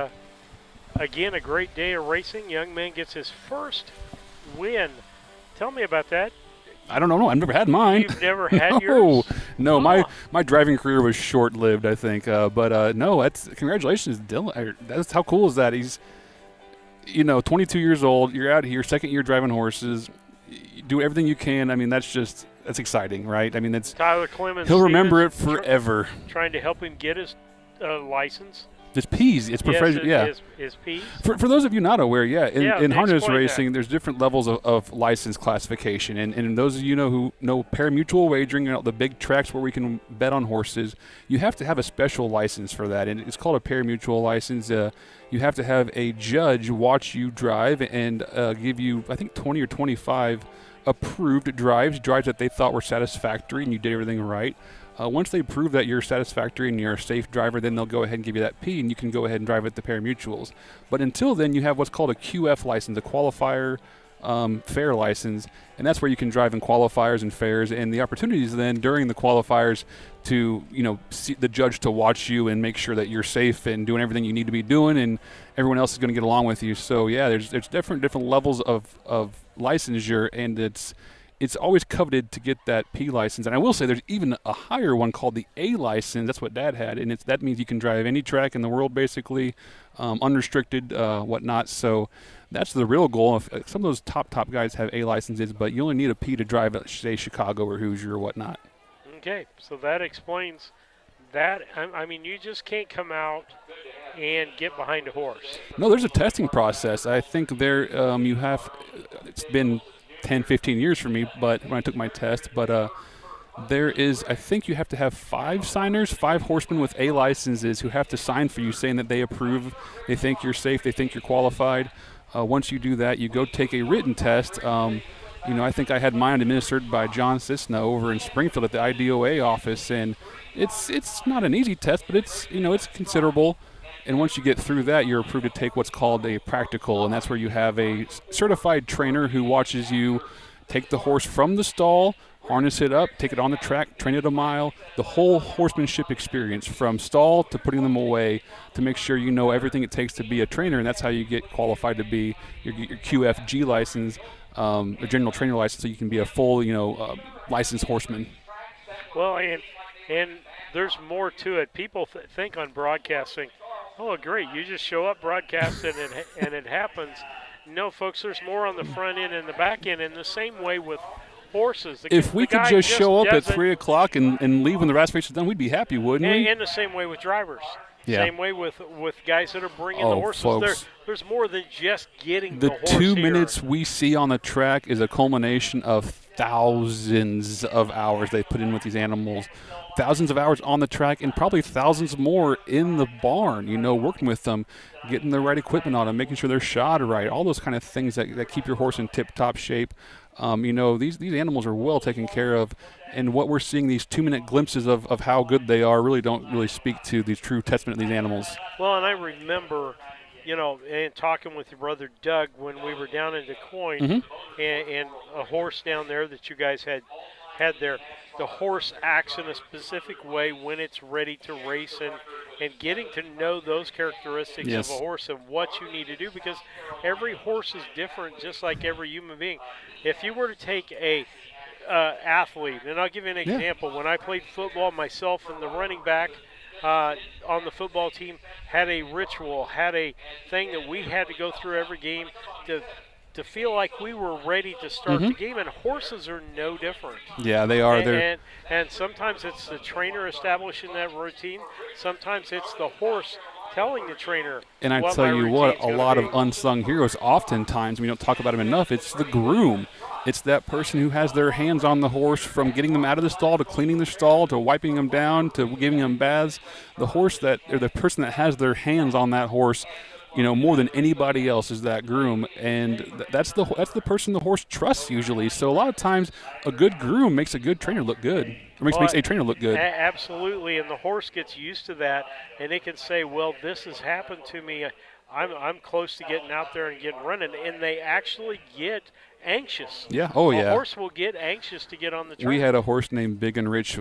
again, a great day of racing. Young man gets his first win. Tell me about that. I don't know. No, I've never had mine. You've never had yours? No. My driving career was short-lived, I think. But no, congratulations, Dylan. That's how cool is that? He's, 22 years old. You're out here, second year driving horses. You do everything you can. I mean, that's exciting, right? I mean, Tyler Clemens. He'll remember it forever. Trying to help him get his license. It's P's. It's professional. Yeah. Is P's. For those of you not aware, in harness racing, that. There's different levels of license classification, and those of you who know pari-mutuel wagering, the big tracks where we can bet on horses, you have to have a special license for that, and it's called a pari-mutuel license. You have to have a judge watch you drive and give you, I think, 20 or 25 approved drives that they thought were satisfactory, and you did everything right. Once they prove that you're satisfactory and you're a safe driver, then they'll go ahead and give you that P, and you can go ahead and drive at the pari-mutuels. But until then, you have what's called a QF license, a qualifier fair license, and that's where you can drive in qualifiers and fairs. And the opportunities then during the qualifiers to see the judge to watch you and make sure that you're safe and doing everything you need to be doing, and everyone else is going to get along with you. So yeah, there's different levels of licensure, and it's always coveted to get that P license. And I will say there's even a higher one called the A license. That's what Dad had, and that means you can drive any track in the world basically, unrestricted, whatnot. So that's the real goal. Some of those top guys have A licenses, but you only need a P to drive at, say, Chicago or Hoosier or whatnot. Okay, so that explains that. I mean, you just can't come out and get behind a horse. No, there's a testing process. I think it's been 10, 15 years for me, but when I took my test, but there is, I think you have to have 5 signers, 5 horsemen with A licenses who have to sign for you saying that they approve, they think you're safe, they think you're qualified. Once you do that, you go take a written test. I think I had mine administered by John Cisna over in Springfield at the IDOA office, and it's not an easy test, but it's considerable. And once you get through that, you're approved to take what's called a practical, and that's where you have a certified trainer who watches you take the horse from the stall, harness it up, take it on the track, train it a mile, the whole horsemanship experience from stall to putting them away to make sure you know everything it takes to be a trainer, and that's how you get qualified to be your QFG license, a general trainer license, so you can be a full, licensed horseman. Well, and there's more to it. People think on broadcasting, oh, great, you just show up, broadcast, and it happens. No, folks, there's more on the front end and the back end, and the same way with horses. If we could just show up at 3 o'clock and leave when the last race is done, we'd be happy, wouldn't we? And the same way with drivers. Yeah. Same way with guys that are bringing the horses. Folks, there's more than just getting the horse. The 2 here. minutes we see on the track is a culmination of thousands of hours they put in with these animals. Thousands of hours on the track and probably thousands more in the barn, working with them, getting the right equipment on them, making sure they're shod right, all those kind of things that keep your horse in tip-top shape. These animals are well taken care of, and what we're seeing, these 2-minute glimpses of how good they are, really don't really speak to the true testament of these animals. Well, and I remember, and talking with your brother Doug when we were down in Des Moines, and a horse down there that you guys had there. The horse acts in a specific way when it's ready to race, and getting to know those characteristics of a horse and what you need to do, because every horse is different, just like every human being. If you were to take a athlete, and I'll give you an example. When I played football, myself and the running back on the football team had a ritual, had a thing that we had to go through every game to feel like we were ready to start the game, and horses are no different. Yeah, they are. And sometimes it's the trainer establishing that routine. Sometimes it's the horse telling the trainer. And I tell you what, a lot of unsung heroes, oftentimes, we don't talk about them enough, it's the groom. It's that person who has their hands on the horse, from getting them out of the stall to cleaning the stall to wiping them down to giving them baths. The person that has their hands on that horse, more than anybody else, is that groom, and that's the person the horse trusts usually. So a lot of times, a good groom makes a good trainer look good, or makes a trainer look good. Absolutely, and the horse gets used to that, and it can say, "Well, this has happened to me. I'm close to getting out there and getting running, and they actually get anxious. Yeah. Oh, a yeah. horse will get anxious to get on the track. We had a horse named Big and Rich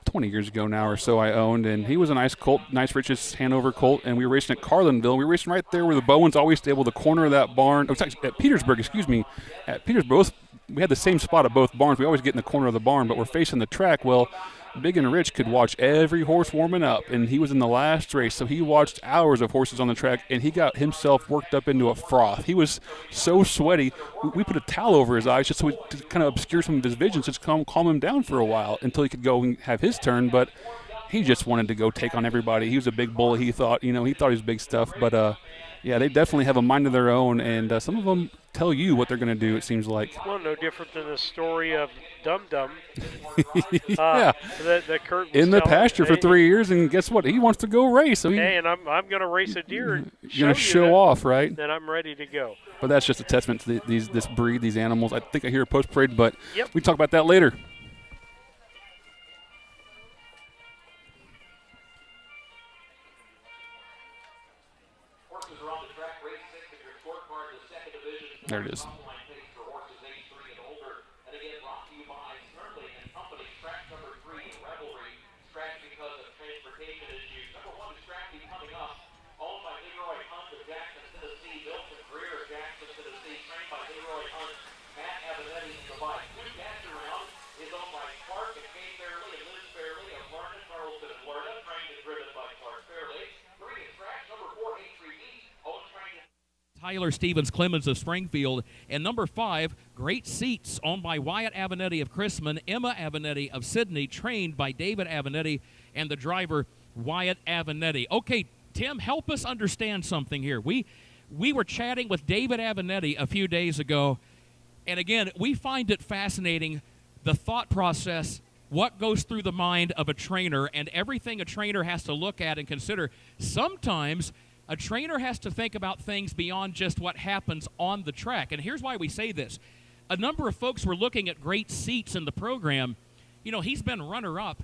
20 years ago now or so I owned, and he was a nice colt, nice Rich's Hanover colt, and we were racing at Carlinville. We were racing right there where the Bowens always stable, the corner of that barn. It was actually at Petersburg, excuse me. At Petersburg, we had the same spot at both barns. We always get in the corner of the barn, but we're facing the track. Well, Big and Rich could watch every horse warming up, and he was in the last race, so he watched hours of horses on the track, and he got himself worked up into a froth. He was so sweaty. We put a towel over his eyes just so to kind of obscure some of his vision, just calm him down for a while until he could go and have his turn. But he just wanted to go take on everybody. He was a big bull. He thought he was big stuff. But yeah, they definitely have a mind of their own, and some of them tell you what they're going to do, it seems like. Well, no different than the story of Dum Dum. Yeah. That Kurt was in the telling. pasture for 3 years, and guess what? He wants to go race. So and I'm going to race a deer and you're going to show off, right? Then I'm ready to go. But that's just a testament to this breed, these animals. I think I hear a post-parade, but Yep. we can talk about that later. There it is. Tyler Stevens Clemens of Springfield. And number 5, Great Seats, owned by Wyatt Avenatti of Chrisman, Emma Avenatti of Sydney, trained by David Avenatti, and the driver Wyatt Avenatti. Okay, Tim, help us understand something here. We were chatting with David Avenatti a few days ago, and again, we find it fascinating, the thought process, what goes through the mind of a trainer, and everything a trainer has to look at and consider. Sometimes a trainer has to think about things beyond just what happens on the track. And here's why we say this. A number of folks were looking at Great Seats in the program. You know, he's been runner-up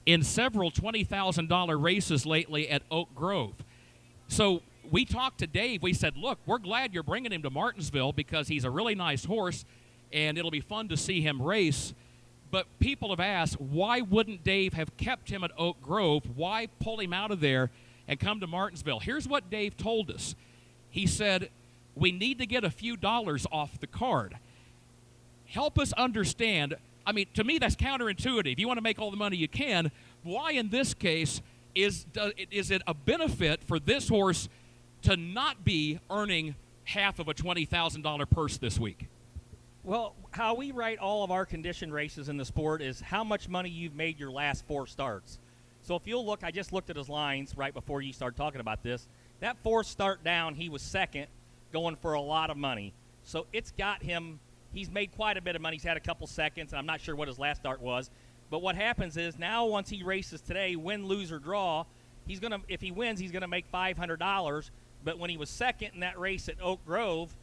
in several $20,000 races lately at Oak Grove. So we talked to Dave. We said, look, we're glad you're bringing him to Martinsville because he's a really nice horse, and it'll be fun to see him race. But people have asked, why wouldn't Dave have kept him at Oak Grove? Why pull him out of there and come to Martinsville? Here's what Dave told us. He said, we need to get a few dollars off the card. Help us understand. I mean, to me, that's counterintuitive. You want to make all the money you can. Why, in this case, is it a benefit for this horse to not be earning half of a $20,000 purse this week? Well, how we write all of our condition races in the sport is how much money you've made your last 4 starts. So if you'll look, I just looked at his lines right before you started talking about this. That 4th start down, he was second, going for a lot of money. So it's got him, he's made quite a bit of money. He's had a couple seconds, and I'm not sure what his last start was. But what happens is now once he races today, win, lose, or draw, if he wins, he's going to make $500. But when he was second in that race at Oak Grove,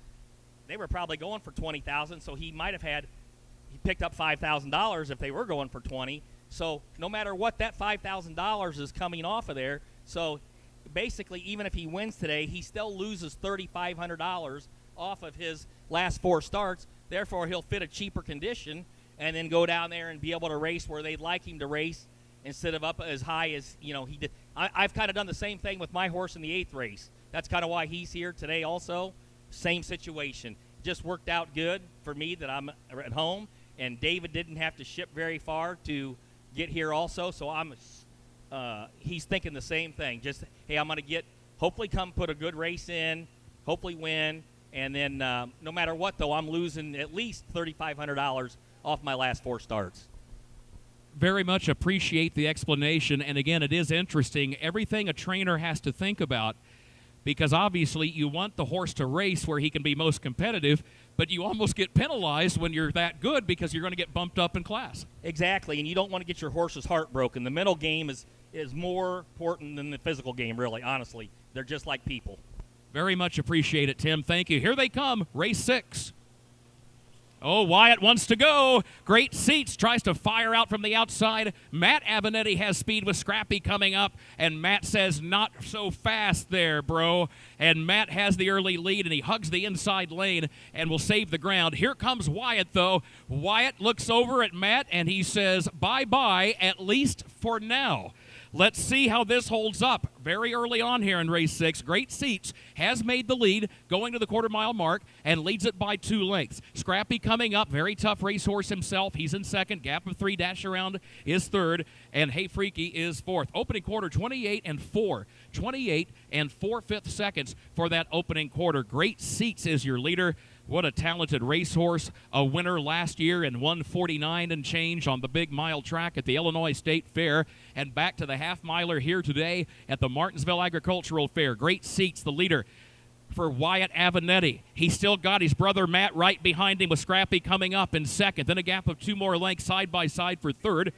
they were probably going for $20,000, so he picked up $5,000 if they were going for 20. So no matter what, that $5,000 is coming off of there. So basically, even if he wins today, he still loses $3,500 off of his last 4 starts. Therefore, he'll fit a cheaper condition and then go down there and be able to race where they'd like him to race instead of up as high as, he did. I've kind of done the same thing with my horse in the 8th race. That's kind of why he's here today also. Same situation. Just worked out good for me that I'm at home, and David didn't have to ship very far to get here also. So he's thinking the same thing. Just, hey, I'm going to hopefully come put a good race in, hopefully win, and then no matter what, though, I'm losing at least $3,500 off my last 4 starts. Very much appreciate the explanation. And again, it is interesting. Everything a trainer has to think about, because obviously you want the horse to race where he can be most competitive, but you almost get penalized when you're that good because you're going to get bumped up in class. Exactly, and you don't want to get your horse's heart broken. The mental game is more important than the physical game, really, honestly. They're just like people. Very much appreciate it, Tim. Thank you. Here they come, race 6. Oh, Wyatt wants to go. Great Seats tries to fire out from the outside. Matt Avenatti has speed with Scrappy coming up, and Matt says, not so fast there, bro. And Matt has the early lead, and he hugs the inside lane and will save the ground. Here comes Wyatt, though. Wyatt looks over at Matt, and he says, bye-bye, at least for now. Let's see how this holds up. Very early on here in race 6, Great Seats has made the lead going to the quarter-mile mark and leads it by 2 lengths. Scrappy coming up, very tough racehorse himself. He's in second. Gap of 3, Dash Around is third, and Hey Freaky is fourth. Opening quarter, 28 and 4. 28 and 4/5 seconds for that opening quarter. Great Seats is your leader. What a talented racehorse, a winner last year in 149 and change on the big mile track at the Illinois State Fair, and back to the half-miler here today at the Martinsville Agricultural Fair. Great Seats, the leader for Wyatt Avenatti. He's still got his brother Matt right behind him with Scrappy coming up in second. Then a gap of 2 more lengths side by side for third.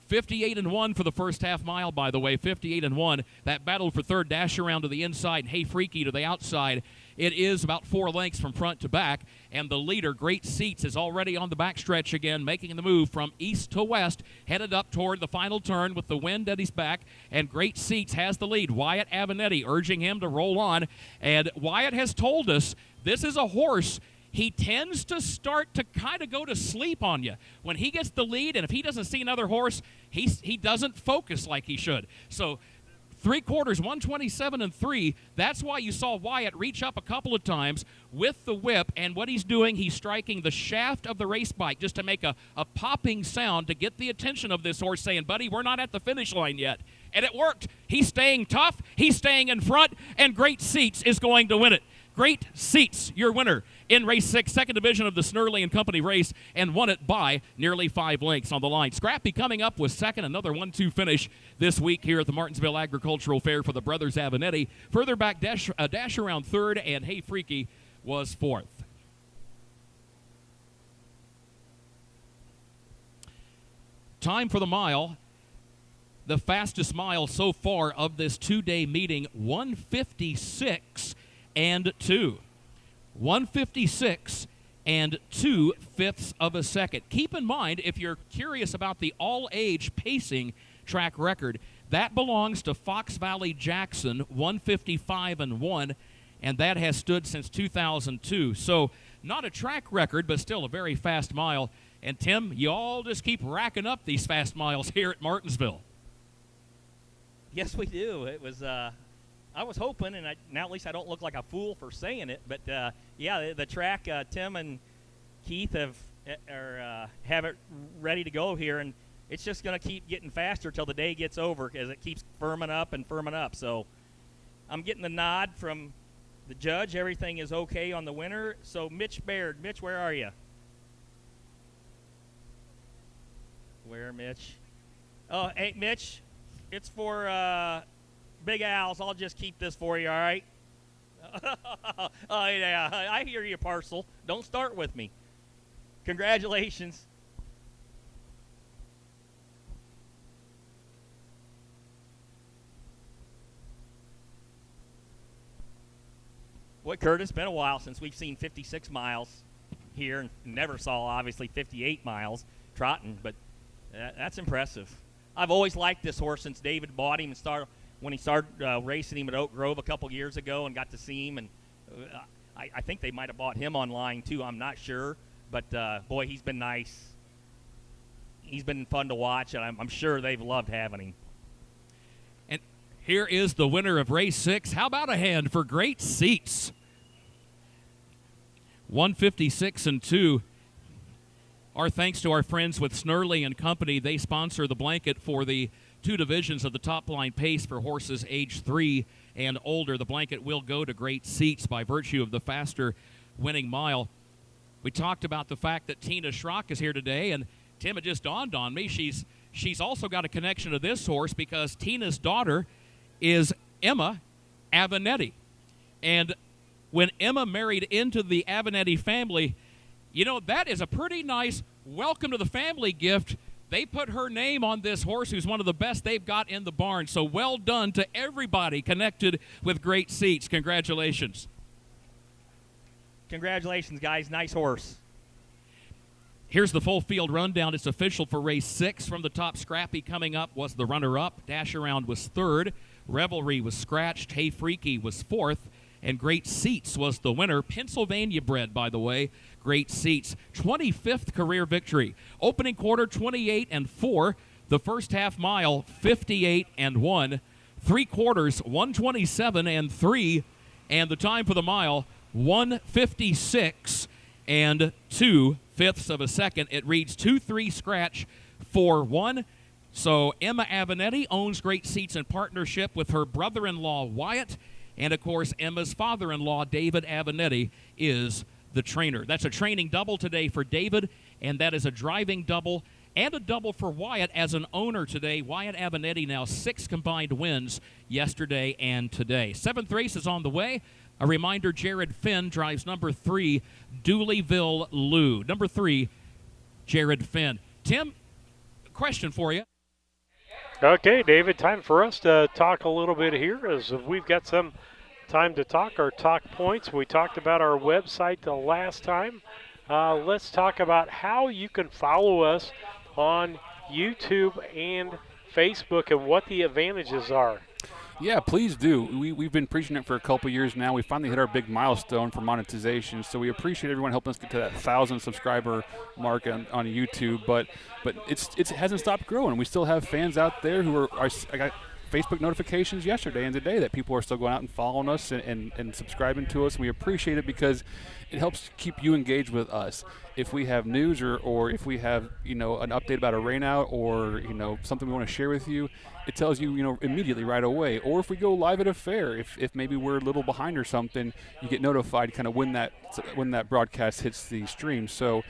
58 and 1 for the first half mile, by the way. 58 and 1. That battle for third, Dash Around to the inside, and Hey Freaky to the outside. It is about 4 lengths from front to back, and the leader, Great Seats, is already on the backstretch again, making the move from east to west, headed up toward the final turn with the wind at his back, and Great Seats has the lead. Wyatt Avenatti urging him to roll on, and Wyatt has told us this is a horse he tends to start to kind of go to sleep on you. When he gets the lead, and if he doesn't see another horse, he doesn't focus like he should. So 3/4, 127 and 3. That's why you saw Wyatt reach up a couple of times with the whip, and what he's doing, he's striking the shaft of the race bike just to make a popping sound to get the attention of this horse, saying, buddy, we're not at the finish line yet. And it worked. He's staying tough, he's staying in front, and Great Seats is going to win it. Great Seats, your winner in race 6, second division of the Snurley and Company race, and won it by nearly 5 lengths on the line. Scrappy coming up with second, another 1-2 finish this week here at the Martinsville Agricultural Fair for the brothers Avenatti. Further back, Dash Around third, and Hey Freaky was fourth. Time for the mile. The fastest mile so far of this 2-day meeting, 156 and 2. 156 and 2/5 of a second. Keep in mind, if you're curious about the all-age pacing track record, that belongs to Fox Valley Jackson, 155 and 1, and that has stood since 2002. So not a track record, but still a very fast mile. And Tim, you all just keep racking up these fast miles here at Martinsville. Yes, we do. It was I was hoping, and now at least I don't look like a fool for saying it, but yeah, the track, Tim and Keith have it ready to go here, and it's just going to keep getting faster till the day gets over as it keeps firming up. So I'm getting the nod from the judge. Everything is okay on the winner. So Mitch Baird. Mitch, where are you? Where, Mitch? Oh, hey, Mitch, it's for Big Al's. I'll just keep this for you, all right? Oh, yeah, I hear you, Parcel. Don't start with me. Congratulations. Boy, Kurt, it's been a while since we've seen 56 miles here, and never saw, obviously, 58 miles trotting, but that's impressive. I've always liked this horse since David bought him and when he started racing him at Oak Grove a couple years ago and got to see him. And I think they might have bought him online, too. I'm not sure. But, boy, he's been nice. He's been fun to watch, and I'm sure they've loved having him. And here is the winner of race 6. How about a hand for Great Seats? 156 and 2. Our thanks to our friends with Snurley and Company. They sponsor the blanket for the 2 divisions of the top line pace for horses age 3 and older. The blanket will go to Great Seats by virtue of the faster winning mile. We talked about the fact that Tina Schrock is here today, and Tim, it just dawned on me, she's also got a connection to this horse because Tina's daughter is Emma Avenatti. And when Emma married into the Avenatti family, you know, that is a pretty nice welcome to the family gift. They put her name on this horse, who's one of the best they've got in the barn. So well done to everybody connected with Great Seats. Congratulations. Congratulations, guys. Nice horse. Here's the full field rundown. It's official for race 6. From the top, Scrappy coming up was the runner-up. Dash Around was 3rd. Revelry was scratched. Hey Freaky was 4th. And Great Seats was the winner. Pennsylvania bred, by the way. Great Seats. 25th career victory. Opening quarter, 28-4. The first half mile, 58-1. 3 quarters, 127-3. And the time for the mile, 156 and 2/5 of a second. It reads 2-3 scratch 4-1. So Emma Avenatti owns Great Seats in partnership with her brother-in-law Wyatt, and of course Emma's father-in-law David Avenatti is the trainer. That's a training double today for David, and that is a driving double and a double for Wyatt as an owner today. Wyatt Avenatti now 6 combined wins yesterday and today. 7th race is on the way. A reminder, Jared Finn drives number 3, Dooleyville Lou. Number 3, Jared Finn. Tim, question for you. Okay, David, time for us to talk a little bit here as we've got some time to talk our talk points. We talked about our website the last time. Let's talk about how you can follow us on YouTube and Facebook and what the advantages are. Yeah, please do. We've been preaching it for a couple years now. We finally hit our big milestone for monetization, so we appreciate everyone helping us get to that 1,000 subscriber mark on YouTube. But it hasn't stopped growing. We still have fans out there who I got Facebook notifications yesterday and today that people are still going out and following us and subscribing to us. And we appreciate it because it helps keep you engaged with us. If we have news or if we have an update about a rainout or something we want to share with you, it tells you immediately right away. Or if we go live at a fair, if maybe we're a little behind or something, you get notified kind of when that broadcast hits the stream. So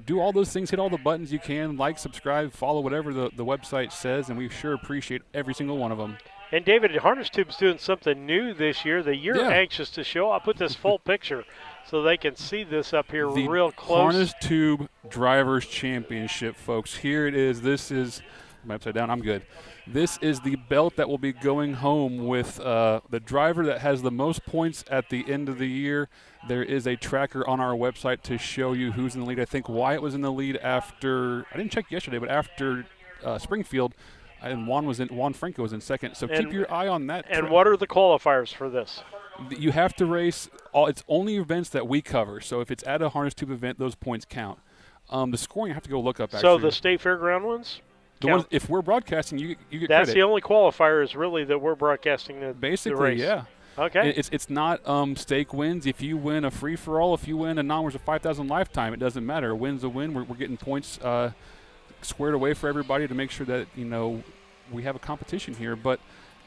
do all those things, hit all the buttons you can, like, subscribe, follow whatever the website says, and we sure appreciate every single one of them. And David, Harness Tube's doing something new this year that you're anxious to show. I'll put this full picture so they can see this up here real close. Harness Tube Drivers Championship, folks. Here it is. This is – upside down. I'm good. This is the belt that will be going home with the driver that has the most points at the end of the year. There is a tracker on our website to show you who's in the lead. I think Wyatt was in the lead after – I didn't check yesterday, but after Springfield – and Juan Franco was in second. So keep your eye on that. And what are the qualifiers for this? You have to race. It's only events that we cover. So if it's at a Harness Tube event, those points count. The scoring I have to go look up. Actually. So the state fairground ones. The ones, if we're broadcasting, you get That's credit. the only qualifier is really that we're broadcasting the race. Yeah. Okay. It's not stake wins. If you win a free for all, if you win a non-winners of 5,000 lifetime, it doesn't matter. A win's a win. We're getting points squared away for everybody to make sure that we have a competition here. But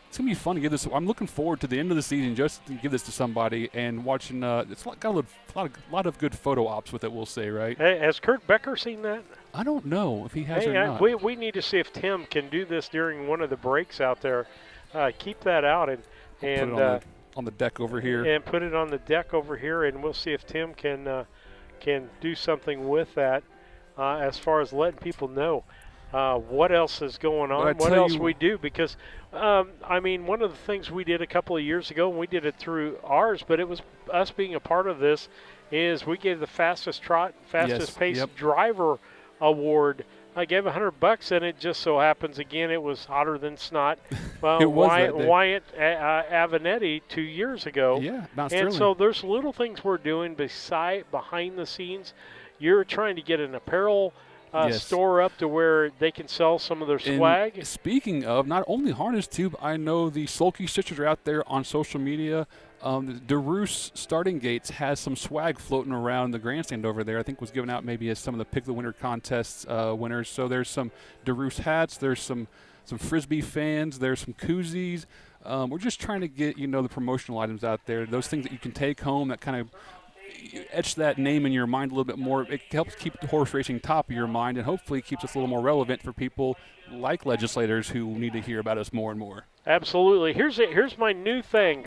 it's gonna be fun to give this. I'm looking forward to the end of the season just to give this to somebody and watching. It's got a lot of good photo ops with it. We'll say, right? Hey, has Kurt Becker seen that? I don't know if he has or not. We need to see if Tim can do this during one of the breaks out there. Keep that out and put it on the deck over here. And put it on the deck over here, and we'll see if Tim can do something with that as far as letting people know what else is going on, what else we do. Because, one of the things we did a couple of years ago, and we did it through ours, but it was us being a part of this, is we gave the fastest paced driver award. I gave $100, and it just so happens again it was hotter than snot. Wyatt Avenatti 2 years ago. Yeah, not and so there's little things we're doing behind the scenes. You're trying to get an apparel store up to where they can sell some of their swag. And speaking of, not only Harness Tube, I know the Sulky sisters are out there on social media. DeRoos Starting Gates has some swag floating around the grandstand over there. I think was given out maybe as some of the Pick the Winner contests winners. So there's some DeRoos hats. There's some Frisbee fans. There's some koozies. We're just trying to get the promotional items out there. Those things that you can take home that kind of etch that name in your mind a little bit more. It helps keep the horse racing top of your mind, and hopefully keeps us a little more relevant for people like legislators who need to hear about us more and more. Absolutely. Here's my new thing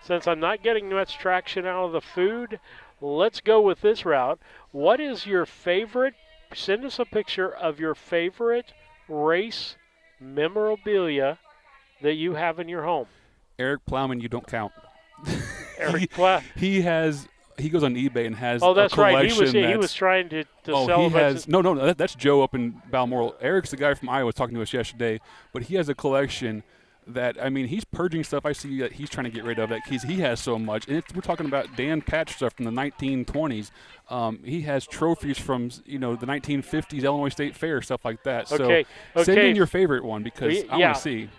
since I'm not getting much traction out of the food. Let's go with this route. What is your favorite? Send us a picture of your favorite race memorabilia that you have in your home. Eric Plowman, you don't count. Eric Plowman. He has he goes on eBay and has that's a collection. Right. He was trying to sell. He has that's Joe up in Balmoral. Eric's the guy from Iowa was talking to us yesterday, but he has a collection that, I mean, he's purging stuff I see that he's trying to get rid of. That he has so much, and we're talking about Dan Patch stuff from the 1920s. He has trophies from the 1950s Illinois State Fair, stuff like that. So send in your favorite one because I want to see.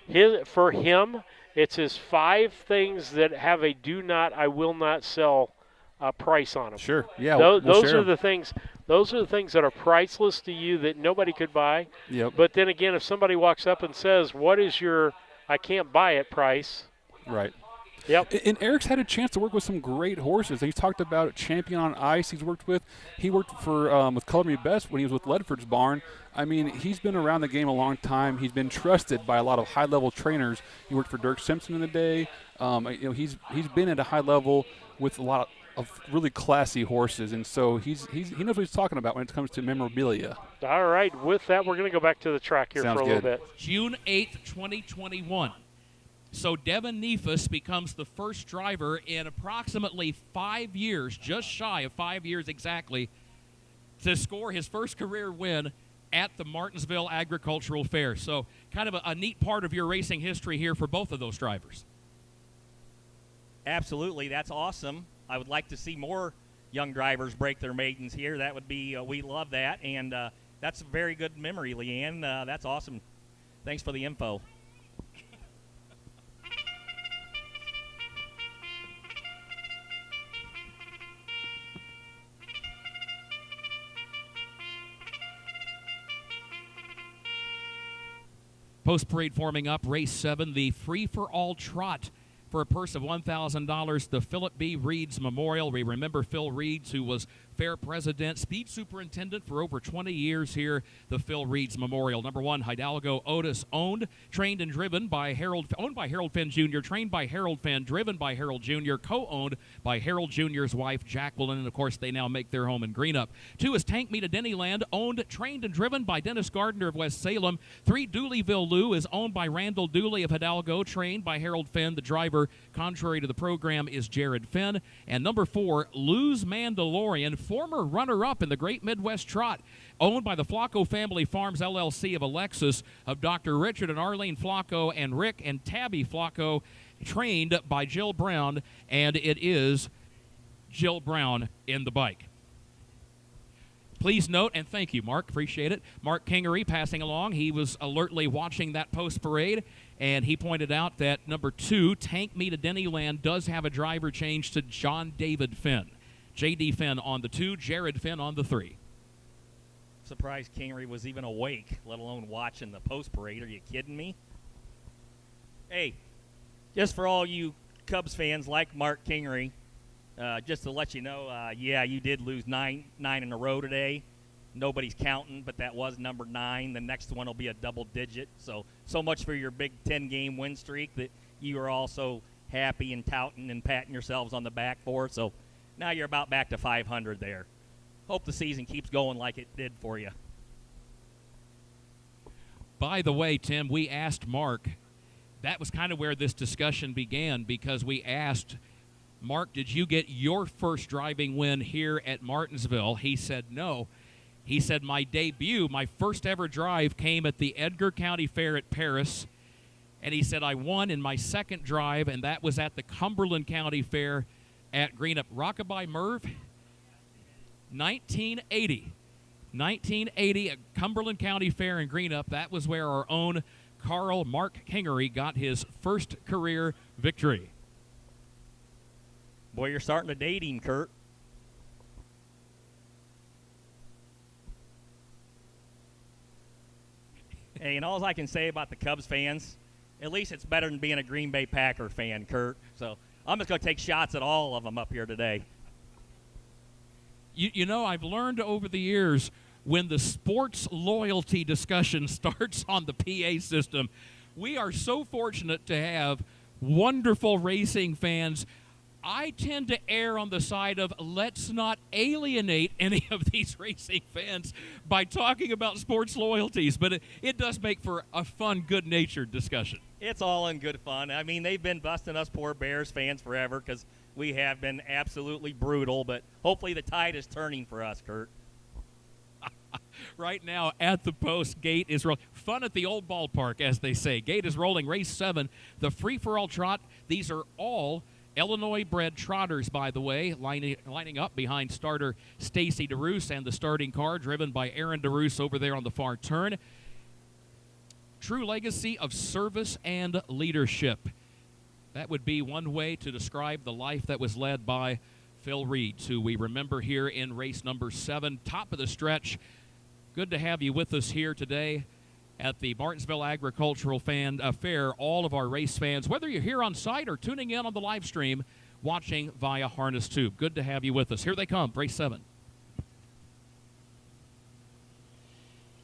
For him, it's his 5 things that have a "do not, I will not sell" price on them. Sure. Yeah. Those are the things. Those are the things that are priceless to you that nobody could buy. Yep. But then again, if somebody walks up and says, "What is your I can't buy it" price? Right. Yep. And Eric's had a chance to work with some great horses. He's talked about Champion on Ice he's worked with. He worked for with Color Me Best when he was with Ledford's Barn. I mean, he's been around the game a long time. He's been trusted by a lot of high-level trainers. He worked for Dirk Simpson in the day. He's been at a high level with a lot of really classy horses, and so he knows what he's talking about when it comes to memorabilia. All right. With that, we're going to go back to the track here Sounds for a little bit. June 8th, 2021. So Devin Neefus becomes the first driver in approximately 5 years, just shy of 5 years exactly, to score his first career win at the Martinsville Agricultural Fair. So kind of a neat part of your racing history here for both of those drivers. Absolutely. That's awesome. I would like to see more young drivers break their maidens here. That would be, we love that. And that's a very good memory, Leanne. That's awesome. Thanks for the info. Post-parade forming up, race 7, the free-for-all trot. For a purse of $1,000, the Philip B. Reeds Memorial. We remember Phil Reeds, who was fair president, speed superintendent for over 20 years here, the Phil Reeds Memorial. Number 1, Hidalgo Otis, owned, trained, and driven by owned by Harold Finn Jr., trained by Harold Finn, driven by Harold Jr., co-owned by Harold Jr.'s wife, Jacqueline, and of course they now make their home in Greenup. 2 is Tank Me to Dennyland, owned, trained, and driven by Dennis Gardner of West Salem. 3, Dooleyville Lou is owned by Randall Dooley of Hidalgo, trained by Harold Finn. The driver, contrary to the program, is Jared Finn. And number 4, Lou's Mandalorian, former runner-up in the Great Midwest Trot, owned by the Flacco Family Farms LLC of Alexis, of Dr. Richard and Arlene Flacco and Rick and Tabby Flacco, trained by Jill Brown, and it is Jill Brown in the bike. Please note, and thank you, Mark, appreciate it, Mark Kingery passing along. He was alertly watching that post-parade, and he pointed out that number 2, Tank Me to Dennyland, does have a driver change to John David Finn. J.D. Finn on the 2, Jared Finn on the 3. Surprised Kingery was even awake, let alone watching the post-parade. Are you kidding me? Hey, just for all you Cubs fans like Mark Kingery, just to let you know, yeah, you did lose nine in a row today. Nobody's counting, but that was number 9. The next one will be a double digit. So much for your big 10-game win streak that you are also happy and touting and patting yourselves on the back for. So now you're about back to 500 there. Hope the season keeps going like it did for you. By the way, Tim, we asked Mark, that was kind of where this discussion began, because we asked Mark, did you get your first driving win here at Martinsville? He said no. He said, my debut, my first ever drive came at the Edgar County Fair at Paris. And he said, I won in my second drive, and that was at the Cumberland County Fair at Greenup. Rockabye Merv, 1980 at Cumberland County Fair in Greenup. That was where our own Mark Kingery got his first career victory. Boy, you're starting to date him, Kurt. Hey, and all I can say about the Cubs fans, at least it's better than being a Green Bay Packer fan, Kurt. So I'm just going to take shots at all of them up here today. You know, I've learned over the years, when the sports loyalty discussion starts on the PA system, we are so fortunate to have wonderful racing fans. I tend to err on the side of let's not alienate any of these racing fans by talking about sports loyalties, but it does make for a fun, good-natured discussion. It's all in good fun. I mean, they've been busting us poor Bears fans forever because we have been absolutely brutal, but hopefully the tide is turning for us, Kurt. Right now at the post, gate is rolling. Fun at the old ballpark, as they say. Gate is rolling. Race 7, the free-for-all trot. These are all Illinois-bred trotters, by the way, lining up behind starter Stacy DeRoos and the starting car driven by Aaron DeRoos over there on the far turn. True legacy of service and leadership. That would be one way to describe the life that was led by Phil Reeds, who we remember here in race number 7, top of the stretch. Good to have you with us here today at the Martinsville Agricultural Fair. All of our race fans, whether you're here on site or tuning in on the live stream, watching via Harness Tube. Good to have you with us. Here they come, race 7.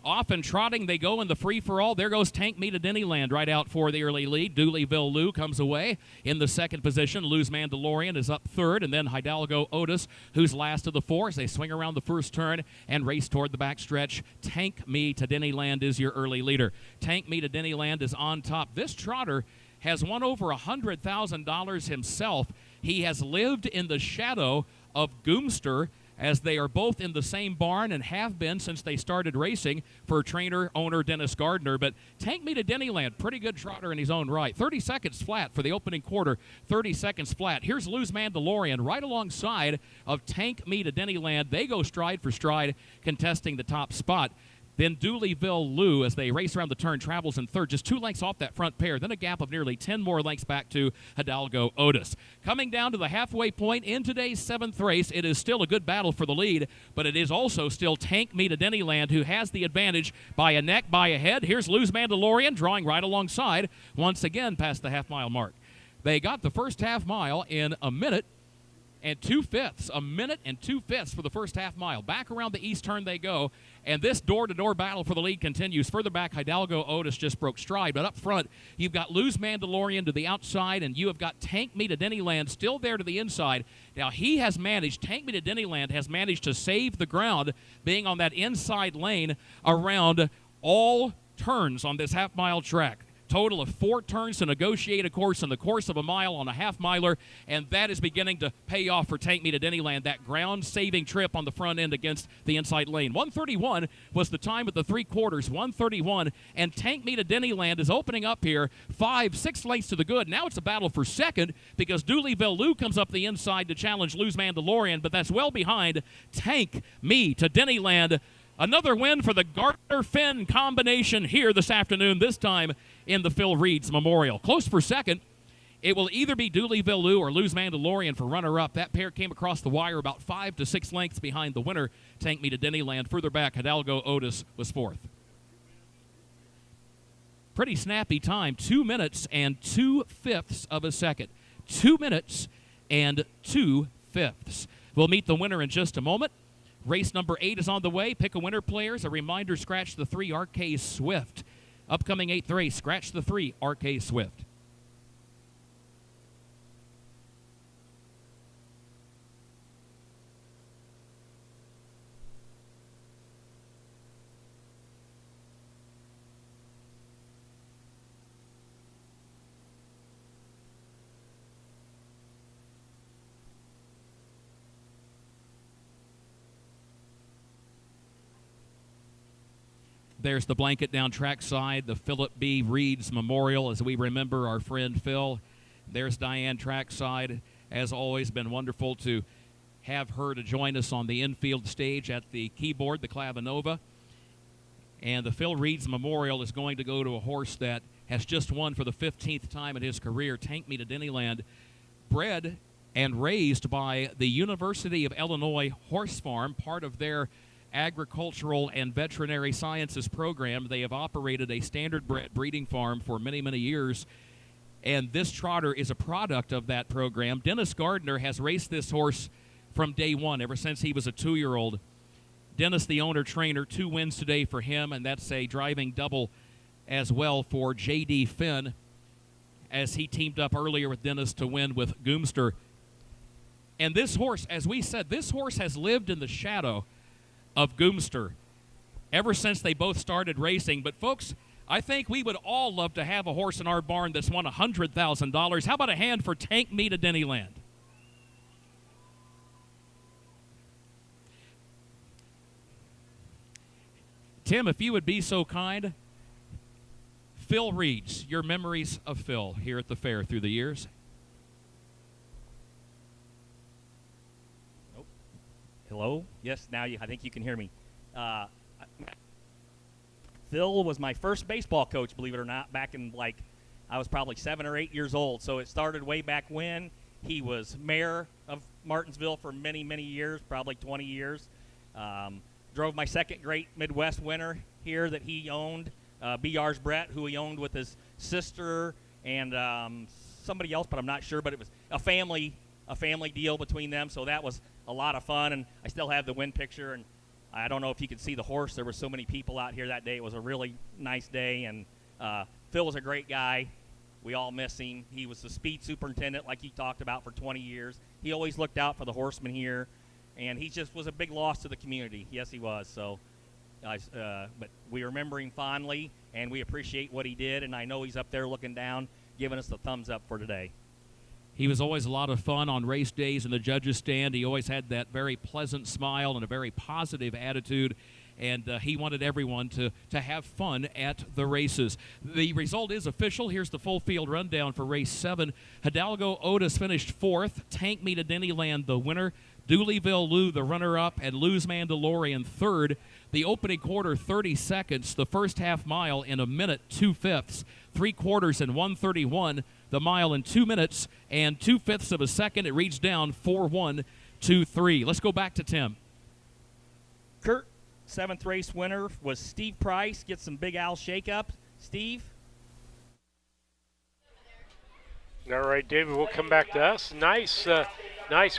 Off and trotting they go in the free-for-all. There goes Tank Me to Dennyland right out for the early lead. Dooleyville Lou comes away in the second position. Lou's Mandalorian is up third, and then Hidalgo Otis, who's last of the four, as they swing around the first turn and race toward the backstretch. Tank Me to Dennyland is your early leader. Tank Me to Dennyland is on top. This trotter has won over $100,000 himself. He has lived in the shadow of Goomster, as they are both in the same barn and have been since they started racing for trainer-owner Dennis Gardner. But Tank Me to Dennyland, pretty good trotter in his own right. 30 seconds flat for the opening quarter, 30 seconds flat. Here's Lou's Mandalorian right alongside of Tank Me to Dennyland. They go stride for stride, contesting the top spot. Then Dooleyville Lou, as they race around the turn, travels in third, just 2 lengths off that front pair. Then a gap of nearly 10 more lengths back to Hidalgo Otis. Coming down to the halfway point in today's 7th race, it is still a good battle for the lead, but it is also still Tank Me to Dennyland, who has the advantage by a neck, by a head. Here's Lou's Mandalorian drawing right alongside, once again past the half-mile mark. They got the first half-mile in a minute and 2/5. A minute and 2/5 for the first half mile. Back around the east turn they go, and this door-to-door battle for the lead continues. Further back, Hidalgo Otis just broke stride, but up front, you've got Lou's Mandalorian to the outside, and you have got Tank Me to Dennyland still there to the inside. Now, Tank Me to Dennyland has managed to save the ground, being on that inside lane around all turns on this half-mile track. Total of 4 turns to negotiate a course in the course of a mile on a half-miler, and that is beginning to pay off for Tank Me to Dennyland, that ground-saving trip on the front end against the inside lane. 1:31 was the time at the 3/4, 1:31, and Tank Me to Dennyland is opening up here 5-6 lengths to the good. Now it's a battle for second because Dooleyville Lou comes up the inside to challenge Lou's Mandalorian, but that's well behind Tank Me to Dennyland. Another win for the Gardner-Finn combination here this afternoon, this time in the Phil Reeds Memorial. Close for second. It will either be Dooleyville Lou or Lou's Mandalorian for runner-up. That pair came across the wire about 5 to 6 lengths behind the winner, Tank Me to Dennyland. Further back, Hidalgo Otis was fourth. Pretty snappy time, 2 minutes and 2/5 of a second. 2 minutes and 2/5. We'll meet the winner in just a moment. Race number 8 is on the way. Pick a winner, players. A reminder, scratch the 3, RK Swift. Upcoming 8th race, scratch the 3, RK Swift. There's the blanket down trackside, the Philip B. Reeds Memorial, as we remember our friend Phil. There's Diane trackside. As always, been wonderful to have her to join us on the infield stage at the keyboard, the Clavinova. And the Phil Reeds Memorial is going to go to a horse that has just won for the 15th time in his career, Tank Me to Dennyland, bred and raised by the University of Illinois Horse Farm, part of their agricultural and veterinary sciences program. They have operated a standard bred breeding farm for many, many years, and this trotter is a product of that program. Dennis Gardner has raced this horse from day one, ever since he was a 2-year-old. Dennis, the owner-trainer, 2 wins today for him, and that's a driving double as well for J.D. Finn, as he teamed up earlier with Dennis to win with Goomster. And this horse, as we said, this horse has lived in the shadow of Goomster ever since they both started racing. But folks, I think we would all love to have a horse in our barn that's won $100,000. How about a hand for Tank Me to Dennyland? Tim, if you would be so kind, Phil Reeds, your memories of Phil here at the fair through the years. Nope. Hello? Yes, now I think you can hear me. Phil was my first baseball coach, believe it or not, back in I was probably 7 or 8 years old. So it started way back when. He was mayor of Martinsville for many, many years, probably 20 years. Drove my second great Midwest winner here that he owned, B.R.'s Brett, who he owned with his sister and somebody else, but I'm not sure. But it was a family deal between them, so that was a lot of fun. And I still have the win picture, and I don't know if you could see the horse. There were so many people out here that day. It was a really nice day, and Phil was a great guy. We all miss him. He was the speed superintendent, like he talked about, for 20 years. He always looked out for the horsemen here, and he just was a big loss to the community. Yes, he was. So, but we remember him fondly, and we appreciate what he did, and I know he's up there looking down, giving us the thumbs up for today. He was always a lot of fun on race days in the judges' stand. He always had that very pleasant smile and a very positive attitude, and he wanted everyone to have fun at the races. The result is official. Here's the full field rundown for race 7. Hidalgo Otis finished 4th. Tank Me to Dennyland, the winner. Dooleyville Lou, the runner-up, and Lou's Mandalorian, 3rd. The opening quarter, 30 seconds. The first half mile in a minute, 2/5. 3/4 in 1:31. The mile in 2 minutes and 2/5 of a second. It reads down 4-1-2-3. Let's go back to Tim. Kurt, 7th race winner was Steve Price. Get some Big Al shake-up. Steve? All right, David, we'll come back to us. Nice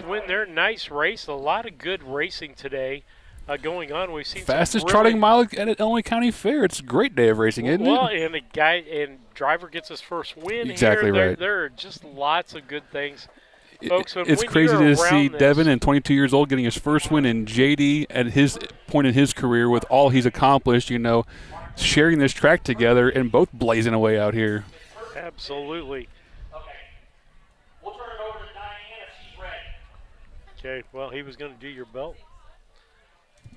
win there. Nice race. A lot of good racing today going on. We've seen fastest trotting mile at Illinois County Fair. It's a great day of racing, isn't it? Well, and the guy and driver gets his first win. Exactly here. right. There are just lots of good things, folks. It's crazy to see Devin, and 22 years old, getting his first win in JD at his point in his career with all he's accomplished. Sharing this track together and both blazing away out here. Absolutely. Okay, well, he was going to do your belt.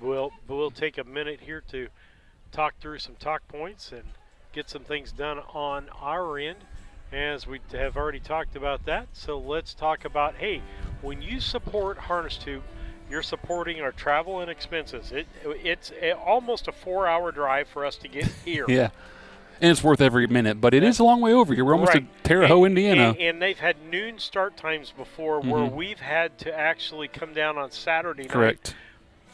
We'll take a minute here to talk through some talk points and get some things done on our end, as we have already talked about that. So let's talk about, hey, when you support Harness Tube, you're supporting our travel and expenses. It's almost a 4-hour drive for us to get here. Yeah. And it's worth every minute, but it is a long way over here. We're almost at Terre Haute, Indiana. And they've had noon start times before where we've had to actually come down on Saturday night. Correct.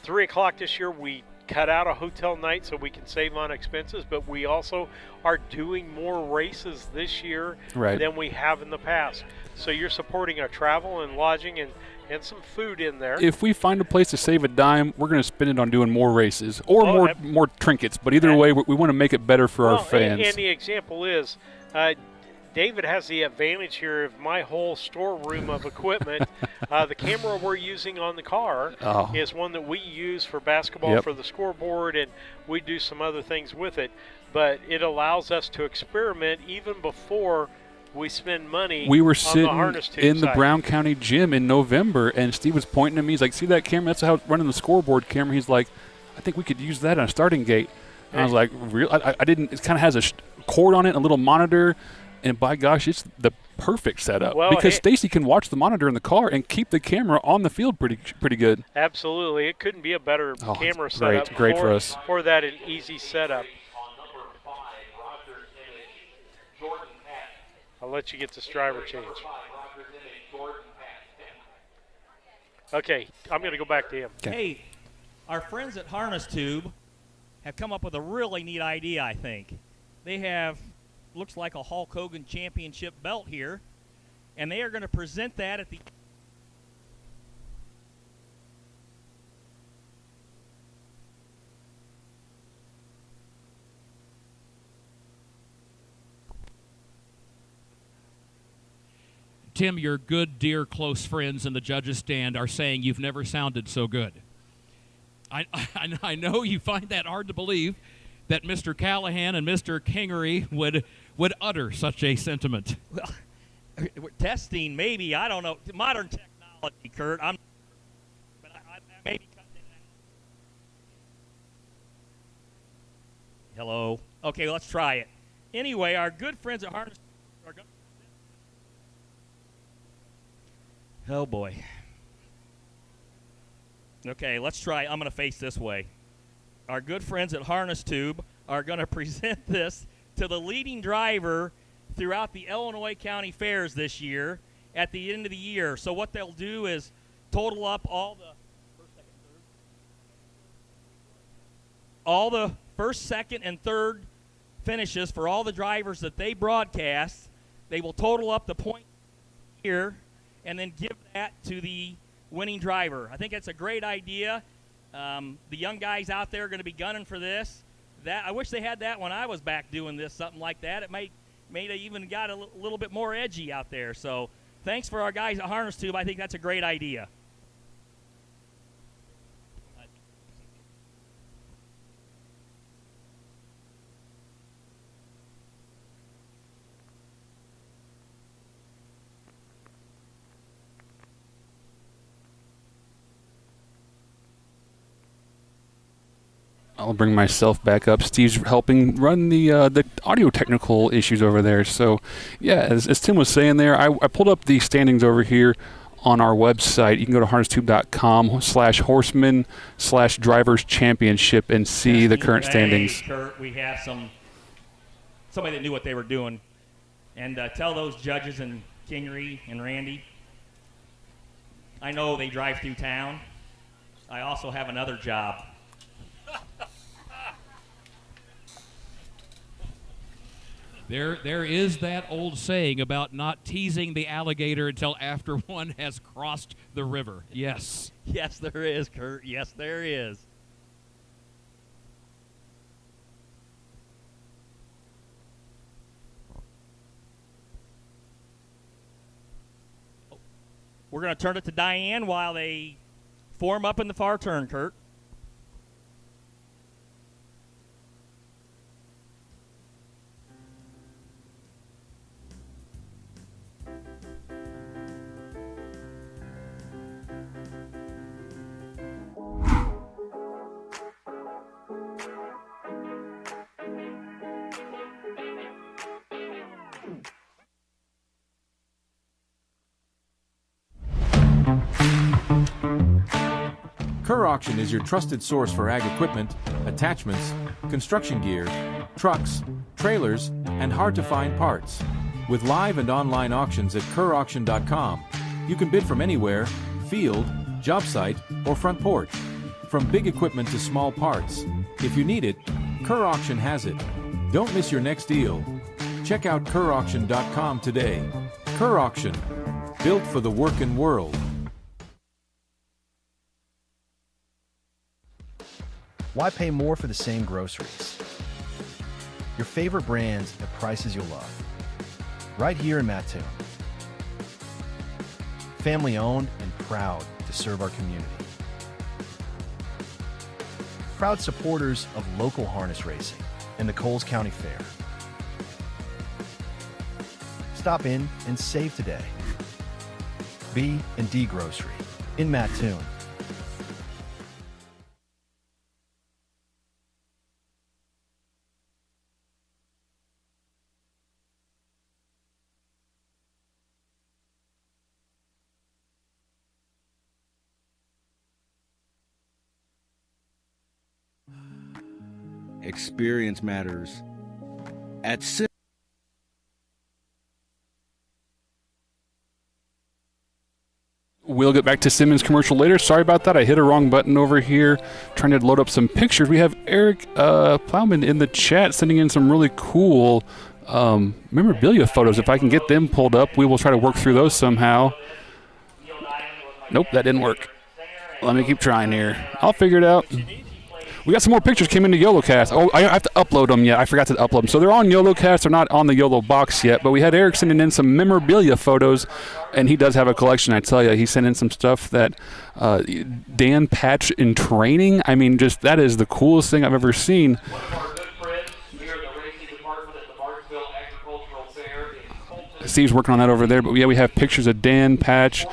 3 o'clock this year, we cut out a hotel night so we can save on expenses, but we also are doing more races this year than we have in the past. So you're supporting our travel and lodging and some food in there. If we find a place to save a dime, we're going to spend it on doing more races or more trinkets. But either way, we want to make it better for our fans. And the example is, David has the advantage here of my whole storeroom of equipment. The camera we're using on the car is one that we use for basketball for the scoreboard, and we do some other things with it. But it allows us to experiment even before we spend money. We were on sitting the harness tube in the side. Brown County gym in November, and Steve was pointing at me. He's like, see that camera? That's how it's running the scoreboard camera. He's like, I think we could use that on a starting gate. And I was like, real? I didn't. It kind of has a cord on it, and a little monitor, and by gosh, it's the perfect setup. Well, because Stacy can watch the monitor in the car and keep the camera on the field pretty good. Absolutely. It couldn't be a better camera setup. Great for us. For that, an easy setup. I'll let you get this driver change. Okay, I'm going to go back to him. Hey, our friends at Harness Tube have come up with a really neat idea, I think. They have, looks like a Hulk Hogan championship belt here, and they are going to present that at the Tim, your good, dear, close friends in the judges' stand are saying you've never sounded so good. I know you find that hard to believe, that Mr. Callahan and Mr. Kingery would utter such a sentiment. Well, testing, maybe, I don't know. Modern technology, Kurt. But I may be cutting it out. Hello. Okay, let's try it. Anyway, our good friends at Harness are going to... Oh, boy. Okay, let's try. I'm going to face this way. Our good friends at Harness Tube are going to present this to the leading driver throughout the Illinois County Fairs this year at the end of the year. So what they'll do is total up all the first, second, and third finishes for all the drivers that they broadcast. They will total up the point here and then give that to the winning driver. I think that's a great idea. The young guys out there are going to be gunning for this. I wish they had that when I was back doing this, something like that. It may have even got a little bit more edgy out there. So thanks for our guys at Harness Tube. I think that's a great idea. I'll bring myself back up. Steve's helping run the audio technical issues over there. So, yeah, as Tim was saying there, I pulled up the standings over here on our website. You can go to harnesstube.com/horseman/drivers championship and see the current standings. Kurt, we have somebody that knew what they were doing. And tell those judges and Kingery and Randy, I know they drive through town. I also have another job. There is that old saying about not teasing the alligator until after one has crossed the river. Yes. Yes, there is, Kurt. Yes, there is. We're going to turn it to Diane while they form up in the far turn, Kurt. Kerr Auction is your trusted source for ag equipment, attachments, construction gear, trucks, trailers, and hard-to-find parts. With live and online auctions at kerrauction.com, you can bid from anywhere, field, job site, or front porch. From big equipment to small parts. If you need it, Kerr Auction has it. Don't miss your next deal. Check out kerrauction.com today. Kerr Auction, built for the working world. Why pay more for the same groceries? Your favorite brands at prices you'll love. Right here in Mattoon. Family owned and proud to serve our community. Proud supporters of local harness racing and the Coles County Fair. Stop in and save today. B&D Grocery in Mattoon. Experience matters. At Simmons. We'll get back to Simmons commercial later. Sorry about that. I hit a wrong button over here trying to load up some pictures. We have Eric Plowman in the chat sending in some really cool memorabilia photos. If I can get them pulled up, we will try to work through those somehow. Nope, that didn't work. Let me keep trying here. I'll figure it out. We got some more pictures came into YOLOcast. Oh, I have to upload them yet. I forgot to upload them. So they're on YOLOcast. They're not on the YOLO box yet. But we had Eric sending in some memorabilia photos, and he does have a collection. I tell you, he sent in some stuff that Dan Patch in training. I mean, just that is the coolest thing I've ever seen. Steve's working on that over there. But, yeah, we have pictures of Dan Patch.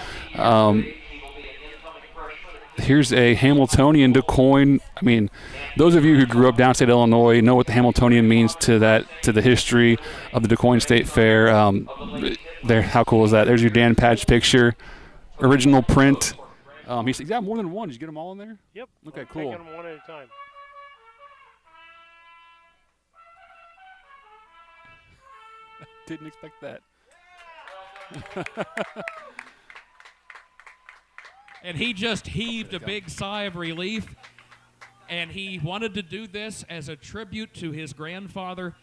Here's a Hamiltonian DuQuoin. I mean, those of you who grew up downstate Illinois know what the Hamiltonian means to the history of the DuQuoin State Fair. There, how cool is that? There's your Dan Patch picture, original print. He's got more than one. Did you get them all in there? Yep. Okay, cool. Taking them one at a time. Didn't expect that. And he just heaved a big sigh of relief, and he wanted to do this as a tribute to his grandfather,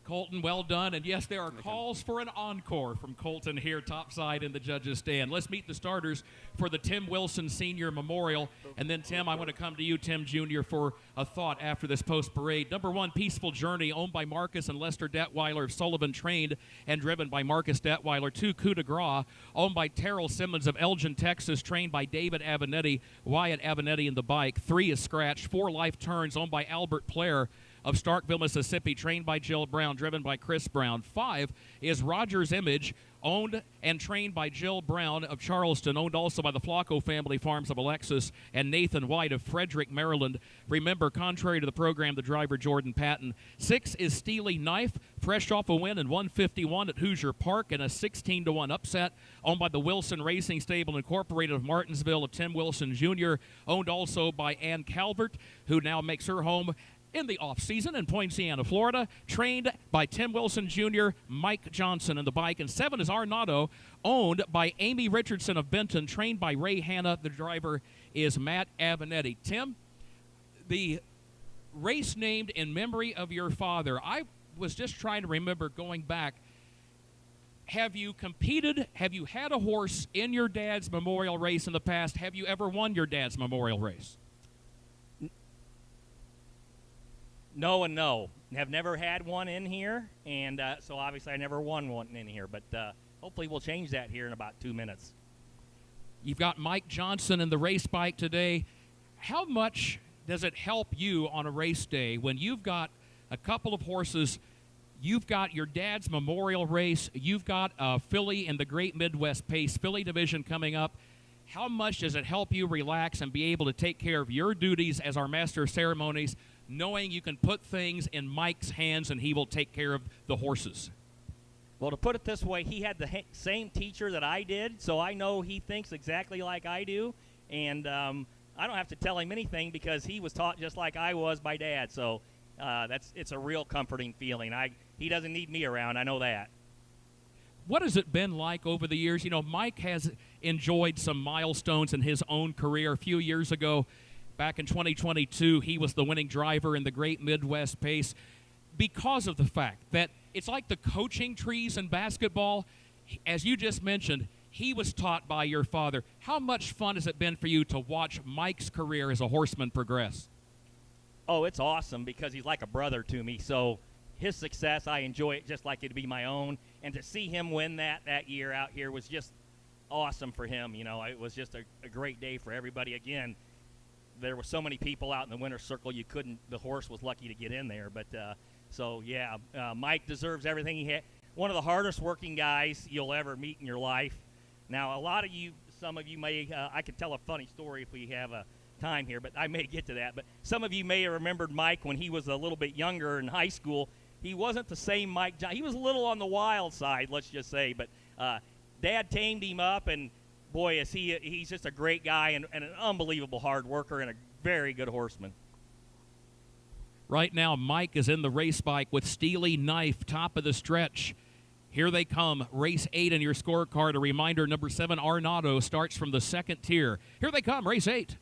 Colton. Well done. And yes, there are calls for an encore from Colton here topside in the judges' stand. Let's meet the starters for the Tim Wilson Senior Memorial. And then, Tim, I want to come to you, Tim Jr., for a thought after this post-parade. Number 1, Peaceful Journey, owned by Marcus and Lester Detweiler of Sullivan, trained and driven by Marcus Detweiler. 2, Coup de Grace, owned by Terrell Simmons of Elgin, Texas, trained by David Avenatti, Wyatt Avenatti in the bike. 3 is Scratch. 4, Life Turns, owned by Albert Player of Starkville, Mississippi, trained by Jill Brown, driven by Chris Brown. 5 is Roger's Image, owned and trained by Jill Brown of Charleston, owned also by the Flacco family farms of Alexis and Nathan White of Frederick, Maryland. Remember, contrary to the program, the driver Jordan Patton. 6 is Steely Knife, fresh off a win in 151 at Hoosier Park, and a 16-1 upset, owned by the Wilson Racing Stable Incorporated of Martinsville of Tim Wilson Jr., owned also by Ann Calvert, who now makes her home in the off-season in Poinciana, Florida, trained by Tim Wilson Jr., Mike Johnson in the bike. And 7 is Arnado, owned by Amy Richardson of Benton, trained by Ray Hanna. The driver is Matt Avenatti. Tim, the race named in memory of your father, I was just trying to remember going back. Have you competed? Have you had a horse in your dad's memorial race in the past? Have you ever won your dad's memorial race? No and no. Have never had one in here, and so obviously I never won one in here. But hopefully we'll change that here in about 2 minutes. You've got Mike Johnson in the race bike today. How much does it help you on a race day when you've got a couple of horses, you've got your dad's memorial race, you've got a filly in the Great Midwest Pace filly division coming up? How much does it help you relax and be able to take care of your duties as our master of ceremonies, knowing you can put things in Mike's hands and he will take care of the horses? Well, to put it this way, he had the same teacher that I did, so I know he thinks exactly like I do, and I don't have to tell him anything because he was taught just like I was by Dad, so it's a real comforting feeling. He doesn't need me around, I know that. What has it been like over the years? You know, Mike has enjoyed some milestones in his own career. A few years ago, back in 2022, he was the winning driver in the Great Midwest Pace because of the fact that it's like the coaching trees in basketball. As you just mentioned, he was taught by your father. How much fun has it been for you to watch Mike's career as a horseman progress? Oh, it's awesome because he's like a brother to me. So his success, I enjoy it just like it'd be my own. And to see him win that year out here was just awesome for him. You know, it was just a great day for everybody. Again, there were so many people out in the winner's circle, the horse was lucky to get in there. But so, yeah, Mike deserves everything he had. One of the hardest working guys you'll ever meet in your life. Now, some of you may, I could tell a funny story if we have a time here, but I may get to that. But some of you may have remembered Mike when he was a little bit younger in high school. He wasn't the same Mike John. He was a little on the wild side, let's just say. But Dad tamed him up, and boy, he's just a great guy and an unbelievable hard worker and a very good horseman. Right now, Mike is in the race bike with Steely Knife, top of the stretch. Here they come, race 8 in your scorecard. A reminder, number 7, Arnado, starts from the second tier. Here they come, race 8.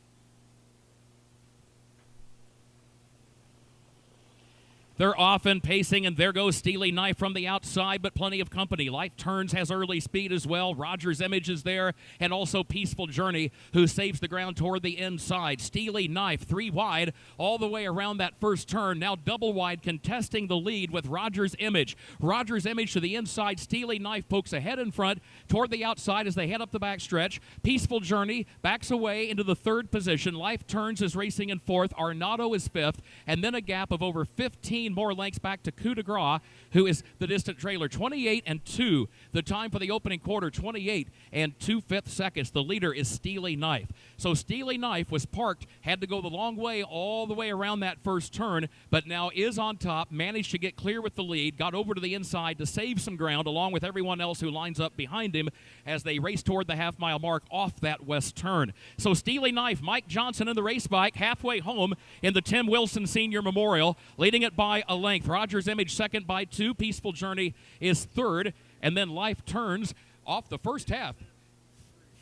They're off and pacing, and there goes Steely Knife from the outside, but plenty of company. Life Turns has early speed as well. Roger's Image is there, and also Peaceful Journey, who saves the ground toward the inside. Steely Knife, 3 wide, all the way around that first turn. Now double wide, contesting the lead with Roger's Image. Roger's Image to the inside. Steely Knife pokes ahead in front toward the outside as they head up the backstretch. Peaceful Journey backs away into the 3rd position. Life Turns is racing in 4th. Arnado is 5th, and then a gap of over 15 16 more lengths back to Coup de Grace, who is the distant trailer. 28-2, the time for the opening quarter, 28 2/5 seconds. The leader is Steely Knife. So Steely Knife was parked, had to go the long way all the way around that first turn, but now is on top, managed to get clear with the lead, got over to the inside to save some ground along with everyone else who lines up behind him as they race toward the half-mile mark off that west turn. So Steely Knife, Mike Johnson in the race bike, halfway home in the Tim Wilson Senior Memorial, leading it by a length. Rogers Image second by 2. Peaceful Journey is third, and then Life Turns off the first half.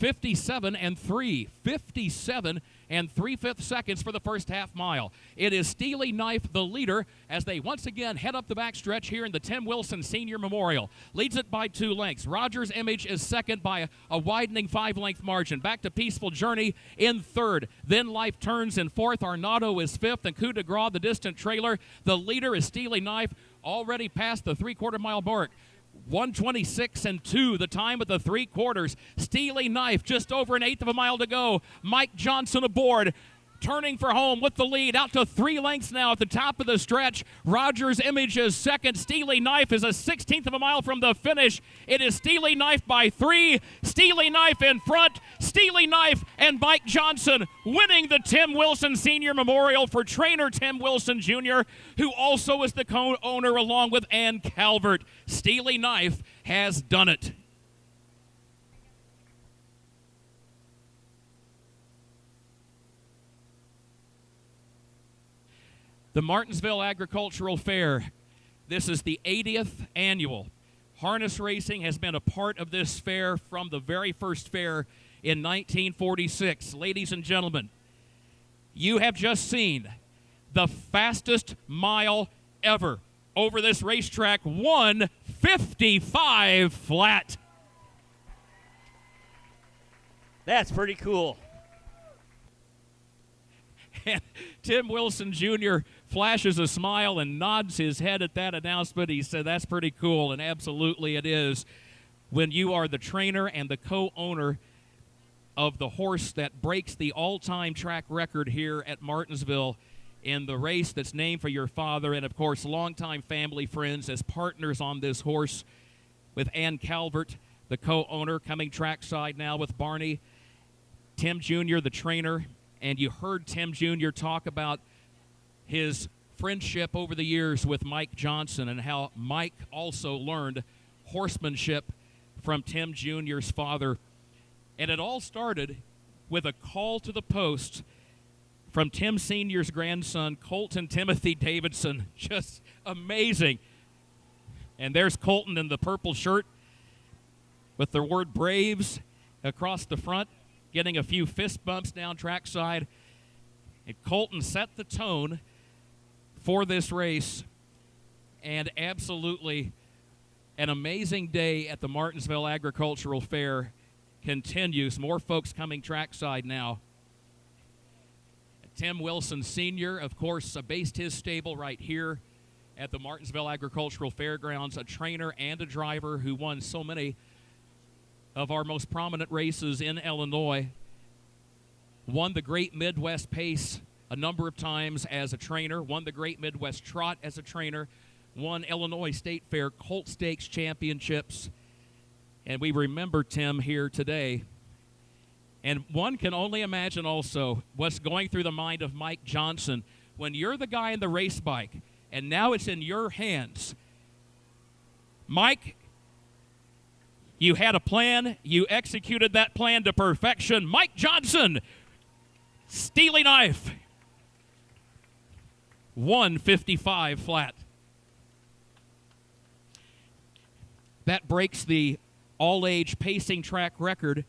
57-3. 57 3/5 seconds for the first half mile. It is Steely Knife, the leader, as they once again head up the backstretch here in the Tim Wilson Senior Memorial. Leads it by 2 lengths. Rogers Image is second by a widening 5-length margin. Back to Peaceful Journey in third. Then Life Turns in fourth. Arnado is fifth, and Coup de Grace, the distant trailer. The leader is Steely Knife, already past the 3/4 mile mark. 1:26-2, the time at the 3/4. Steely Knife, just over an 1/8 of a mile to go. Mike Johnson aboard, turning for home with the lead, out to 3 lengths now at the top of the stretch. Rogers Image is second. Steely Knife is a 1/16 of a mile from the finish. It is Steely Knife by 3. Steely Knife in front. Steely Knife and Mike Johnson winning the Tim Wilson Senior Memorial for trainer Tim Wilson Jr., who also is the co-owner along with Ann Calvert. Steely Knife has done it. The Martinsville Agricultural Fair. This is the 80th annual. Harness racing has been a part of this fair from the very first fair in 1946. Ladies and gentlemen, you have just seen the fastest mile ever over this racetrack, 1:55 flat. That's pretty cool. And Tim Wilson Jr. flashes a smile and nods his head at that announcement. He said, that's pretty cool, and absolutely it is. When you are the trainer and the co-owner of the horse that breaks the all-time track record here at Martinsville in the race that's named for your father, and, of course, longtime family friends as partners on this horse with Ann Calvert, the co-owner, coming trackside now with Barney. Tim Jr., the trainer. And you heard Tim Jr. talk about his friendship over the years with Mike Johnson and how Mike also learned horsemanship from Tim Jr.'s father. And it all started with a call to the post from Tim Sr.'s grandson, Colton Timothy Davidson. Just amazing. And there's Colton in the purple shirt with the word Braves across the front, getting a few fist bumps down trackside. And Colton set the tone for this race. And absolutely an amazing day at the Martinsville Agricultural Fair continues. More folks coming trackside now. Tim Wilson Sr., of course, based his stable right here at the Martinsville Agricultural Fairgrounds, a trainer and a driver who won so many of our most prominent races in Illinois, won the Great Midwest Pace a number of times as a trainer, won the Great Midwest Trot as a trainer, won Illinois State Fair Colt Stakes championships, and we remember Tim here today. And one can only imagine also what's going through the mind of Mike Johnson when you're the guy in the race bike, and now it's in your hands. Mike, you had a plan. You executed that plan to perfection. Mike Johnson, Steely Knife, 1:55 flat. That breaks the all-age pacing track record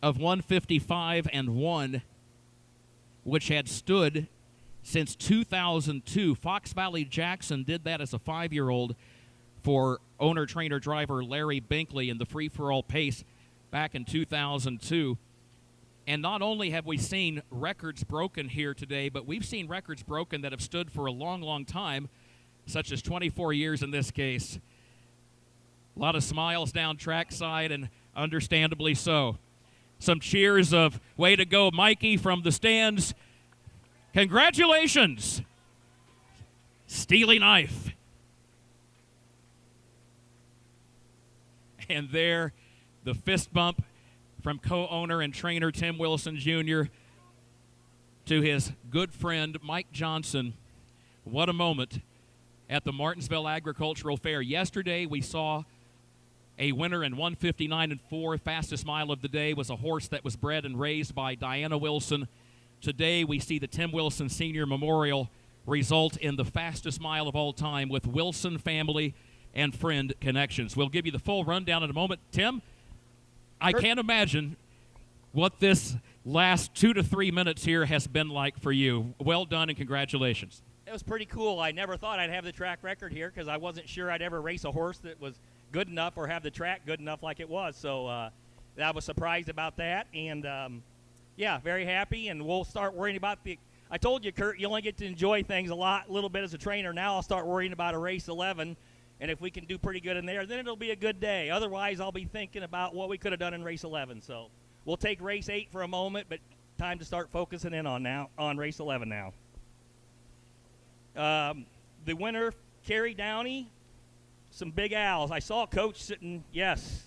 of 1:55-1, which had stood since 2002. Fox Valley Jackson did that as a 5-year-old for owner-trainer-driver Larry Binkley in the free-for-all pace back in 2002. And not only have we seen records broken here today, but we've seen records broken that have stood for a long, long time, such as 24 years in this case. A lot of smiles down trackside, and understandably so. Some cheers of way to go, Mikey, from the stands. Congratulations. Steely Knife. And there, the fist bump from co-owner and trainer Tim Wilson Jr. to his good friend Mike Johnson. What a moment at the Martinsville Agricultural Fair. Yesterday we saw a winner in 1:59.4. Fastest mile of the day was a horse that was bred and raised by Diana Wilson. Today we see the Tim Wilson Senior Memorial result in the fastest mile of all time with Wilson family and friend connections. We'll give you the full rundown in a moment. Tim, I can't imagine what this last 2 to 3 minutes here has been like for you. Well done and congratulations. It was pretty cool. I never thought I'd have the track record here because I wasn't sure I'd ever race a horse that was good enough or have the track good enough like it was. So I was surprised about that. And, yeah, very happy. And we'll start worrying about I told you, Kurt, you only get to enjoy things a little bit as a trainer. Now I'll start worrying about a race 11. And if we can do pretty good in there, then it'll be a good day. Otherwise, I'll be thinking about what we could have done in race 11. So we'll take race 8 for a moment, but time to start focusing in on race 11 now. The winner, Kerry Downey, some big owls. I saw Coach sitting, yes.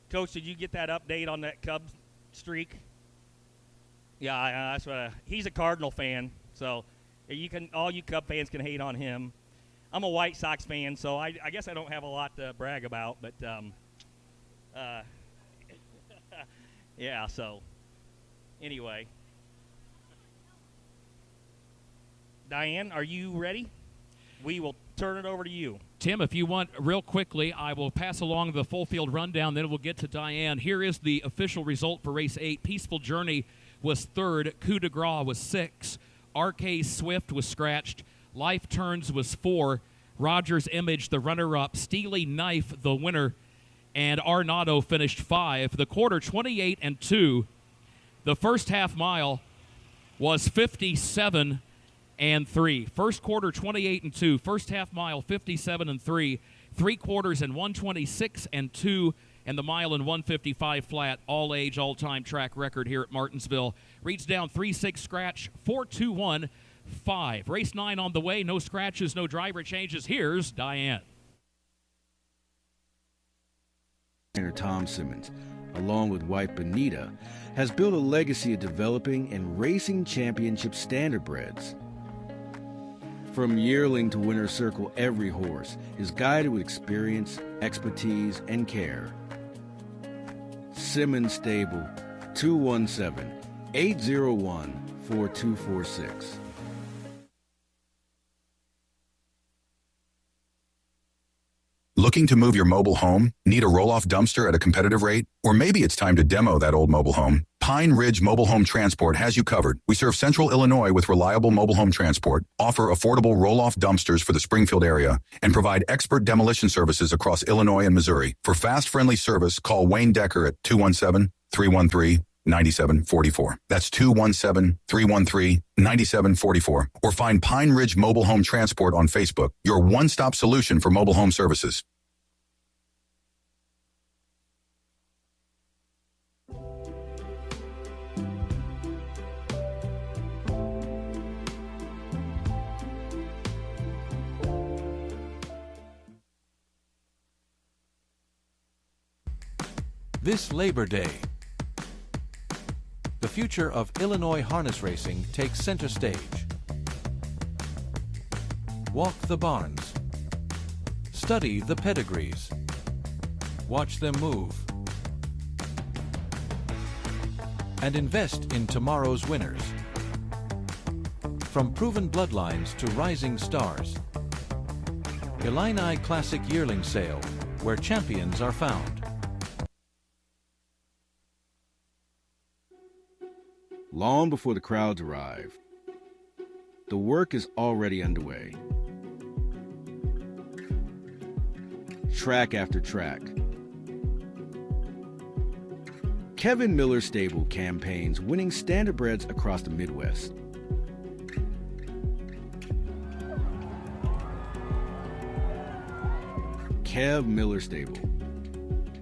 Coach, did you get that update on that Cubs streak? Yeah, that's what he's a Cardinal fan, so all you Cub fans can hate on him. I'm a White Sox fan, so I guess I don't have a lot to brag about, but yeah, so anyway. Diane, are you ready? We will turn it over to you. Tim, if you want, real quickly, I will pass along the full field rundown, then we'll get to Diane. Here is the official result for race 8. Peaceful Journey was 3rd. Coup de Grace was 6. RK Swift was scratched. Life Turns was 4. Rogers Image, the runner-up. Steely Knife, the winner. And Arnado finished 5. The quarter, 28-2. The first half mile was 57-3. First quarter, 28-2. First half mile, 57-3. 3 quarters in 126-2. And the mile in 155 flat, all age, all-time track record here at Martinsville. Reads down 3-6 scratch, 4-2-1-5. Race 9 on the way, no scratches, no driver changes. Here's Diane. Trainer Tom Simmons, along with wife Benita, has built a legacy of developing and racing championship standardbreds. From yearling to winner's circle, every horse is guided with experience, expertise, and care. Simmons Stable, 217-801-4246. Looking to move your mobile home? Need a roll-off dumpster at a competitive rate? Or maybe it's time to demo that old mobile home? Pine Ridge Mobile Home Transport has you covered. We serve Central Illinois with reliable mobile home transport, offer affordable roll-off dumpsters for the Springfield area, and provide expert demolition services across Illinois and Missouri. For fast, friendly service, call Wayne Decker at 217-313-9744. That's 217-313-9744. Or find Pine Ridge Mobile Home Transport on Facebook, your one-stop solution for mobile home services. This Labor Day, the future of Illinois harness racing takes center stage. Walk the barns. Study the pedigrees. Watch them move. And invest in tomorrow's winners. From proven bloodlines to rising stars. Illini Classic Yearling Sale, where champions are found. Long before the crowds arrive, the work is already underway. Track after track. Kevin Miller Stable campaigns winning standardbreds across the Midwest. Kev Miller Stable,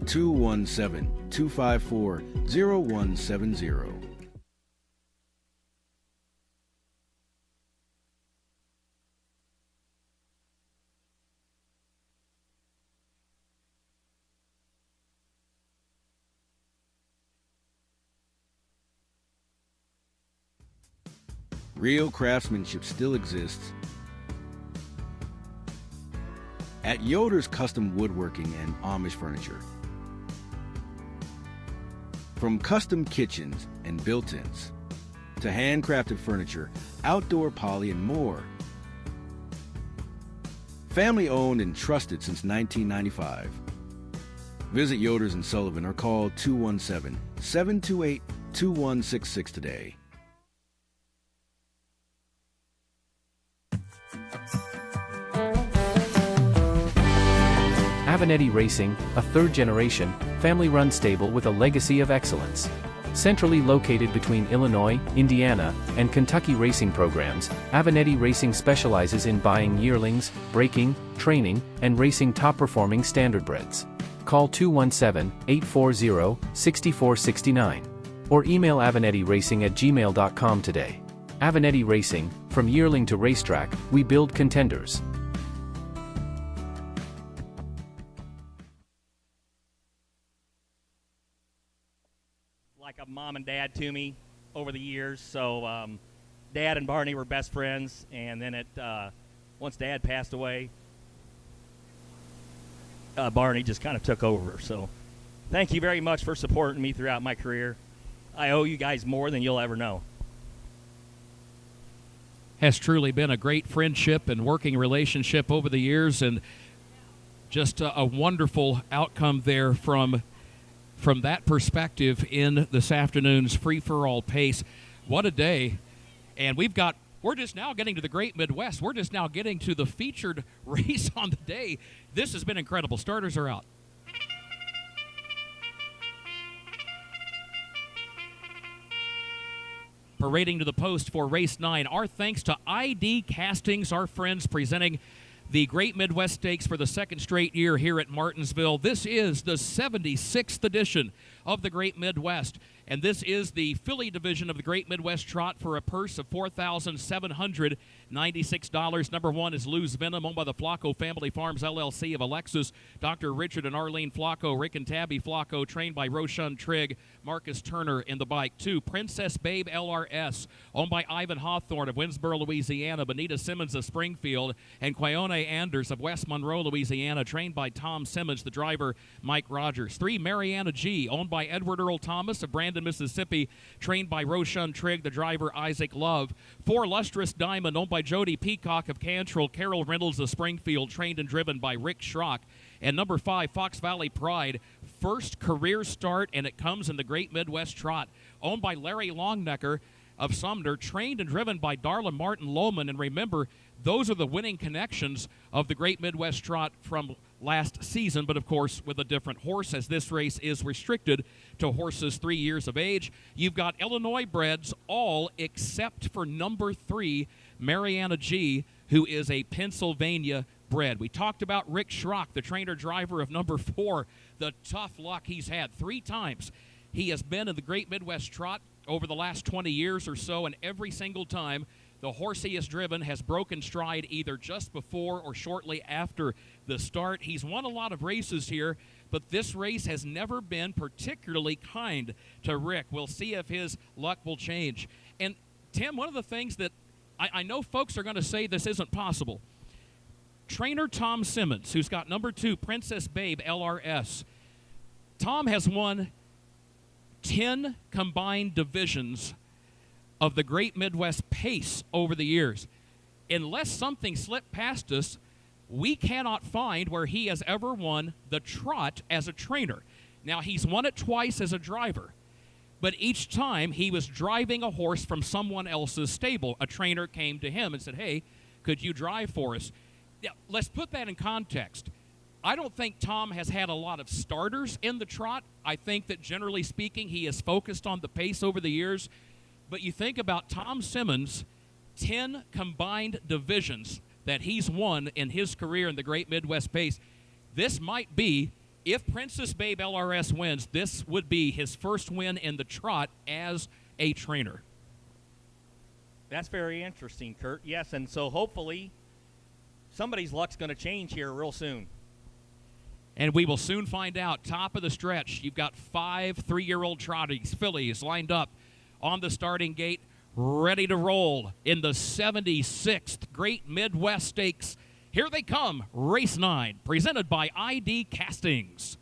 217-254-0170. Real craftsmanship still exists at Yoder's Custom Woodworking and Amish Furniture. From custom kitchens and built-ins to handcrafted furniture, outdoor poly, and more. Family owned and trusted since 1995. Visit Yoder's in Sullivan or call 217-728-2166 today. Avenatti Racing, a third-generation, family-run stable with a legacy of excellence. Centrally located between Illinois, Indiana, and Kentucky racing programs, Avenatti Racing specializes in buying yearlings, breaking, training, and racing top-performing standardbreds. Call 217-840-6469 or email AvenettiRacing@gmail.com today. Avenatti Racing, from yearling to racetrack, we build contenders. Like a mom and dad to me over the years. So Dad and Barney were best friends, and then once Dad passed away, Barney just kind of took over. So thank you very much for supporting me throughout my career. I owe you guys more than you'll ever know. Has truly been a great friendship and working relationship over the years, and just a wonderful outcome there from that perspective in this afternoon's free-for-all pace. What a day. And we're just now getting to the Great Midwest. We're just now getting to the featured race on the day. This has been incredible. Starters are out. Parading to the post for race 9. Our thanks to ID Castings, our friends, presenting the Great Midwest Stakes for the second straight year here at Martinsville. This is the 76th edition of the Great Midwest, and this is the filly division of the Great Midwest Trot for a purse of $4,796. Number 1 is Lose Venom, owned by the Flacco Family Farms, LLC of Alexis, Dr. Richard and Arlene Flacco, Rick and Tabby Flacco, trained by Roshan Trigg, Marcus Turner in the bike. 2, Princess Babe LRS, owned by Ivan Hawthorne of Winsboro, Louisiana, Benita Simmons of Springfield, and Quione Anders of West Monroe, Louisiana, trained by Tom Simmons, the driver Mike Rogers. 3, Mariana G, owned by Edward Earl Thomas of Brandon, Mississippi, trained by Roshan Trigg, the driver Isaac Love. 4, Lustrous Diamond, owned by Jody Peacock of Cantrell, Carol Reynolds of Springfield, trained and driven by Rick Schrock. And number 5, Fox Valley Pride, first career start, and it comes in the Great Midwest Trot, owned by Larry Longnecker of Sumner, trained and driven by Darla Martin Lohman. And remember, those are the winning connections of the Great Midwest Trot from last season, but of course with a different horse, as this race is restricted to horses 3 years of age. You've got Illinois breds, all except for number 3, Mariana G, who is a Pennsylvania bred. We talked about Rick Schrock, the trainer driver of number 4, the tough luck he's had 3 times. He has been in the Great Midwest Trot over the last 20 years or so, and every single time the horse he has driven has broken stride either just before or shortly after the start. He's won a lot of races here, but this race has never been particularly kind to Rick. We'll see if his luck will change. And, Tim, one of the things that I know folks are going to say this isn't possible. Trainer Tom Simmons, who's got number 2, Princess Babe LRS. Tom has won 10 combined divisions of the Great Midwest Pace over the years. Unless something slipped past us, we cannot find where he has ever won the Trot as a trainer. Now, he's won it twice as a driver, but each time he was driving a horse from someone else's stable. A trainer came to him and said, hey, could you drive for us? Now, let's put that in context. I don't think Tom has had a lot of starters in the Trot. I think that generally speaking, he has focused on the pace over the years. But you think about Tom Simmons, 10 combined divisions that he's won in his career in the Great Midwest Pace. This might be, if Princess Babe LRS wins, this would be his first win in the Trot as a trainer. That's very interesting, Kurt. Yes, and so hopefully somebody's luck's going to change here real soon. And we will soon find out. Top of the stretch, you've got 5 3-year-old trotties, fillies lined up on the starting gate. ready to roll in the 76th Great Midwest Stakes. Here they come, race 9, presented by ID Castings.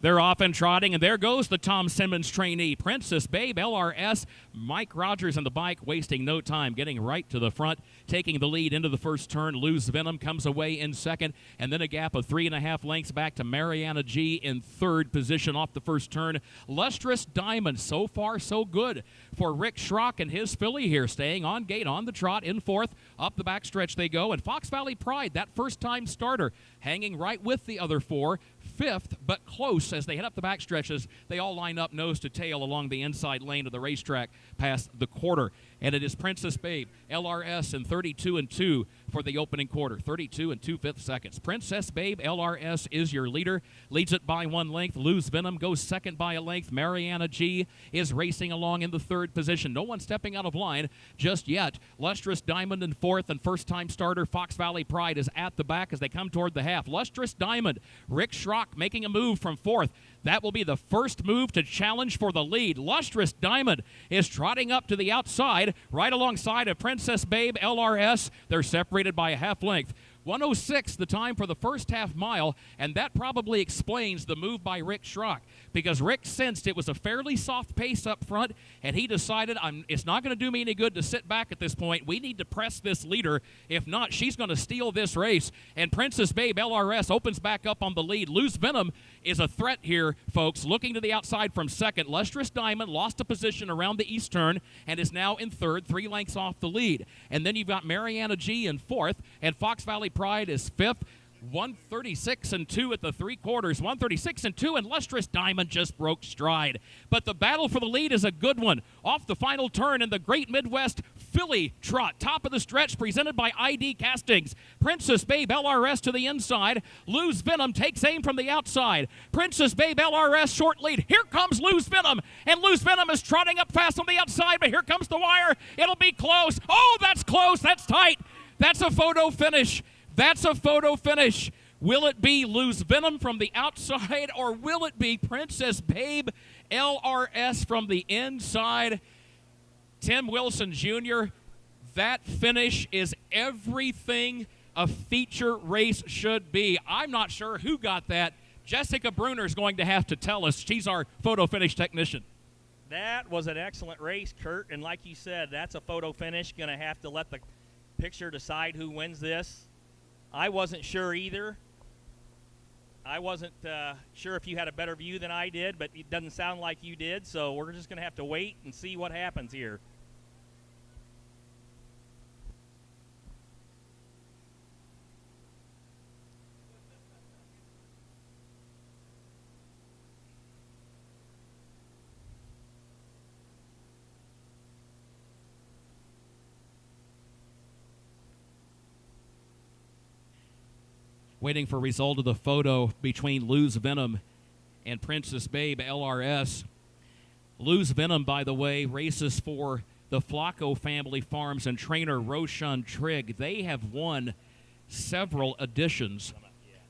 They're off and trotting, and there goes the Tom Simmons trainee, Princess Babe, LRS. Mike Rogers on the bike, wasting no time, getting right to the front, taking the lead into the first turn. Lose Venom comes away in second, and then a gap of 3.5 lengths back to Mariana G in third position off the first turn. Lustrous Diamond, so far so good for Rick Schrock and his filly here, staying on gate on the trot in fourth. Up the backstretch they go, and Fox Valley Pride, that first-time starter, hanging right with the other four. Fifth, but close as they head up the back stretches. They all line up nose to tail along the inside lane of the racetrack past the quarter. And it is Princess Babe, LRS, in 32 and 2 for the opening quarter. 32 and 2/5 seconds. Princess Babe, LRS, is your leader. Leads it by 1 length. Lose Venom goes second by a length. Mariana G is racing along in the third position. No one stepping out of line just yet. Lustrous Diamond in fourth, and first-time starter Fox Valley Pride is at the back as they come toward the half. Lustrous Diamond, Rick Schrock making a move from fourth. That will be the first move to challenge for the lead. Lustrous Diamond is trotting up to the outside, right alongside of Princess Babe, LRS. They're separated by a half length. 1:06 the time for the first half mile, and that probably explains the move by Rick Schrock, because Rick sensed it was a fairly soft pace up front, and he decided it's not going to do me any good to sit back at this point. We need to press this leader. If not, she's going to steal this race. And Princess Babe, LRS, opens back up on the lead. Lose Venom is a threat here, folks, looking to the outside from second. Lustrous Diamond lost a position around the east turn and is now in third, 3 lengths off the lead. And then you've got Mariana G in fourth, and Fox Valley Pride is fifth. 136 and 2 at the 3/4. 136 and 2, and Lustrous Diamond just broke stride. But the battle for the lead is a good one. Off the final turn in the Great Midwest filly trot. Top of the stretch, presented by ID Castings. Princess Babe, LRS to the inside. Lose Venom takes aim from the outside. Princess Babe, LRS, short lead. Here comes Lose Venom, and Lose Venom is trotting up fast on the outside, but here comes the wire. It'll be close. Oh, that's close. That's tight. That's a photo finish. That's a photo finish. Will it be Lose Venom from the outside, or will it be Princess Babe, LRS from the inside? Tim Wilson Jr., that finish is everything a feature race should be. I'm not sure who got that. Jessica Bruner is going to have to tell us. She's our photo finish technician. That was an excellent race, Kurt, and like you said, that's a photo finish. Going to have to let the picture decide who wins this. I wasn't sure either. I wasn't sure if you had a better view than I did, but it doesn't sound like you did, so we're just going to have to wait and see what happens here. Waiting for result of the photo between Lose Venom and Princess Babe, LRS. Lose Venom, by the way, races for the Flacco family farms and trainer Roshan Trigg. They have won several editions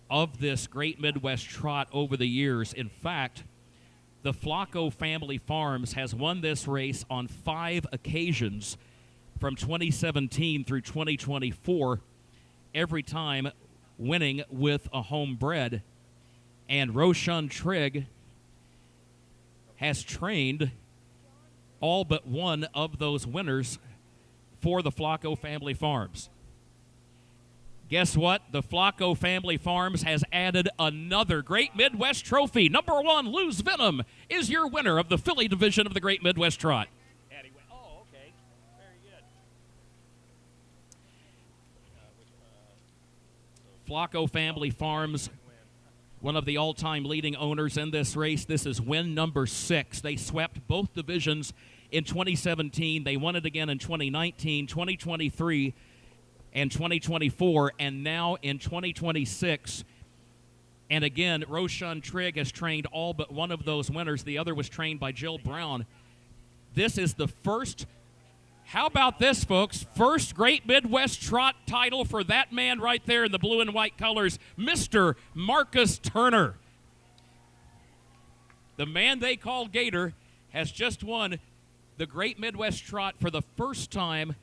of this Great Midwest Trot over the years. In fact, the Flacco family farms has won this race on 5 occasions from 2017 through 2024, every time winning with a homebred. And Roshan Trigg has trained all but one of those winners for the Flacco family farms. Guess what? The Flacco family farms has added another Great Midwest Trophy. Number 1, Lose Venom, is your winner of the filly division of the Great Midwest Trot. Oh, okay. Very good. Flacco family farms, one of the all-time leading owners in this race. This is win number 6. They swept both divisions in 2017. They won it again in 2019, 2023, and 2024, and now in 2026. And again, Roshan Trigg has trained all but one of those winners. The other was trained by Jill Brown. This is the first, how about this, folks, first Great Midwest Trot title for that man right there in the blue and white colors, Mr. Marcus Turner. The man they call Gator has just won the Great Midwest Trot for the first time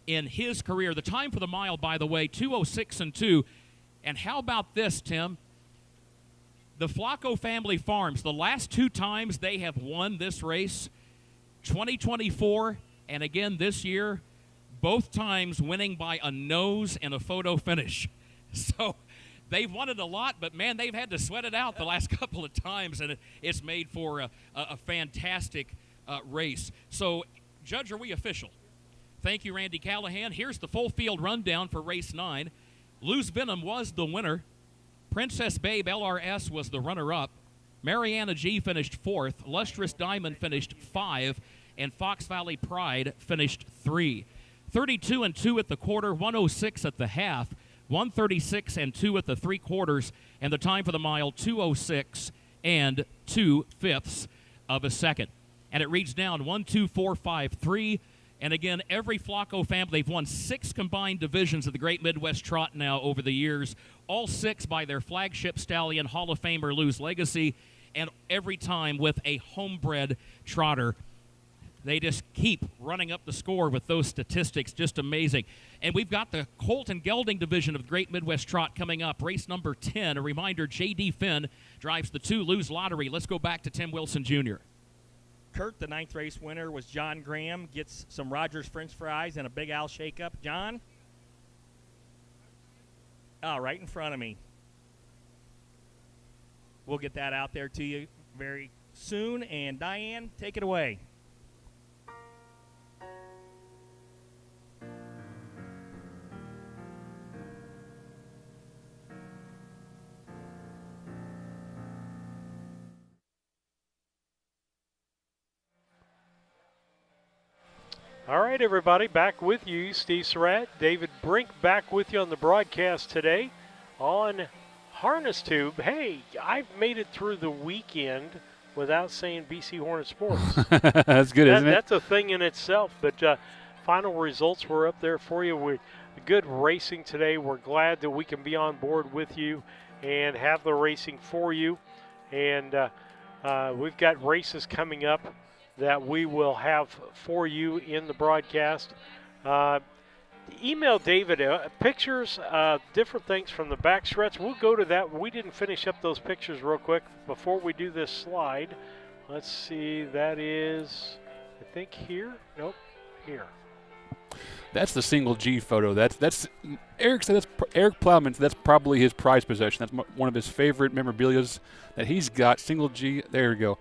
in his career. The time for the mile, by the way, 2:06.2. And how about this, Tim? The Flacco family farms, the last 2 times they have won this race, 2024 and again this year, both times winning by a nose and a photo finish. So they've won it a lot, but, man, they've had to sweat it out the last couple of times, and it's made for a fantastic race. So, Judge, are we official? Thank you, Randy Callahan. Here's the full field rundown for race 9. Lose Venom was the winner. Princess Babe LRS was the runner-up. Mariana G finished 4th. Lustrous Diamond finished 5. And Fox Valley Pride finished 3. 32-2 at the quarter, 106 at the half, 136-2 at the 3/4, and the time for the mile, 2:06 and 2/5 of a second. And it reads down 1, 2, 4, 5, 3. And again, every Flacco family, they've won 6 combined divisions of the Great Midwest Trot now over the years, all 6 by their flagship stallion, Hall of Famer Lou's Legacy, and every time with a homebred trotter. They just keep running up the score with those statistics, just amazing. And we've got the Colt and Gelding division of the Great Midwest Trot coming up, race number 10. A reminder, J.D. Finn drives the 2 Lou's Lottery. Let's go back to Tim Wilson Jr. Kurt, the 9th race winner, was John Graham. Gets some Rogers French fries and a Big Al shake-up. John? Oh, right in front of me. We'll get that out there to you very soon. And Diane, take it away. All right, everybody, back with you. Steve Surratt, David Brink, back with you on the broadcast today on Harness Tube. Hey, I've made it through the weekend without saying BC Hornet Sports. That's good, isn't it? That's a thing in itself, but final results were up there for you. With good racing today. We're glad that we can be on board with you and have the racing for you. And we've got races coming up that we will have for you in the broadcast. Email David pictures, different things from the backstretch. We'll go to that. We didn't finish up those pictures real quick before we do this slide. Let's see, that is, I think here? Nope, here. That's the single G photo. That's Eric said. That's Eric Plowman. That's probably his prized possession. That's one of his favorite memorabilias that he's got. Single G. There we go.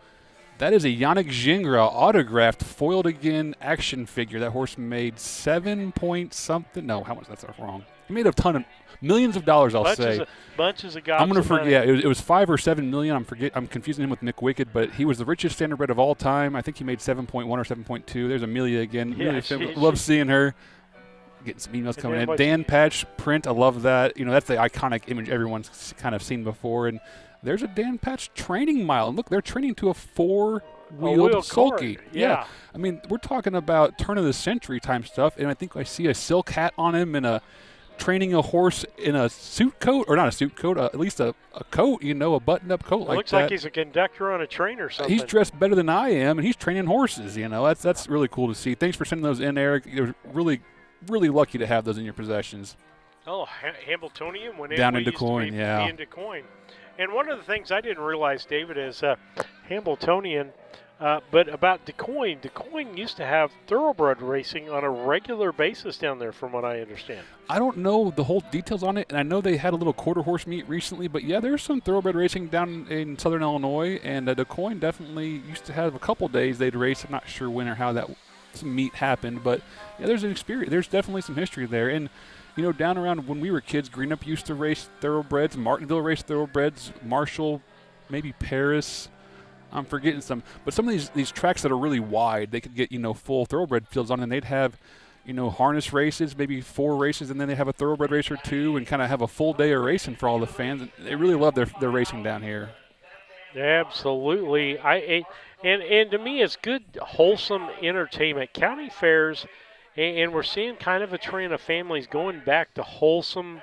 That is a Yannick Gingras autographed foiled again action figure. That horse made 7 point something. No, how much? That's wrong. He made a ton of millions of dollars. I'll say. Bunches of gobs. I'm gonna forget. Yeah, it was 5 or 7 million. I'm confusing him with Nick Wicked, but he was the richest standardbred of all time. I think he made 7.1 or 7.2. There's Amelia again. Yeah, love seeing her. Getting some emails coming in. Dan Patch print. I love that. You know, that's the iconic image everyone's kind of seen before. And there's a Dan Patch training mile. And look, they're training to a 4-wheeled sulky. Yeah. I mean, we're talking about turn of the century time stuff. And I think I see a silk hat on him and training a horse in a suit coat, or not a suit coat, at least a coat, a buttoned-up coat like that. Looks like he's a conductor on a train or something. He's dressed better than I am, and he's training horses. That's really cool to see. Thanks for sending those in, Eric. You're really, really lucky to have those in your possessions. Oh, Hambletonian went down in DuQuoin, yeah. In DuQuoin. And one of the things I didn't realize, David, is Hambletonian, but about DuQuoin. DuQuoin used to have thoroughbred racing on a regular basis down there, from what I understand. I don't know the whole details on it, and I know they had a little quarter horse meet recently, but yeah, there's some thoroughbred racing down in southern Illinois, and DuQuoin definitely used to have a couple days they'd race. I'm not sure when or how that meet happened, but yeah, there's an experience. There's definitely some history there. And down around when we were kids, Greenup used to race thoroughbreds. Martinsville raced thoroughbreds. Marshall, maybe Paris. I'm forgetting some. But some of these tracks that are really wide, they could get, full thoroughbred fields on, and they'd have, harness races, maybe 4 races, and then they have a thoroughbred race or 2 and kind of have a full day of racing for all the fans. And they really love their racing down here. Absolutely. And to me, it's good, wholesome entertainment. County fairs, and we're seeing kind of a trend of families going back to wholesome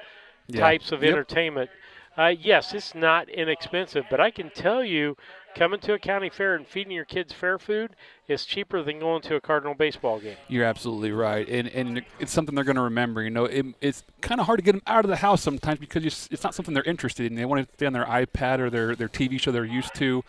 types of entertainment. Yes, it's not inexpensive, but I can tell you, coming to a county fair and feeding your kids fair food is cheaper than going to a Cardinal baseball game. You're absolutely right, and it's something they're going to remember. You know, it's kind of hard to get them out of the house sometimes because it's not something they're interested in. They want to stay on their iPad or their TV show they're used to.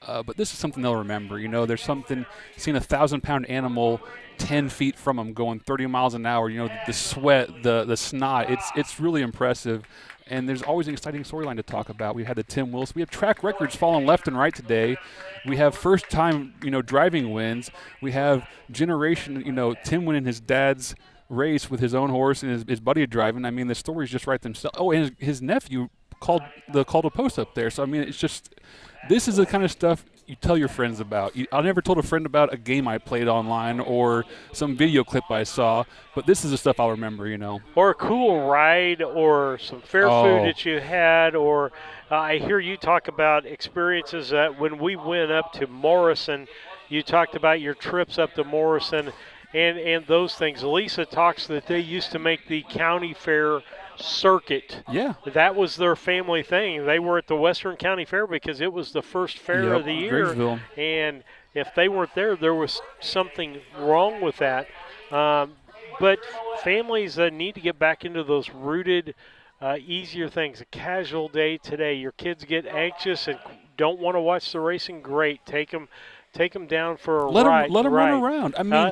But this is something they'll remember. You know, there's something, seeing a 1,000-pound animal 10 feet from them going 30 miles an hour, you know, the sweat, the snot, it's really impressive. And there's always an exciting storyline to talk about. We had the Tim Wilson. We have track records falling left and right today. We have first-time, you know, driving wins. We have generation, you know, Tim winning his dad's race with his own horse and his buddy driving. I mean, the stories just write themselves. Oh, and his nephew called a post up there. So, I mean, it's just – this is the kind of stuff you tell your friends about. I never told a friend about a game I played online or some video clip I saw, but this is the stuff I'll remember, you know. Or a cool ride or some fair food that you had, or I hear you talk about experiences that when we went up to Morrison, you talked about your trips up to Morrison and those things. Lisa talks that they used to make the county fair circuit. Yeah. That was their family thing. They were at the Western County Fair because it was the first fair of the year. Graysville. And if they weren't there, there was something wrong with that. But families need to get back into those rooted, easier things. A casual day today. Your kids get anxious and don't want to watch the racing. Great. Take them down for a ride. Let them run around. I mean,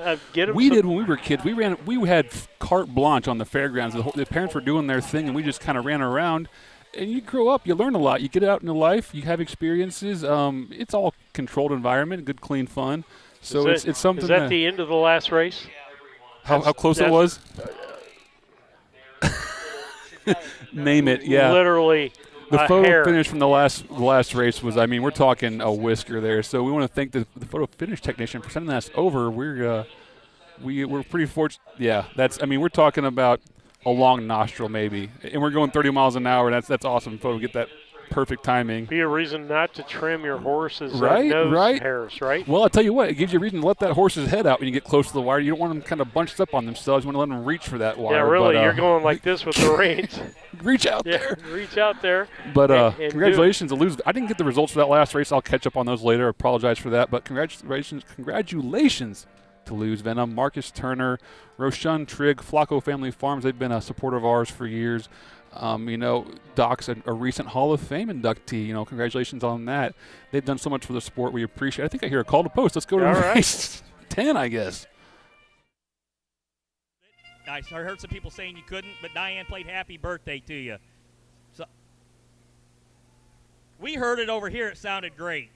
we did when we were kids. We had carte blanche on the fairgrounds. The parents were doing their thing, and we just kind of ran around. And you grow up, you learn a lot. You get out into life, you have experiences. It's all controlled environment, good, clean fun. So it's something. Is that the end of the last race? How close it was? Name it, yeah. Literally. The photo finish from the last race was, I mean, we're talking a whisker there. So we want to thank the photo finish technician for sending us over. We're pretty fortunate. Yeah, we're talking about a long nostril maybe, and we're going 30 miles an hour. That's awesome. Photo, get that perfect timing. Be a reason not to trim your horse's nose hairs, right? Well, I'll tell you what, it gives you a reason to let that horse's head out when you get close to the wire. You don't want them kind of bunched up on themselves. You want to let them reach for that wire. Yeah, really, you're going like this with the reins. Reach out there. Reach out there. But congratulations to lose. I didn't get the results for that last race. I'll catch up on those later. I apologize for that. But congratulations to Lose Venom, Marcus Turner, Roshun Trigg, Flacco Family Farms. They've been a supporter of ours for years. You know, Doc's a recent Hall of Fame inductee. You know, congratulations on that. They've done so much for the sport. We appreciate it. I think I hear a call to post. Let's go to race 10, I guess. I heard some people saying you couldn't, but Diane played happy birthday to you. So we heard it over here. It sounded great.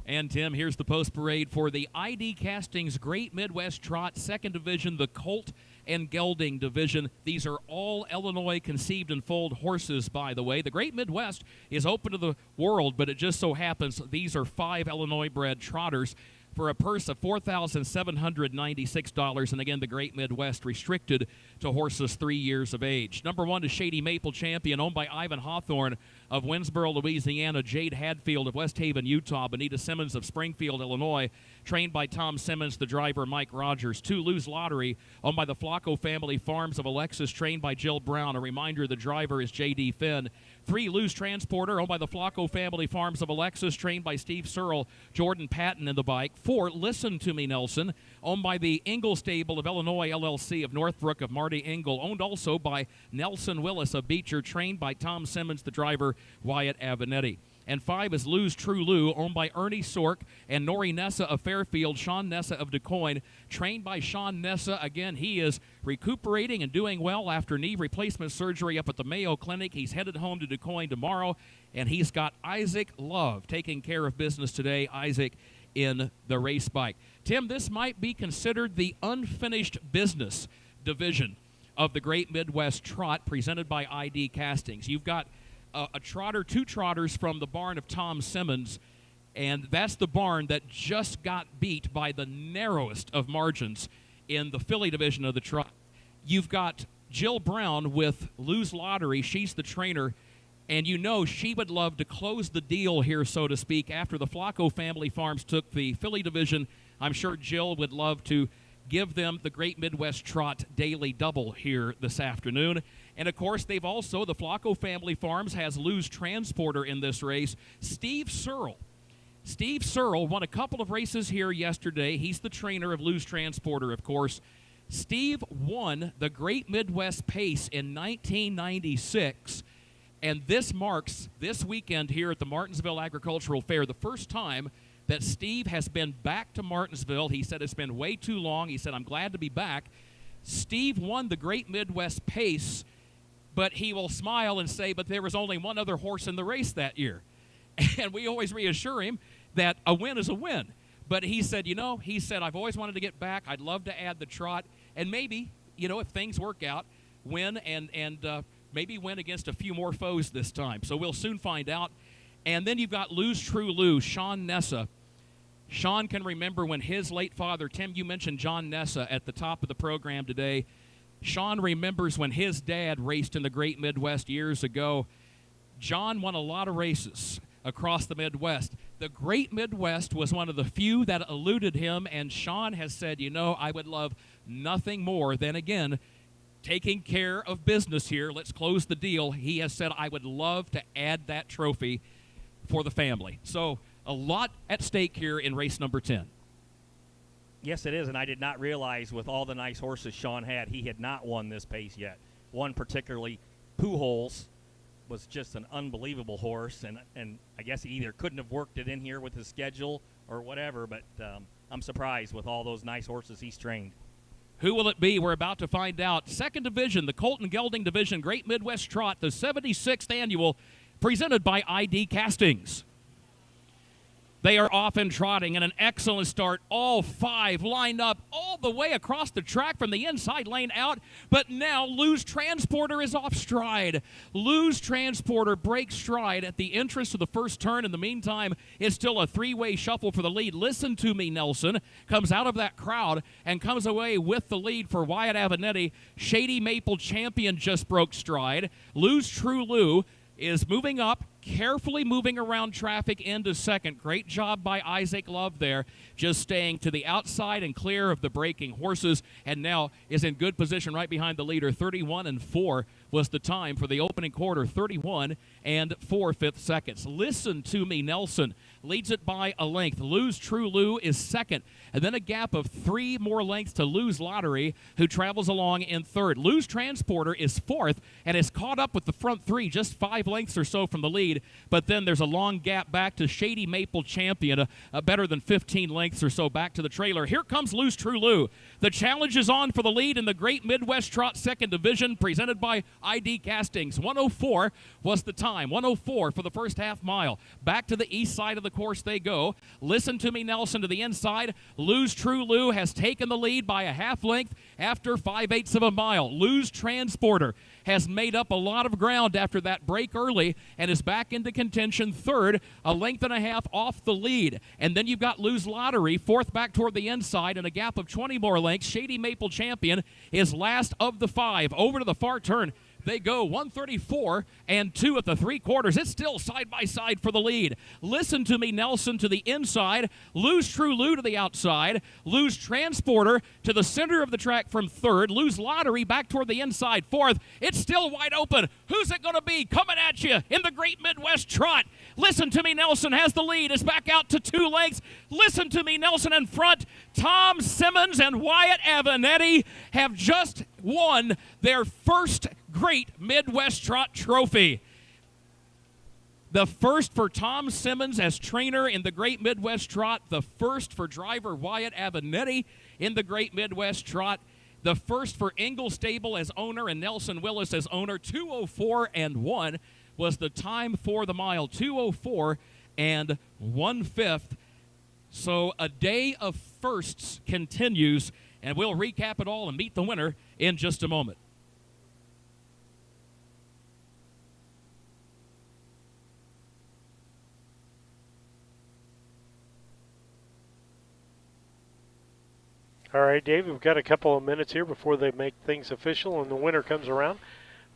And, Tim, here's the post parade for the ID Castings Great Midwest Trot, 2nd Division, the Colt and Gelding Division. These are all Illinois conceived and foaled horses, by the way. The Great Midwest is open to the world, but it just so happens these are 5 Illinois-bred trotters for a purse of $4,796. And again, the Great Midwest restricted to horses 3 years of age. Number 1 is Shady Maple Champion, owned by Ivan Hawthorne of Winsboro, Louisiana, Jade Hadfield of West Haven, Utah, Benita Simmons of Springfield, Illinois, trained by Tom Simmons, the driver Mike Rogers. 2, Lose Lottery, owned by the Flacco Family Farms of Alexis, trained by Jill Brown. A reminder, the driver is J.D. Finn. 3, Lose Transporter, owned by the Flacco Family Farms of Alexis, trained by Steve Searle, Jordan Patton in the bike. 4, Listen to Me, Nelson, owned by the Engel Stable of Illinois, LLC of Northbrook of Marty Engel, owned also by Nelson Willis of Beecher, trained by Tom Simmons, the driver Wyatt Avenetti. And 5 is Lou's True Lou, owned by Ernie Sork and Nori Nessa of Fairfield, Sean Nessa of DuQuoin, trained by Sean Nessa. Again, he is recuperating and doing well after knee replacement surgery up at the Mayo Clinic. He's headed home to DuQuoin tomorrow, and he's got Isaac Love taking care of business today. Isaac in the race bike. Tim, this might be considered the unfinished business division of the Great Midwest Trot presented by ID Castings. You've got a trotter, 2 trotters from the barn of Tom Simmons, and that's the barn that just got beat by the narrowest of margins in the filly division of the trot. You've got Jill Brown with Lose Lottery. She's the trainer, and you know she would love to close the deal here, so to speak. After the Flacco Family Farms took the filly division, I'm sure Jill would love to give them the Great Midwest Trot Daily Double here this afternoon. And, of course, they've also, the Flacco Family Farms has Lou's Transporter in this race. Steve Searle. Steve Searle won a couple of races here yesterday. He's the trainer of Lou's Transporter, of course. Steve won the Great Midwest Pace in 1996, and this marks this weekend here at the Martinsville Agricultural Fair the first time that Steve has been back to Martinsville. He said it's been way too long. He said, I'm glad to be back. Steve won the Great Midwest Pace, but he will smile and say, but there was only one other horse in the race that year. And we always reassure him that a win is a win. But he said, I've always wanted to get back. I'd love to add the trot. And maybe, if things work out, win and maybe win against a few more foes this time. So we'll soon find out. And then you've got Lou's True Lou, Sean Nessa. Sean can remember when his late father, Tim, you mentioned John Nessa at the top of the program today. Sean remembers when his dad raced in the Great Midwest years ago. John won a lot of races across the Midwest. The Great Midwest was one of the few that eluded him, and Sean has said, I would love nothing more than, again, taking care of business here. Let's close the deal. He has said, I would love to add that trophy for the family. So a lot at stake here in race number 10. Yes, it is, and I did not realize with all the nice horses Sean had, he had not won this pace yet. One particularly, Pujols, was just an unbelievable horse, and I guess he either couldn't have worked it in here with his schedule or whatever, but I'm surprised with all those nice horses he's trained. Who will it be? We're about to find out. Second division, the Colton Gelding Division, Great Midwest Trot, the 76th annual, presented by ID Castings. They are off and trotting in an excellent start. All five lined up all the way across the track from the inside lane out. But now Lou's Transporter is off stride. Lou's Transporter breaks stride at the entrance to the first turn. In the meantime, it's still a three-way shuffle for the lead. Listen to me, Nelson. Comes out of that crowd and comes away with the lead for Wyatt Avenatti. Shady Maple Champion just broke stride. Lou's True Lou is moving up, carefully moving around traffic into second. Great job by Isaac Love there, just staying to the outside and clear of the braking horses, and now is in good position right behind the leader. 31-4 was the time for the opening quarter, 31 and 4/5 seconds. Listen to me, Nelson leads it by a length. Lou's True Lou is second, and then a gap of 3 more lengths to Lou's Lottery, who travels along in third. Lou's Transporter is fourth and is caught up with the front three, just 5 lengths or so from the lead, but then there's a long gap back to Shady Maple Champion, a better than 15 lengths or so back to the trailer. Here comes Lou's True Lou. The challenge is on for the lead in the Great Midwest Trot Second Division, presented by ID Castings. 104 was the time. 104 for the first half mile. Back to the east side of the course they go. Listen to me, Nelson, to the inside. Lou's True Lou has taken the lead by a half length after 5/8 of a mile. Lou's Transporter has made up a lot of ground after that break early and is back into contention third, a length and a half off the lead. And then you've got Lou's Lottery, fourth back toward the inside, and a gap of 20 more lengths. Shady Maple Champion is last of the 5. Over to the far turn they go, 134-2 at the 3/4. It's still side by side for the lead. Listen to me, Nelson, to the inside. Lou's True Lou to the outside. Lou's Transporter to the center of the track from third. Lou's Lottery back toward the inside fourth. It's still wide open. Who's it going to be coming at you in the Great Midwest Trot? Listen to me, Nelson has the lead. It's back out to 2 lengths. Listen to me, Nelson in front. Tom Simmons and Wyatt Avenatti have just won their first Great Midwest Trot trophy. The first for Tom Simmons as trainer in the Great Midwest Trot. The first for driver Wyatt Avenatti in the Great Midwest Trot. The first for Engel Stable as owner and Nelson Willis as owner. 2:04-1 was the time for the mile. 2:04 1/5. So a day of firsts continues, and we'll recap it all and meet the winner in just a moment. All right, Dave, we've got a couple of minutes here before they make things official and the winner comes around.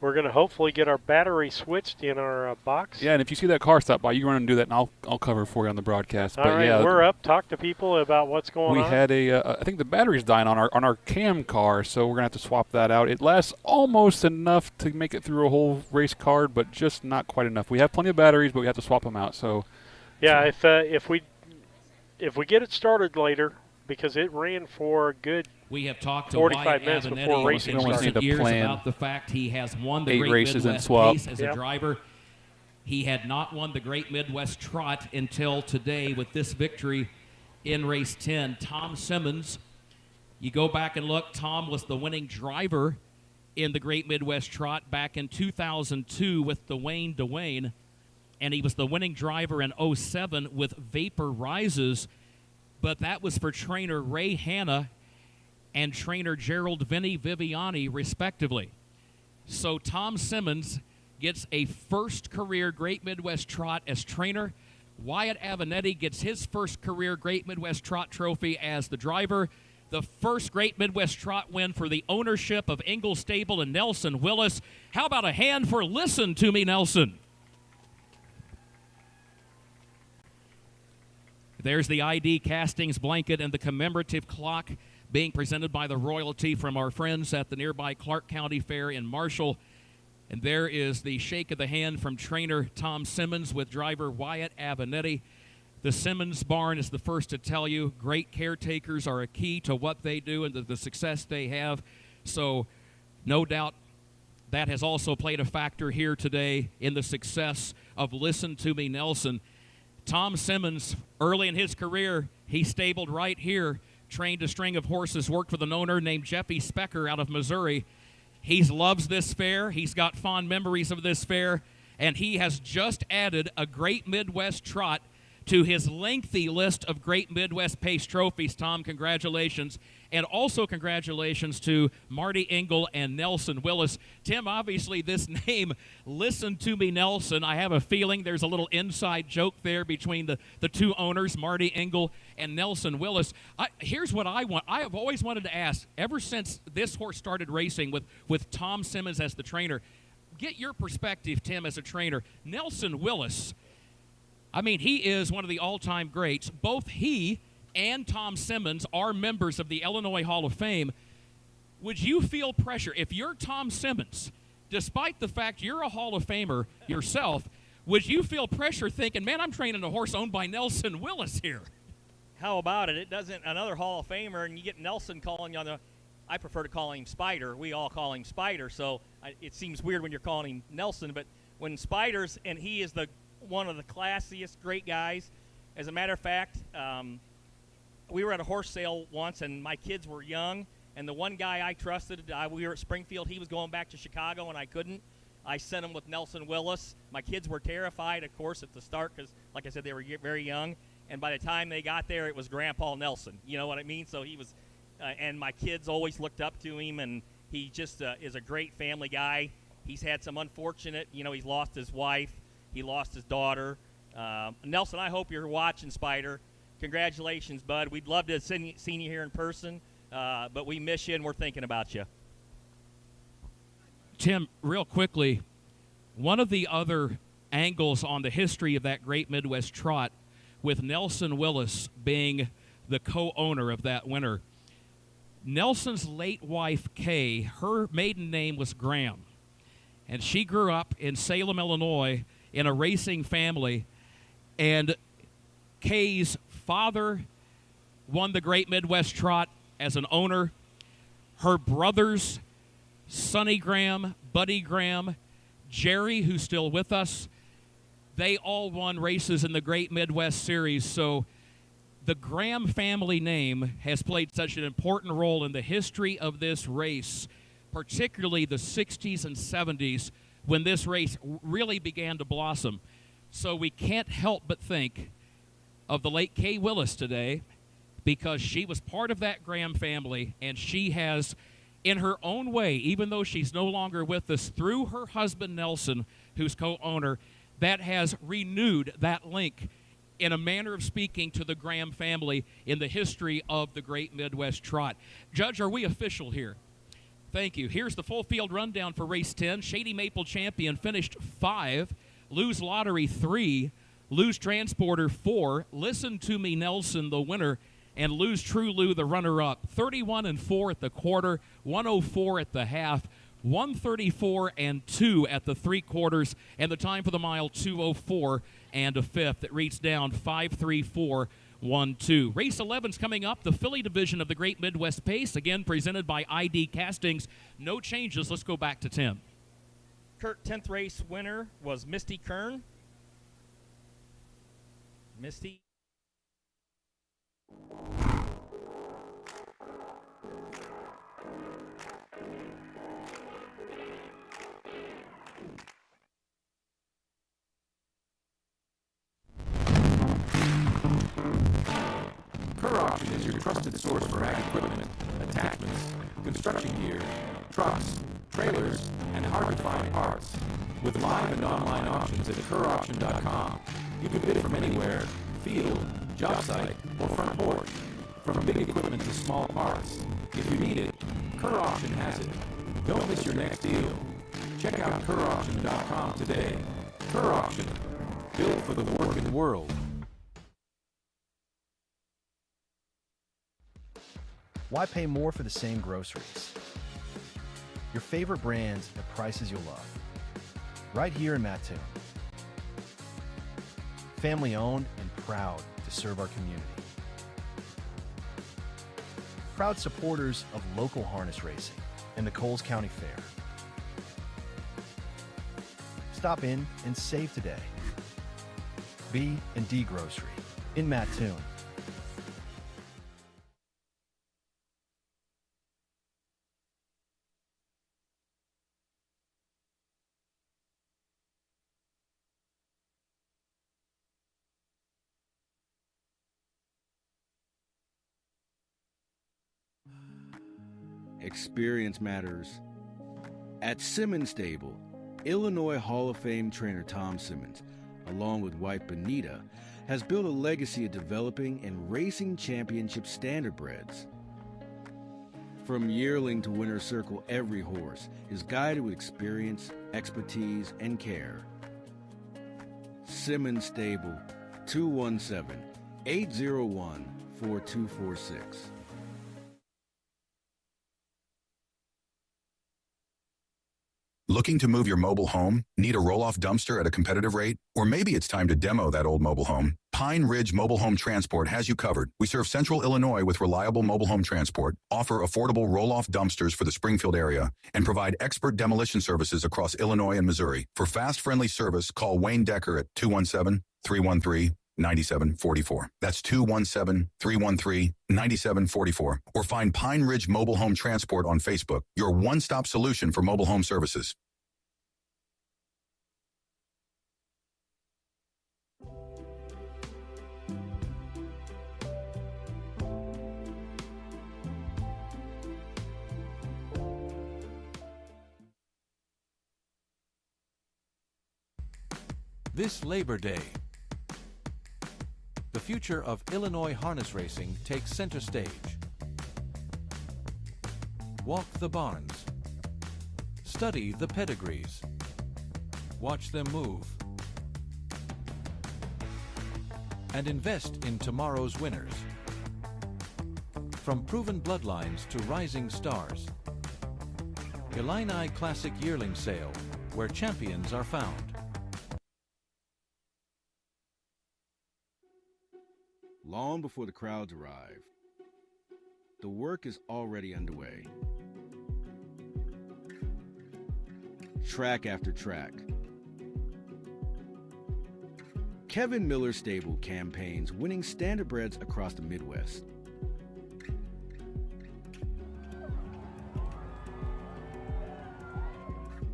We're going to hopefully get our battery switched in our box. Yeah, and if you see that car stop by, you run and do that, and I'll cover it for you on the broadcast. All right, yeah, we're up. Talk to people about what's going on. We had I think the battery's dying on our cam car, so we're going to have to swap that out. It lasts almost enough to make it through a whole race card, but just not quite enough. We have plenty of batteries, but we have to swap them out. So, yeah, if we get it started later, because it ran for a good we have talked to 45 minutes Wyatt before Avenetti racing in recent started. years Plan about the fact he has won the 8 Great races and Midwest swap. Pace as a driver. He had not won the Great Midwest Trot until today with this victory in race 10. Tom Simmons, you go back and look, Tom was the winning driver in the Great Midwest Trot back in 2002 with Dwayne, and he was the winning driver in 07 with Vapor Rises, but that was for trainer Ray Hanna and trainer Gerald Vinny Viviani, respectively. So Tom Simmons gets a first career Great Midwest Trot as trainer. Wyatt Avenetti gets his first career Great Midwest Trot trophy as the driver. The first Great Midwest Trot win for the ownership of Ingle Stable and Nelson Willis. How about a hand for Listen to Me, Nelson? There's the ID castings blanket and the commemorative clock being presented by the royalty from our friends at the nearby Clark County Fair in Marshall. And there is the shake of the hand from trainer Tom Simmons with driver Wyatt Avenetti. The Simmons barn is the first to tell you great caretakers are a key to what they do and the success they have. So no doubt that has also played a factor here today in the success of Listen to Me, Nelson. Tom Simmons, early in his career, he stabled right here, trained a string of horses, worked for the owner named Jeffy Specker out of Missouri. He loves this fair. He's got fond memories of this fair, and he has just added a Great Midwest Trot to his lengthy list of Great Midwest Pace trophies. Tom, congratulations. And also congratulations to Marty Engel and Nelson Willis. Tim, obviously this name, Listen to Me, Nelson, I have a feeling there's a little inside joke there between the two owners, Marty Engel and Nelson Willis. Here's what I want. I have always wanted to ask, ever since this horse started racing with Tom Simmons as the trainer, get your perspective, Tim, as a trainer. Nelson Willis, I mean, he is one of the all-time greats. Both he and Tom Simmons are members of the Illinois Hall of Fame. Would you feel pressure if you're Tom Simmons, despite the fact you're a Hall of Famer yourself, would you feel pressure thinking, man, I'm training a horse owned by Nelson Willis here? How about it? It doesn't, another Hall of Famer, and you get Nelson calling you on the, I prefer to call him Spider. We all call him Spider, so it seems weird when you're calling him Nelson, but when Spider's, and he is one of the classiest, great guys. As a matter of fact, we were at a horse sale once, and my kids were young, and the one guy I trusted, we were at Springfield. He was going back to Chicago, and I couldn't. I sent him with Nelson Willis. My kids were terrified, of course, at the start because, like I said, they were very young. And by the time they got there, it was Grandpa Nelson. You know what I mean? So he was, and my kids always looked up to him, and he just is a great family guy. He's had some unfortunate, he's lost his wife. He lost his daughter. Nelson, I hope you're watching, Spider. Congratulations, bud. We'd love to have seen you here in person, but we miss you and we're thinking about you. Tim, real quickly, one of the other angles on the history of that Great Midwest Trot, with Nelson Willis being the co-owner of that winner, Nelson's late wife, Kay, her maiden name was Graham, and she grew up in Salem, Illinois, in a racing family, and Kay's father won the Great Midwest Trot as an owner. Her brothers, Sonny Graham, Buddy Graham, Jerry, who's still with us, they all won races in the Great Midwest Series. So the Graham family name has played such an important role in the history of this race, particularly the 60s and 70s, when this race really began to blossom. So we can't help but think of the late Kay Willis today, because she was part of that Graham family, and she has, in her own way, even though she's no longer with us, through her husband Nelson, who's co-owner, that has renewed that link in a manner of speaking to the Graham family in the history of the Great Midwest Trot. Judge, are we official here? Thank you. Here's the full field rundown for race 10. Shady Maple Champion finished 5. Lose Lottery 3. Lose Transporter 4. Listen to Me Nelson the winner. And Lose True Lou the runner-up. 31-4 at the quarter. 104 at the half. 134-2 at the 3/4. And the time for the mile 2:04 and a fifth. It reads down 5:34.12. Race 11's coming up, the Philly division of the Great Midwest Pace, again presented by ID Castings. No changes. Let's go back to Tim. Kurt, 10th race winner was Misty Kern. Misty. Kerr Auction is your trusted source for ag equipment, attachments, construction gear, trucks, trailers, and hard-to-find parts. With live and online auctions at kerrauction.com, you can bid from anywhere, field, job site, or front porch. From big equipment to small parts. If you need it, Kerr Auction has it. Don't miss your next deal. Check out kerrauction.com today. Kerr Auction, built for the working world. Why pay more for the same groceries? Your favorite brands at prices you'll love. Right here in Mattoon. Family owned and proud to serve our community. Proud supporters of local harness racing and the Coles County Fair. Stop in and save today. B&D Grocery in Mattoon. Experience matters. At Simmons Stable, Illinois Hall of Fame trainer Tom Simmons, along with wife Benita, has built a legacy of developing and racing championship standardbreds. From yearling to winner's circle, every horse is guided with experience, expertise, and care. Simmons Stable, 217-801-4246. Looking to move your mobile home? Need a roll-off dumpster at a competitive rate? Or maybe it's time to demo that old mobile home? Pine Ridge Mobile Home Transport has you covered. We serve Central Illinois with reliable mobile home transport, offer affordable roll-off dumpsters for the Springfield area, and provide expert demolition services across Illinois and Missouri. For fast, friendly service, call Wayne Decker at 217-313-9744. That's 217-313-9744. Or find Pine Ridge Mobile Home Transport on Facebook, your one-stop solution for mobile home services. This Labor Day, the future of Illinois harness racing takes center stage. Walk the barns. Study the pedigrees. Watch them move. And invest in tomorrow's winners. From proven bloodlines to rising stars. Illini Classic Yearling Sale, where champions are found. Long before the crowds arrive, the work is already underway. Track after track. Kevin Miller Stable campaigns winning standardbreds across the Midwest.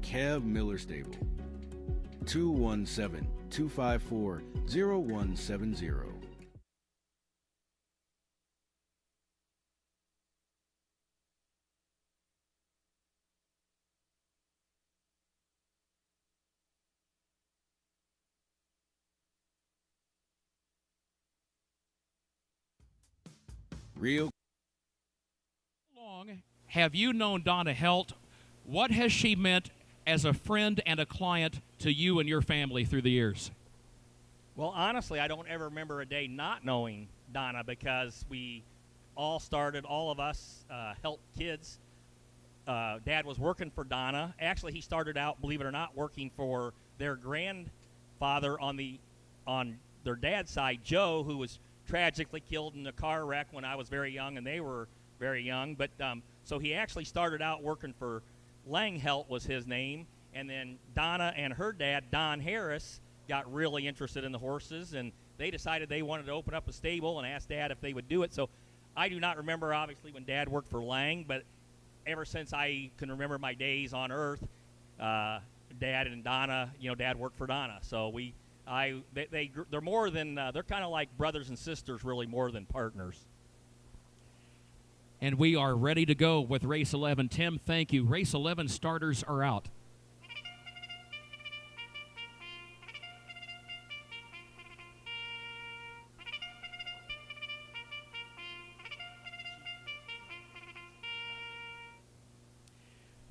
Kev Miller Stable, 217-254-0170. Real Long have you known Donna Helt? What has she meant as a friend and a client to you and your family through the years? Well, honestly, I don't ever remember a day not knowing Donna, because we all started, all of us Helt kids. Dad was working for Donna. Actually, he started out, believe it or not, working for their grandfather on their dad's side, Joe, who was tragically killed in a car wreck when I was very young and they were very young. But so he actually started out working for Lang Helt was his name, and then Donna and her dad, Don Harris, got really interested in the horses, and they decided they wanted to open up a stable and asked Dad if they would do it. So I do not remember, obviously, when Dad worked for Lang, but ever since I can remember my days on Earth, Dad and Donna, Dad worked for Donna. So they're more than, they're kind of like brothers and sisters, really, more than partners. And we are ready to go with Race 11. Tim, thank you. Race 11 starters are out.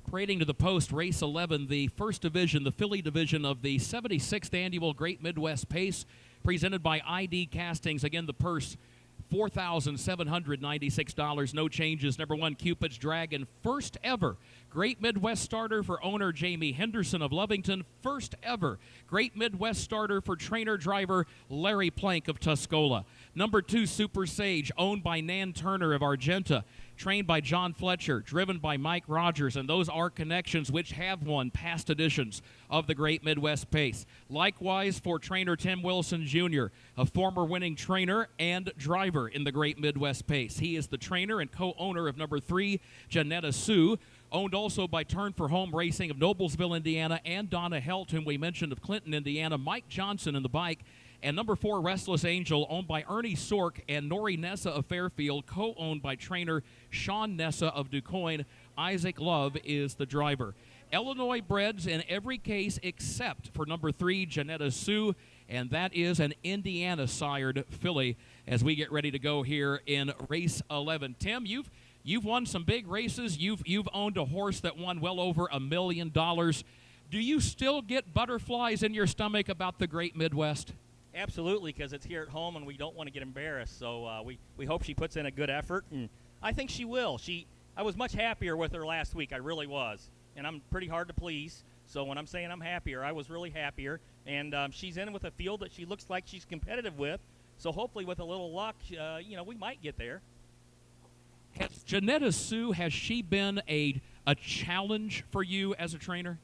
Parading to the post, Race 11, the first division, the filly division of the 76th Annual Great Midwest Pace, presented by ID Castings. Again, the purse, $4,796, no changes. Number 1, Cupid's Dragon, first ever Great Midwest starter for owner Jamie Henderson of Lovington. First ever Great Midwest starter for trainer-driver Larry Plank of Tuscola. Number 2, Super Sage, owned by Nan Turner of Argenta, trained by John Fletcher, driven by Mike Rogers, and those are connections which have won past editions of the Great Midwest Pace. Likewise for trainer Tim Wilson Jr., a former winning trainer and driver in the Great Midwest Pace. He is the trainer and co-owner of number 3, Janetta Sue, owned also by Turn for Home Racing of Noblesville, Indiana, and Donna Helt, whom we mentioned, of Clinton, Indiana. Mike Johnson in the bike. And number 4, Restless Angel, owned by Ernie Sork and Nori Nessa of Fairfield, co-owned by trainer Sean Nessa of DuQuoin. Isaac Love is the driver. Illinois breds in every case except for number 3, Janetta Sue, and that is an Indiana-sired filly as we get ready to go here in Race 11. Tim, you've won some big races. You've owned a horse that won well over $1 million. Do you still get butterflies in your stomach about the Great Midwest? Absolutely, because it's here at home and we don't want to get embarrassed. So we hope she puts in a good effort, and I think she will. I was much happier with her last week. I really was, and I'm pretty hard to please. So when I'm saying I'm happier, I was really happier. And she's in with a field that she looks like she's competitive with. So hopefully, with a little luck, we might get there. Janetta Sue, has she been a challenge for you as a trainer?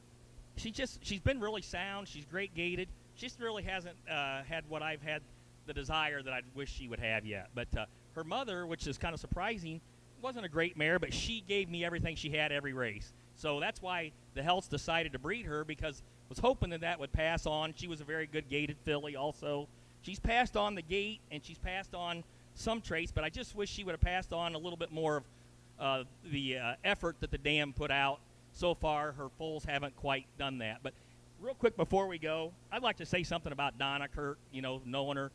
She's been really sound. She's great gaited. She just really hasn't had what I've had the desire that I wish she would have yet. But her mother, which is kind of surprising, wasn't a great mare, but she gave me everything she had every race. So that's why the Helts decided to breed her, because I was hoping that would pass on. She was a very good gaited filly also. She's passed on the gait, and she's passed on some traits, but I just wish she would have passed on a little bit more of the effort that the dam put out. So far, her foals haven't quite done that. But real quick before we go, I'd like to say something about Donna, Kurt, knowing her.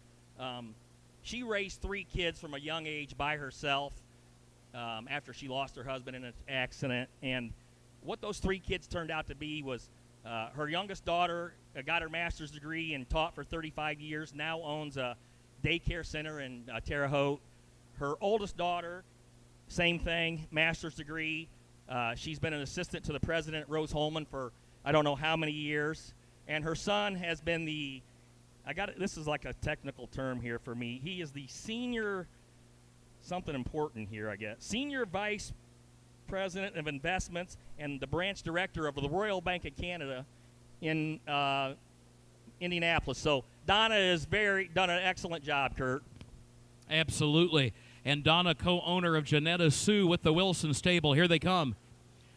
She raised 3 kids from a young age by herself after she lost her husband in an accident. And what those 3 kids turned out to be was her youngest daughter got her master's degree and taught for 35 years, now owns a daycare center in Terre Haute. Her oldest daughter, same thing, master's degree. She's been an assistant to the president, Rose Holman, for I don't know how many years. And her son has been this is like a technical term here for me. He is the senior, something important here, I guess, senior vice president of investments and the branch director of the Royal Bank of Canada in Indianapolis. So Donna has done an excellent job, Kurt. Absolutely. And Donna, co-owner of Janetta Sue with the Wilson stable. Here they come.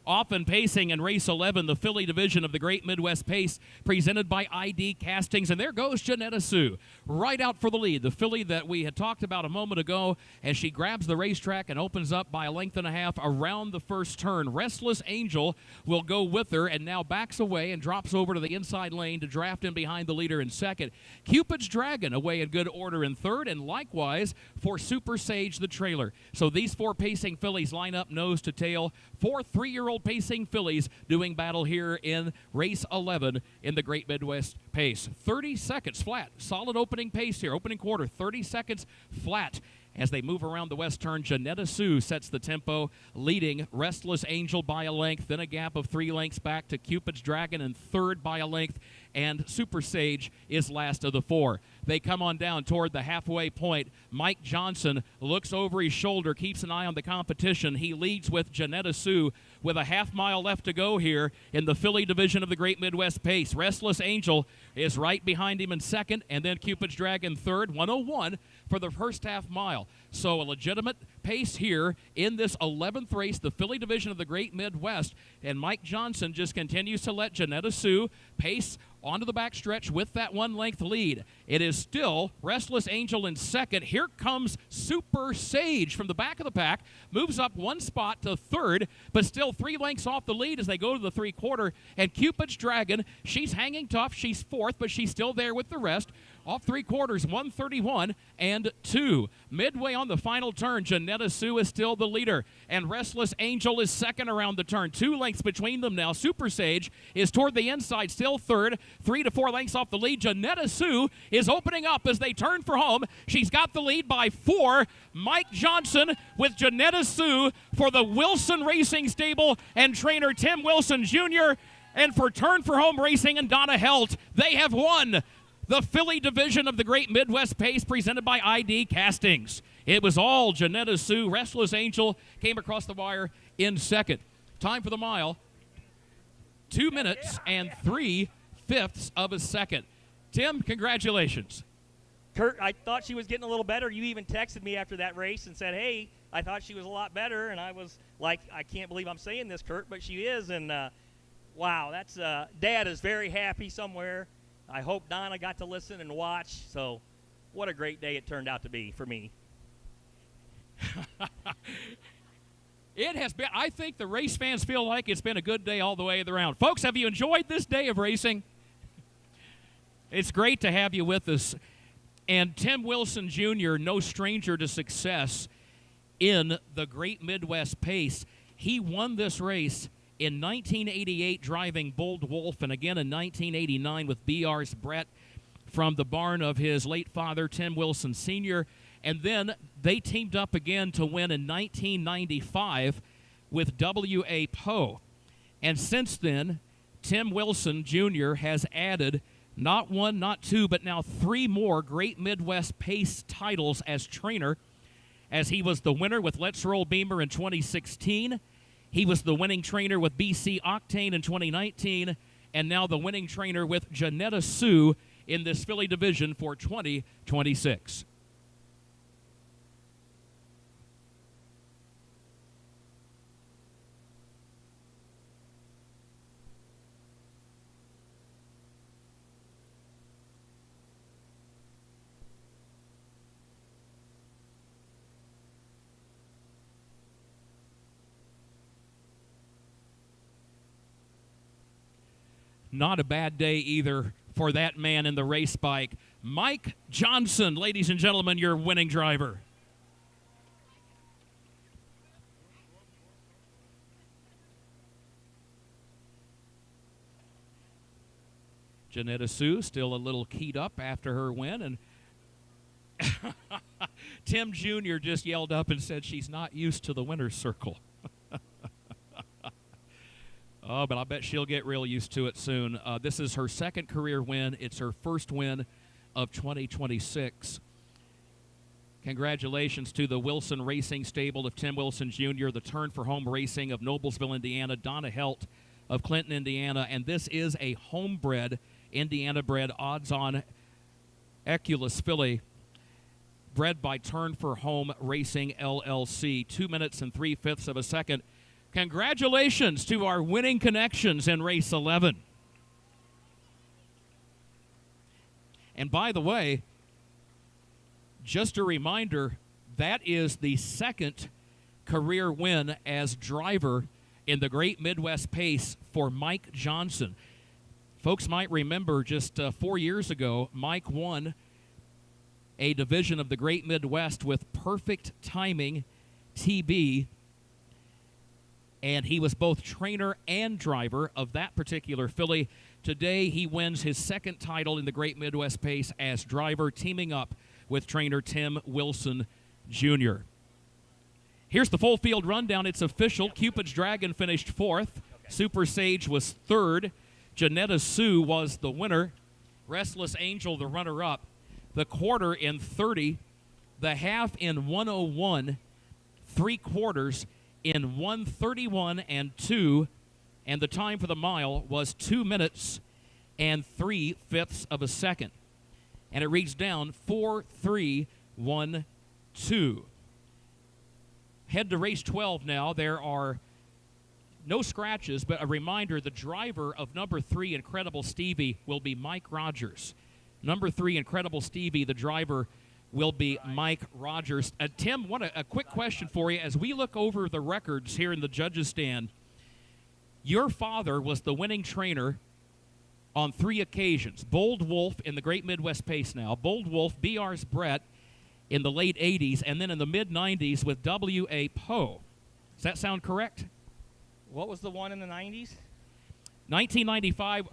Off and pacing in race 11, the filly division of the Great Midwest Pace, presented by ID Castings. And there goes Janetta Sue, right out for the lead. The filly that we had talked about a moment ago, as she grabs the racetrack and opens up by a length and a half around the first turn. Restless Angel will go with her and now backs away and drops over to the inside lane to draft in behind the leader in second. Cupid's Dragon away in good order in third, and likewise for Super Sage the trailer. So these 4 pacing fillies line up nose to tail. 4 3-year-old pacing fillies doing battle here in race 11 in the Great Midwest Pace. 30 seconds flat. Solid opening pace here. Opening quarter, 30 seconds flat. As they move around the west turn, Janetta Sue sets the tempo, leading Restless Angel by a length, then a gap of 3 lengths back to Cupid's Dragon in third by a length, and Super Sage is last of the 4. They come on down toward the halfway point. Mike Johnson looks over his shoulder, keeps an eye on the competition. He leads with Janetta Sue with a half-mile left to go here in the filly division of the Great Midwest Pace. Restless Angel is right behind him in second, and then Cupid's Dragon third, 101 for the first half mile. So a legitimate pace here in this 11th race, the filly division of the Great Midwest, and Mike Johnson just continues to let Janetta Sue pace onto the backstretch with that 1-length lead. It is still Restless Angel in second. Here comes Super Sage from the back of the pack, moves up 1 spot to third, but still 3 lengths off the lead as they go to the 3/4. And Cupid's Dragon, she's hanging tough. She's fourth, but she's still there with the rest. Off 3/4, 131 and 2. Midway on the final turn, Janetta Sue is still the leader, and Restless Angel is second around the turn. 2 lengths between them now. Super Sage is toward the inside, still third. 3 to 4 lengths off the lead. Janetta Sue is opening up as they turn for home. She's got the lead by 4. Mike Johnson with Janetta Sue for the Wilson Racing Stable and trainer Tim Wilson Jr. And for Turn for Home Racing and Donna Helt, they have won the filly division of the Great Midwest Pace, presented by ID Castings. It was all Janetta Sue. Restless Angel came across the wire in second. Time for the mile. 2 minutes and 3/5 of a second. Tim, congratulations. Kurt, I thought she was getting a little better. You even texted me after that race and said, hey, I thought she was a lot better. And I was like, I can't believe I'm saying this, Kurt, but she is. And wow, that's Dad is very happy somewhere. I hope Donna got to listen and watch. So what a great day it turned out to be for me. It has been. I think the race fans feel like it's been a good day all the way around. Folks, have you enjoyed this day of racing? It's great to have you with us. And Tim Wilson Jr., no stranger to success in the Great Midwest Pace. He won this race in 1988 driving Bold Wolf, and again in 1989 with BR's Brett from the barn of his late father, Tim Wilson Sr., and then they teamed up again to win in 1995 with W.A. Poe. And since then, Tim Wilson Jr. has added not 1, not 2, but now 3 more Great Midwest Pace titles as trainer, as he was the winner with Let's Roll Beamer in 2016. He was the winning trainer with BC Octane in 2019, and now the winning trainer with Janetta Sue in this filly division for 2026. Not a bad day either for that man in the race bike. Mike Johnson, ladies and gentlemen, your winning driver. Janetta Sue still a little keyed up after her win, and Tim Jr. just yelled up and said she's not used to the winner's circle. Oh, but I bet she'll get real used to it soon. This is her second career win. It's her first win of 2026. Congratulations to the Wilson Racing Stable of Tim Wilson Jr., the Turn for Home Racing of Noblesville, Indiana, Donna Helt of Clinton, Indiana, and this is a homebred, Indiana-bred, odds-on Eculus filly bred by Turn for Home Racing, LLC. 2 minutes and 3/5 of a second Congratulations to our winning connections in race 11. And by the way, just a reminder, that is the second career win as driver in the Great Midwest Pace for Mike Johnson. Folks might remember just 4 years ago, Mike won a division of the Great Midwest with perfect timing, TB, and he was both trainer and driver of that particular filly. Today, he wins his second title in the Great Midwest Pace as driver, teaming up with trainer Tim Wilson Jr. Here's the full field rundown. It's official. Cupid's Dragon finished fourth. Super Sage was third. Janetta Sue was the winner. Restless Angel, the runner-up. The quarter in 30. The half in 101. 3/4 in 1:31 and 2. And the time for the mile was 2 minutes and 3/5 of a second. And it reads down 4-3-1-2. Head to race 12 now. There are no scratches, but a reminder, the driver of number 3, Incredible Stevie, will be Mike Rogers. Number 3, Incredible Stevie, the driver, will be Mike Rogers. Tim, a quick question for you. As we look over the records here in the judges' stand, your father was the winning trainer on 3 occasions. Bold Wolf in the Great Midwest Pace now. Bold Wolf, BR's Brett in the late 80s, and then in the mid-90s with W.A. Poe. Does that sound correct? What was the one in the 90s? 1995,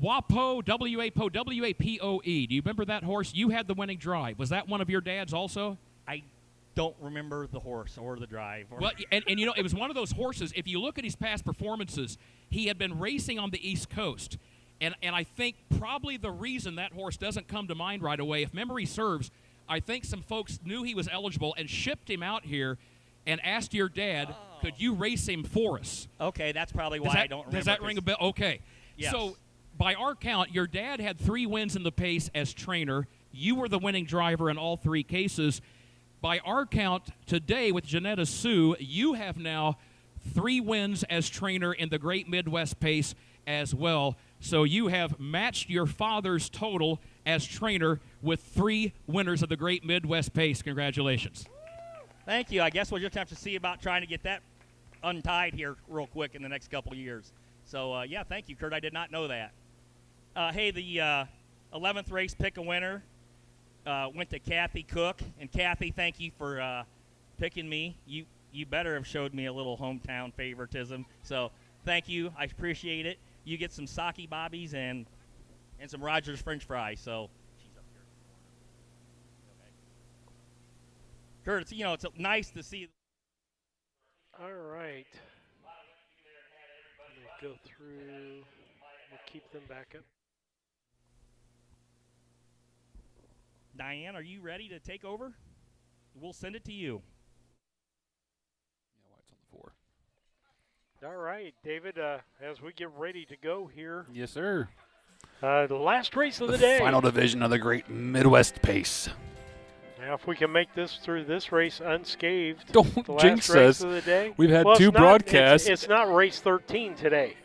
WAPO, W.A. Poe, W-A-P-O-E. Do you remember that horse? You had the winning drive. Was that one of your dad's also? I don't remember the horse or the drive. Well, and you know, it was one of those horses, if you look at his past performances, he had been racing on the East Coast. And I think probably the reason that horse doesn't come to mind right away, if memory serves, I think some folks knew he was eligible and shipped him out here and asked your dad, could you race him for us? Okay, that's probably why I don't remember. Does that ring a bell? Okay. Yes. So by our count, your dad had 3 wins in the pace as trainer. You were the winning driver in all 3 cases. By our count, today with Janetta Sue, you have now 3 wins as trainer in the Great Midwest Pace as well. So you have matched your father's total as trainer with 3 winners of the Great Midwest Pace. Congratulations. Thank you. I guess we'll just have to see about trying to get that untied here real quick in the next couple of years. So, yeah, thank you, Kurt. I did not know that. Hey, the 11th race pick a winner went to Kathy Cook. And, Kathy, thank you for picking me. You better have showed me a little hometown favoritism. So, thank you. I appreciate it. You get some sake bobbies and some Rogers French fries. So, she's up here. Okay. Kurt, it's nice to see. All right. Let me go through. We'll keep them back up. Diane, are you ready to take over? We'll send it to you. Yeah, why it's on the 4. All right, David, as we get ready to go here. Yes, sir. The last race of the day. Final division of the Great Midwest Pace. Now, if we can make this through this race unscathed, Don't the jinx last race us. of the day. We've had well, 2 broadcasts. It's not race 13 today.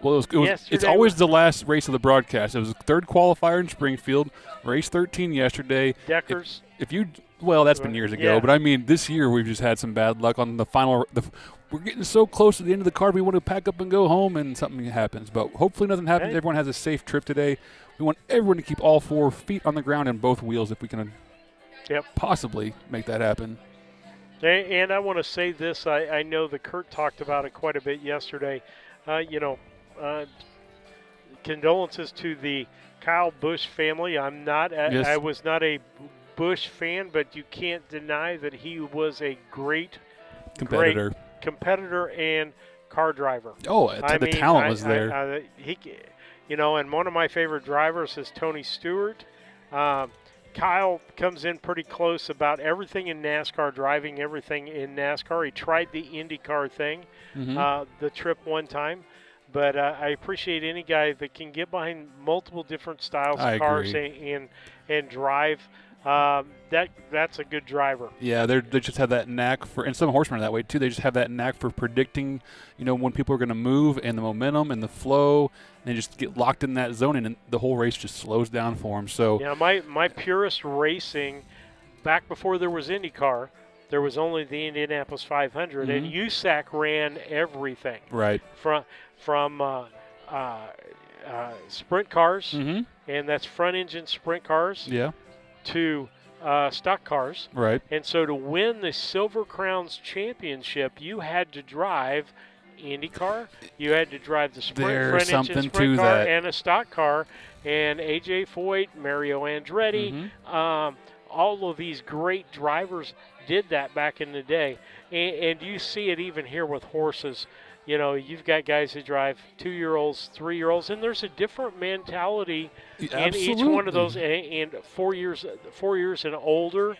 Well, it's always the last race of the broadcast. It was the 3rd qualifier in Springfield, race 13 yesterday. Deckers. Well, that's been years ago, but I mean, this year we've just had some bad luck on the final. We're getting so close to the end of the card, we want to pack up and go home, and something happens. But hopefully nothing happens. Hey. Everyone has a safe trip today. We want everyone to keep all 4 feet on the ground and both wheels if we can possibly make that happen. And I want to say this. I know that Kurt talked about it quite a bit yesterday. Condolences to the Kyle Busch family. I was not a Busch fan, but you can't deny that he was a great competitor and car driver. Oh, the talent was there. And one of my favorite drivers is Tony Stewart. Kyle comes in pretty close about everything in NASCAR, driving everything in NASCAR. He tried the IndyCar thing, the trip one time. But I appreciate any guy that can get behind multiple different styles of cars and drive that's a good driver. Yeah, they just have that knack for, and some horsemen are that way too. They just have that knack for predicting, when people are going to move and the momentum and the flow, and they just get locked in that zone, and the whole race just slows down for them. So yeah, my purest racing, back before there was IndyCar, there was only the Indianapolis 500, and USAC ran everything. Right. From sprint cars, and that's front engine sprint cars. Yeah. To stock cars. Right. And so to win the Silver Crowns Championship, you had to drive IndyCar, you had to drive the front engine sprint car and a stock car, and A.J. Foyt, Mario Andretti, all of these great drivers did that back in the day. And you see it even here with horses. You've got guys that drive 2-year-olds, 3-year-olds, and there's a different mentality in each one of those. And 4 years and older. And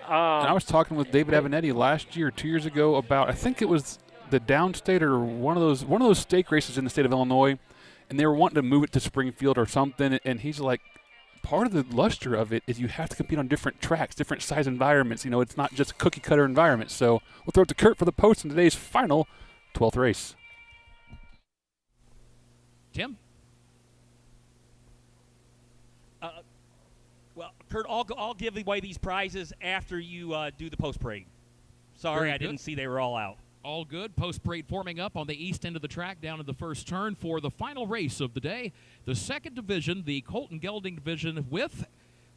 I was talking with David Avenetti last year, 2 years ago, about, I think it was the downstate or one of those stake races in the state of Illinois, and they were wanting to move it to Springfield or something. And he's like, part of the luster of it is you have to compete on different tracks, different size environments. It's not just a cookie cutter environment. So we'll throw it to Kurt for the post in today's final 12th race. Tim? Well, Kurt, I'll give away these prizes after you do the post parade. Sorry, I didn't see they were all out. All good. Post parade forming up on the east end of the track down in the first turn for the final race of the day. The second division, the Colton Gelding division, with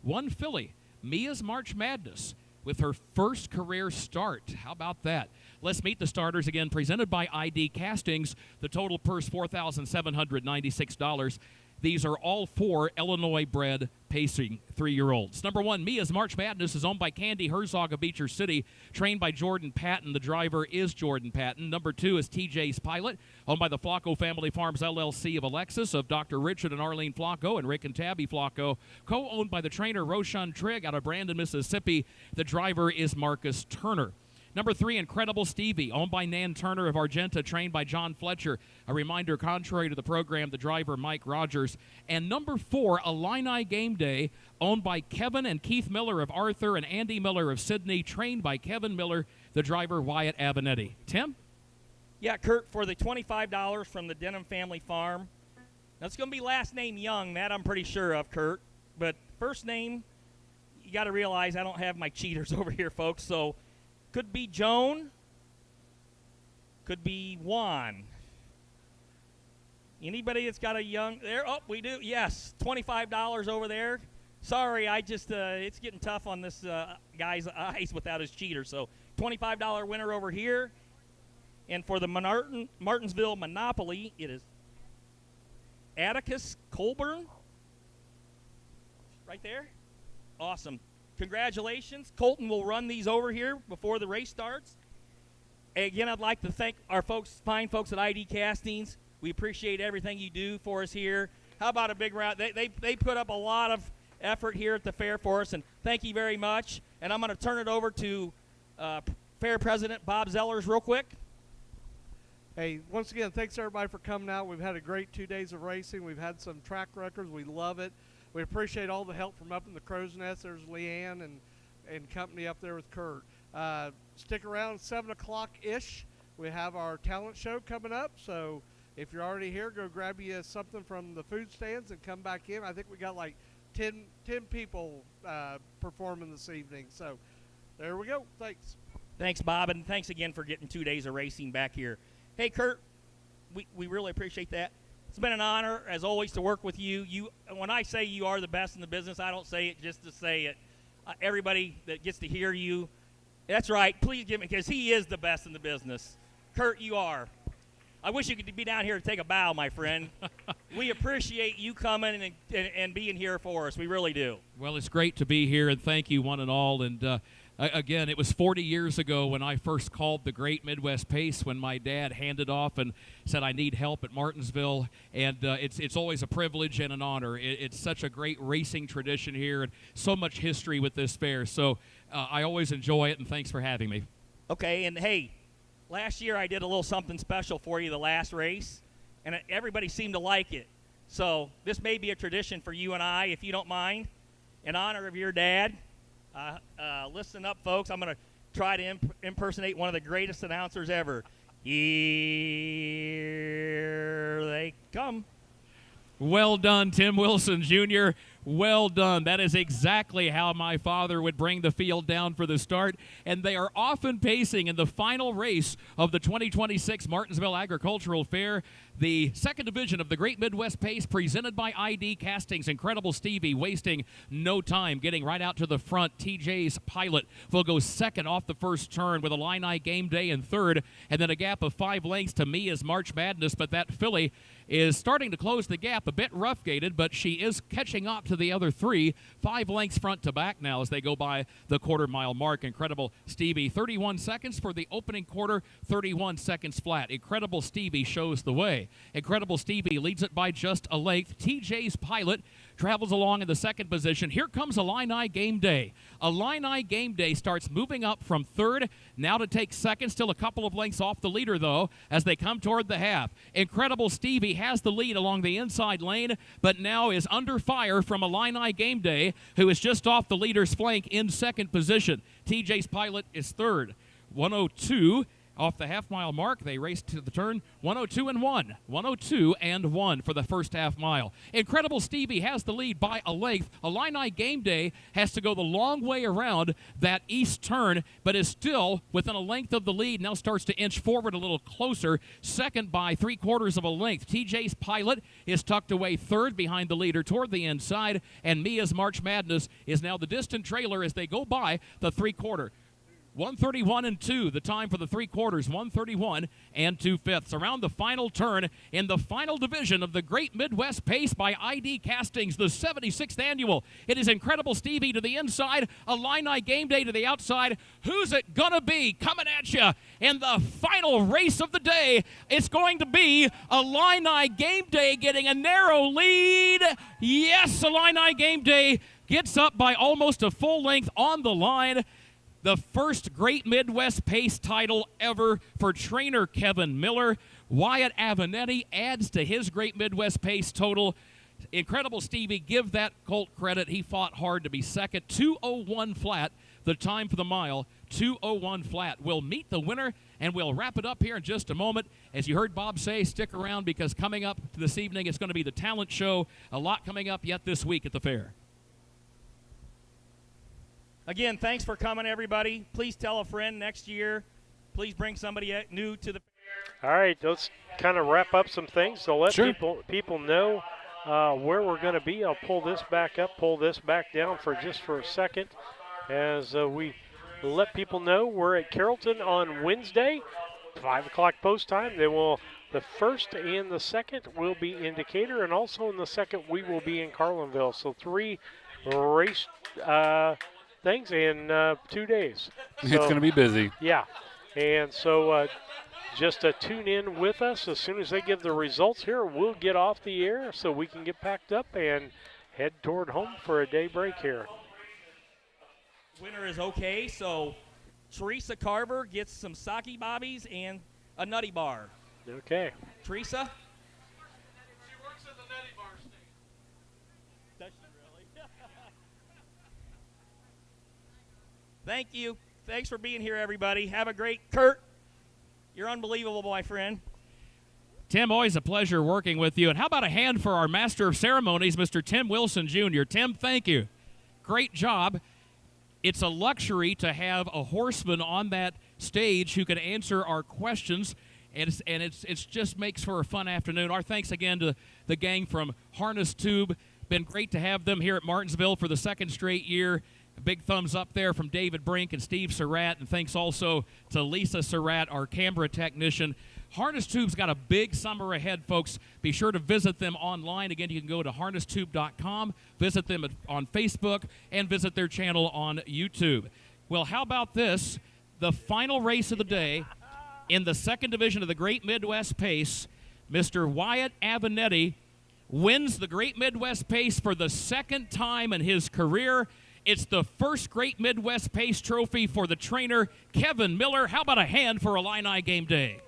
one filly, Mia's March Madness, with her first career start. How about that? Let's meet the starters again, presented by ID Castings. The total purse, $4,796. These are all 4 Illinois-bred pacing 3-year-olds. Number 1, Mia's March Madness, is owned by Candy Herzog of Beecher City, trained by Jordan Patton. The driver is Jordan Patton. Number 2 is TJ's Pilot, owned by the Flacco Family Farms LLC of Alexis, of Dr. Richard and Arlene Flacco and Rick and Tabby Flacco, co-owned by the trainer Roshan Trigg out of Brandon, Mississippi. The driver is Marcus Turner. Number 3, Incredible Stevie, owned by Nan Turner of Argenta, trained by John Fletcher. A reminder, contrary to the program, the driver, Mike Rogers. And number 4, Illini Game Day, owned by Kevin and Keith Miller of Arthur and Andy Miller of Sydney, trained by Kevin Miller, the driver, Wyatt Avenetti. Tim? Yeah, Kurt, for the $25 from the Denham Family Farm. Now, it's going to be last name Young, that I'm pretty sure of, Kurt. But first name, you got to realize I don't have my cheaters over here, folks, so... Could be Joan. Could be Juan. Anybody that's got a young there? Oh, we do. Yes, $25 over there. Sorry, I just it's getting tough on this guy's eyes without his cheater. So $25 winner over here. And for the Martinsville Monopoly, it is Atticus Colburn. Right there. Awesome. Congratulations. Colton will run these over here before the race starts. Again, I'd like to thank our fine folks at ID Castings. We appreciate everything you do for us here. How about a big round? They put up a lot of effort here at the fair for us, and thank you very much. And I'm going to turn it over to Fair President Bob Zellers real quick. Hey, once again, thanks everybody for coming out. We've had a great 2 days of racing. We've had some track records. We love it. We appreciate all the help from up in the Crow's Nest. There's Leanne and company up there with Kurt. Stick around 7 o'clock-ish. We have our talent show coming up. So if you're already here, go grab you something from the food stands and come back in. I think we got like 10 people performing this evening. So there we go. Thanks. Thanks, Bob, and thanks again for getting 2 days of racing back here. Hey, Kurt, we really appreciate that. It's been an honor, as always, to work with you. When I say you are the best in the business, I don't say it just to say it. Everybody that gets to hear you, that's right. Please give me, because he is the best in the business. Kurt, you are. I wish you could be down here to take a bow, my friend. We appreciate you coming and being here for us. We really do. Well, it's great to be here, and thank you, one and all. And again, it was 40 years ago when I first called the Great Midwest Pace, when my dad handed off and said, I need help at Martinsville. And it's always a privilege and an honor. It's such a great racing tradition here and so much history with this fair. So I always enjoy it, and thanks for having me. Okay, and hey, last year I did a little something special for you, the last race, and everybody seemed to like it. So this may be a tradition for you and I, if you don't mind, in honor of your dad. Listen up, folks. I'm going to try to impersonate one of the greatest announcers ever. Here they come. Well done, Tim Wilson Jr. Well done. That is exactly how my father would bring the field down for the start. And they are often pacing in the final race of the 2026 Martinsville Agricultural Fair. The second division of the Great Midwest Pace presented by ID Castings. Incredible Stevie wasting no time, getting right out to the front. TJ's Pilot will go second off the first turn with Illini Game Day in third. And then a gap of 5 lengths to Mia's March Madness. But that filly is starting to close the gap, a bit rough-gated, but she is catching up to the other 3. 5 lengths front to back now as they go by the quarter-mile mark. Incredible Stevie, 31 seconds for the opening quarter, 31 seconds flat. Incredible Stevie shows the way. Incredible Stevie leads it by just a length. TJ's Pilot travels along in the second position. Here comes Illini Game Day. Illini Game Day starts moving up from third, now to take second. Still a couple of lengths off the leader, though, as they come toward the half. Incredible Stevie has the lead along the inside lane, but now is under fire from Illini Game Day, who is just off the leader's flank in second position. TJ's Pilot is third. 102 off the half-mile mark. They race to the turn. 102 and 1. 102 and 1 for the first half mile. Incredible Stevie has the lead by a length. Illini Game Day has to go the long way around that east turn, but is still within a length of the lead. Now starts to inch forward a little closer. Second by 3/4 of a length. TJ's Pilot is tucked away third behind the leader toward the inside, and Mia's March Madness is now the distant trailer as they go by the 3/4. 1:31 and 2, the time for the 3/4, 1:31 and 2/5. Around the final turn in the final division of the Great Midwest Pace by ID Castings, the 76th annual. It is Incredible Stevie to the inside, Illini Game Day to the outside. Who's it gonna be coming at you in the final race of the day? It's going to be Illini Game Day getting a narrow lead. Yes, Illini Game Day gets up by almost a full length on the line. The first Great Midwest Pace title ever for trainer Kevin Miller. Wyatt Avenatti adds to his Great Midwest Pace total. Incredible Stevie, give that colt credit. He fought hard to be second. 2:01 flat, the time for the mile. 2:01 flat. We'll meet the winner, and we'll wrap it up here in just a moment. As you heard Bob say, stick around because coming up this evening, it's going to be the talent show. A lot coming up yet this week at the fair. Again, thanks for coming, everybody. Please tell a friend next year. Please bring somebody new to the fair. All right, let's kind of wrap up some things. So let people know where we're going to be. I'll pull this back up, pull this back down for a second as we let people know we're at Carrollton on Wednesday, 5 o'clock post time. The first and the second will be in Decatur, and also in the second we will be in Carlinville. So 3 race things in 2 days. So, it's going to be busy. Yeah, and so just tune in with us. As soon as they give the results here, we'll get off the air so we can get packed up and head toward home for a day break here. Winner is okay, so Teresa Carver gets some sake bobbies and a nutty bar. Okay. Teresa? She works at the nutty bar stand. Does she really? Thank you. Thanks for being here, everybody. Have a great Kurt. You're unbelievable, my friend. Tim, always a pleasure working with you. And how about a hand for our Master of Ceremonies, Mr. Tim Wilson Jr. Tim, thank you. Great job. It's a luxury to have a horseman on that stage who can answer our questions, and it's just makes for a fun afternoon. Our thanks again to the gang from Harness Tube. Been great to have them here at Martinsville for the second straight year. A big thumbs up there from David Brink and Steve Surratt, and thanks also to Lisa Surratt, our camera technician. Harness Tube's got a big summer ahead, folks. Be sure to visit them online. Again, you can go to harnesstube.com, visit them on Facebook, and visit their channel on YouTube. Well, how about this? The final race of the day in the second division of the Great Midwest Pace, Mr. Wyatt Avenatti wins the Great Midwest Pace for the second time in his career. It's the first Great Midwest Pace trophy for the trainer, Kevin Miller. How about a hand for Illini Game Day?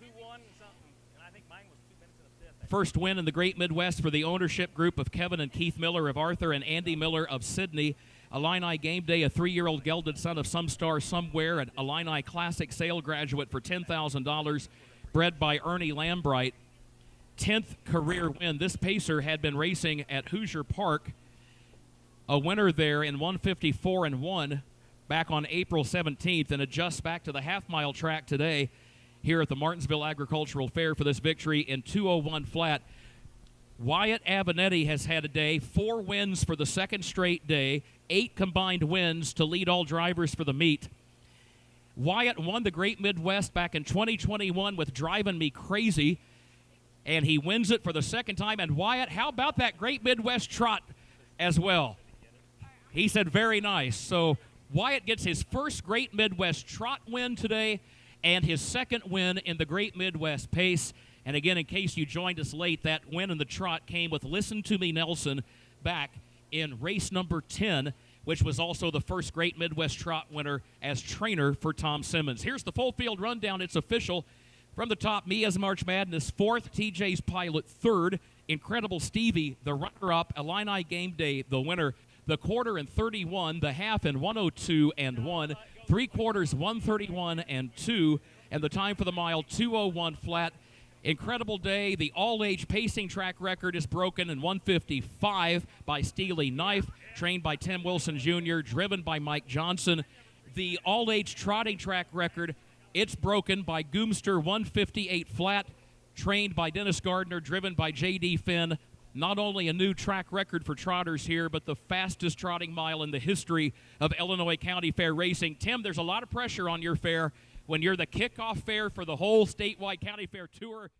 2-1 something, and I think mine was 2 minutes and a fifth. first win in the Great Midwest for the ownership group of Kevin and Keith Miller of Arthur and Andy Miller of Sydney. Illini Game Day, a 3-year-old gelded son of Some Star Somewhere, an Illini Classic sale graduate for $10,000, bred by Ernie Lambright. 10th career win. This pacer had been racing at Hoosier Park, a winner there in 154-1 back on April 17th, and adjusts back to the half-mile track today here at the Martinsville Agricultural Fair for this victory in 2:01 flat. Wyatt Avenatti has had a day, 4 wins for the second straight day, 8 combined wins to lead all drivers for the meet. Wyatt won the Great Midwest back in 2021 with Driving Me Crazy, and he wins it for the second time. And Wyatt, how about that Great Midwest trot as well? He said very nice. So Wyatt gets his first Great Midwest trot win today and his second win in the Great Midwest Pace. And again, in case you joined us late, that win in the trot came with Listen to Me Nelson back in race number 10, which was also the first Great Midwest Trot winner as trainer for Tom Simmons. Here's the full field rundown. It's official. From the top, Mia's March Madness 4th, TJ's Pilot 3rd, Incredible Stevie the runner-up, Illini Game Day the winner, the quarter in 31, the half in 102-1, 3/4 131-2, and the time for the mile 2:01 flat. Incredible day. The all-age pacing track record is broken in 155 by Steely Knife, trained by Tim Wilson Jr., driven by Mike Johnson. The all-age trotting track record, it's broken by Goomster 158 flat, trained by Dennis Gardner, driven by J.D. Finn. Not only a new track record for trotters here, but the fastest trotting mile in the history of Illinois County Fair racing. Tim, there's a lot of pressure on your fair when you're the kickoff fair for the whole statewide county fair tour.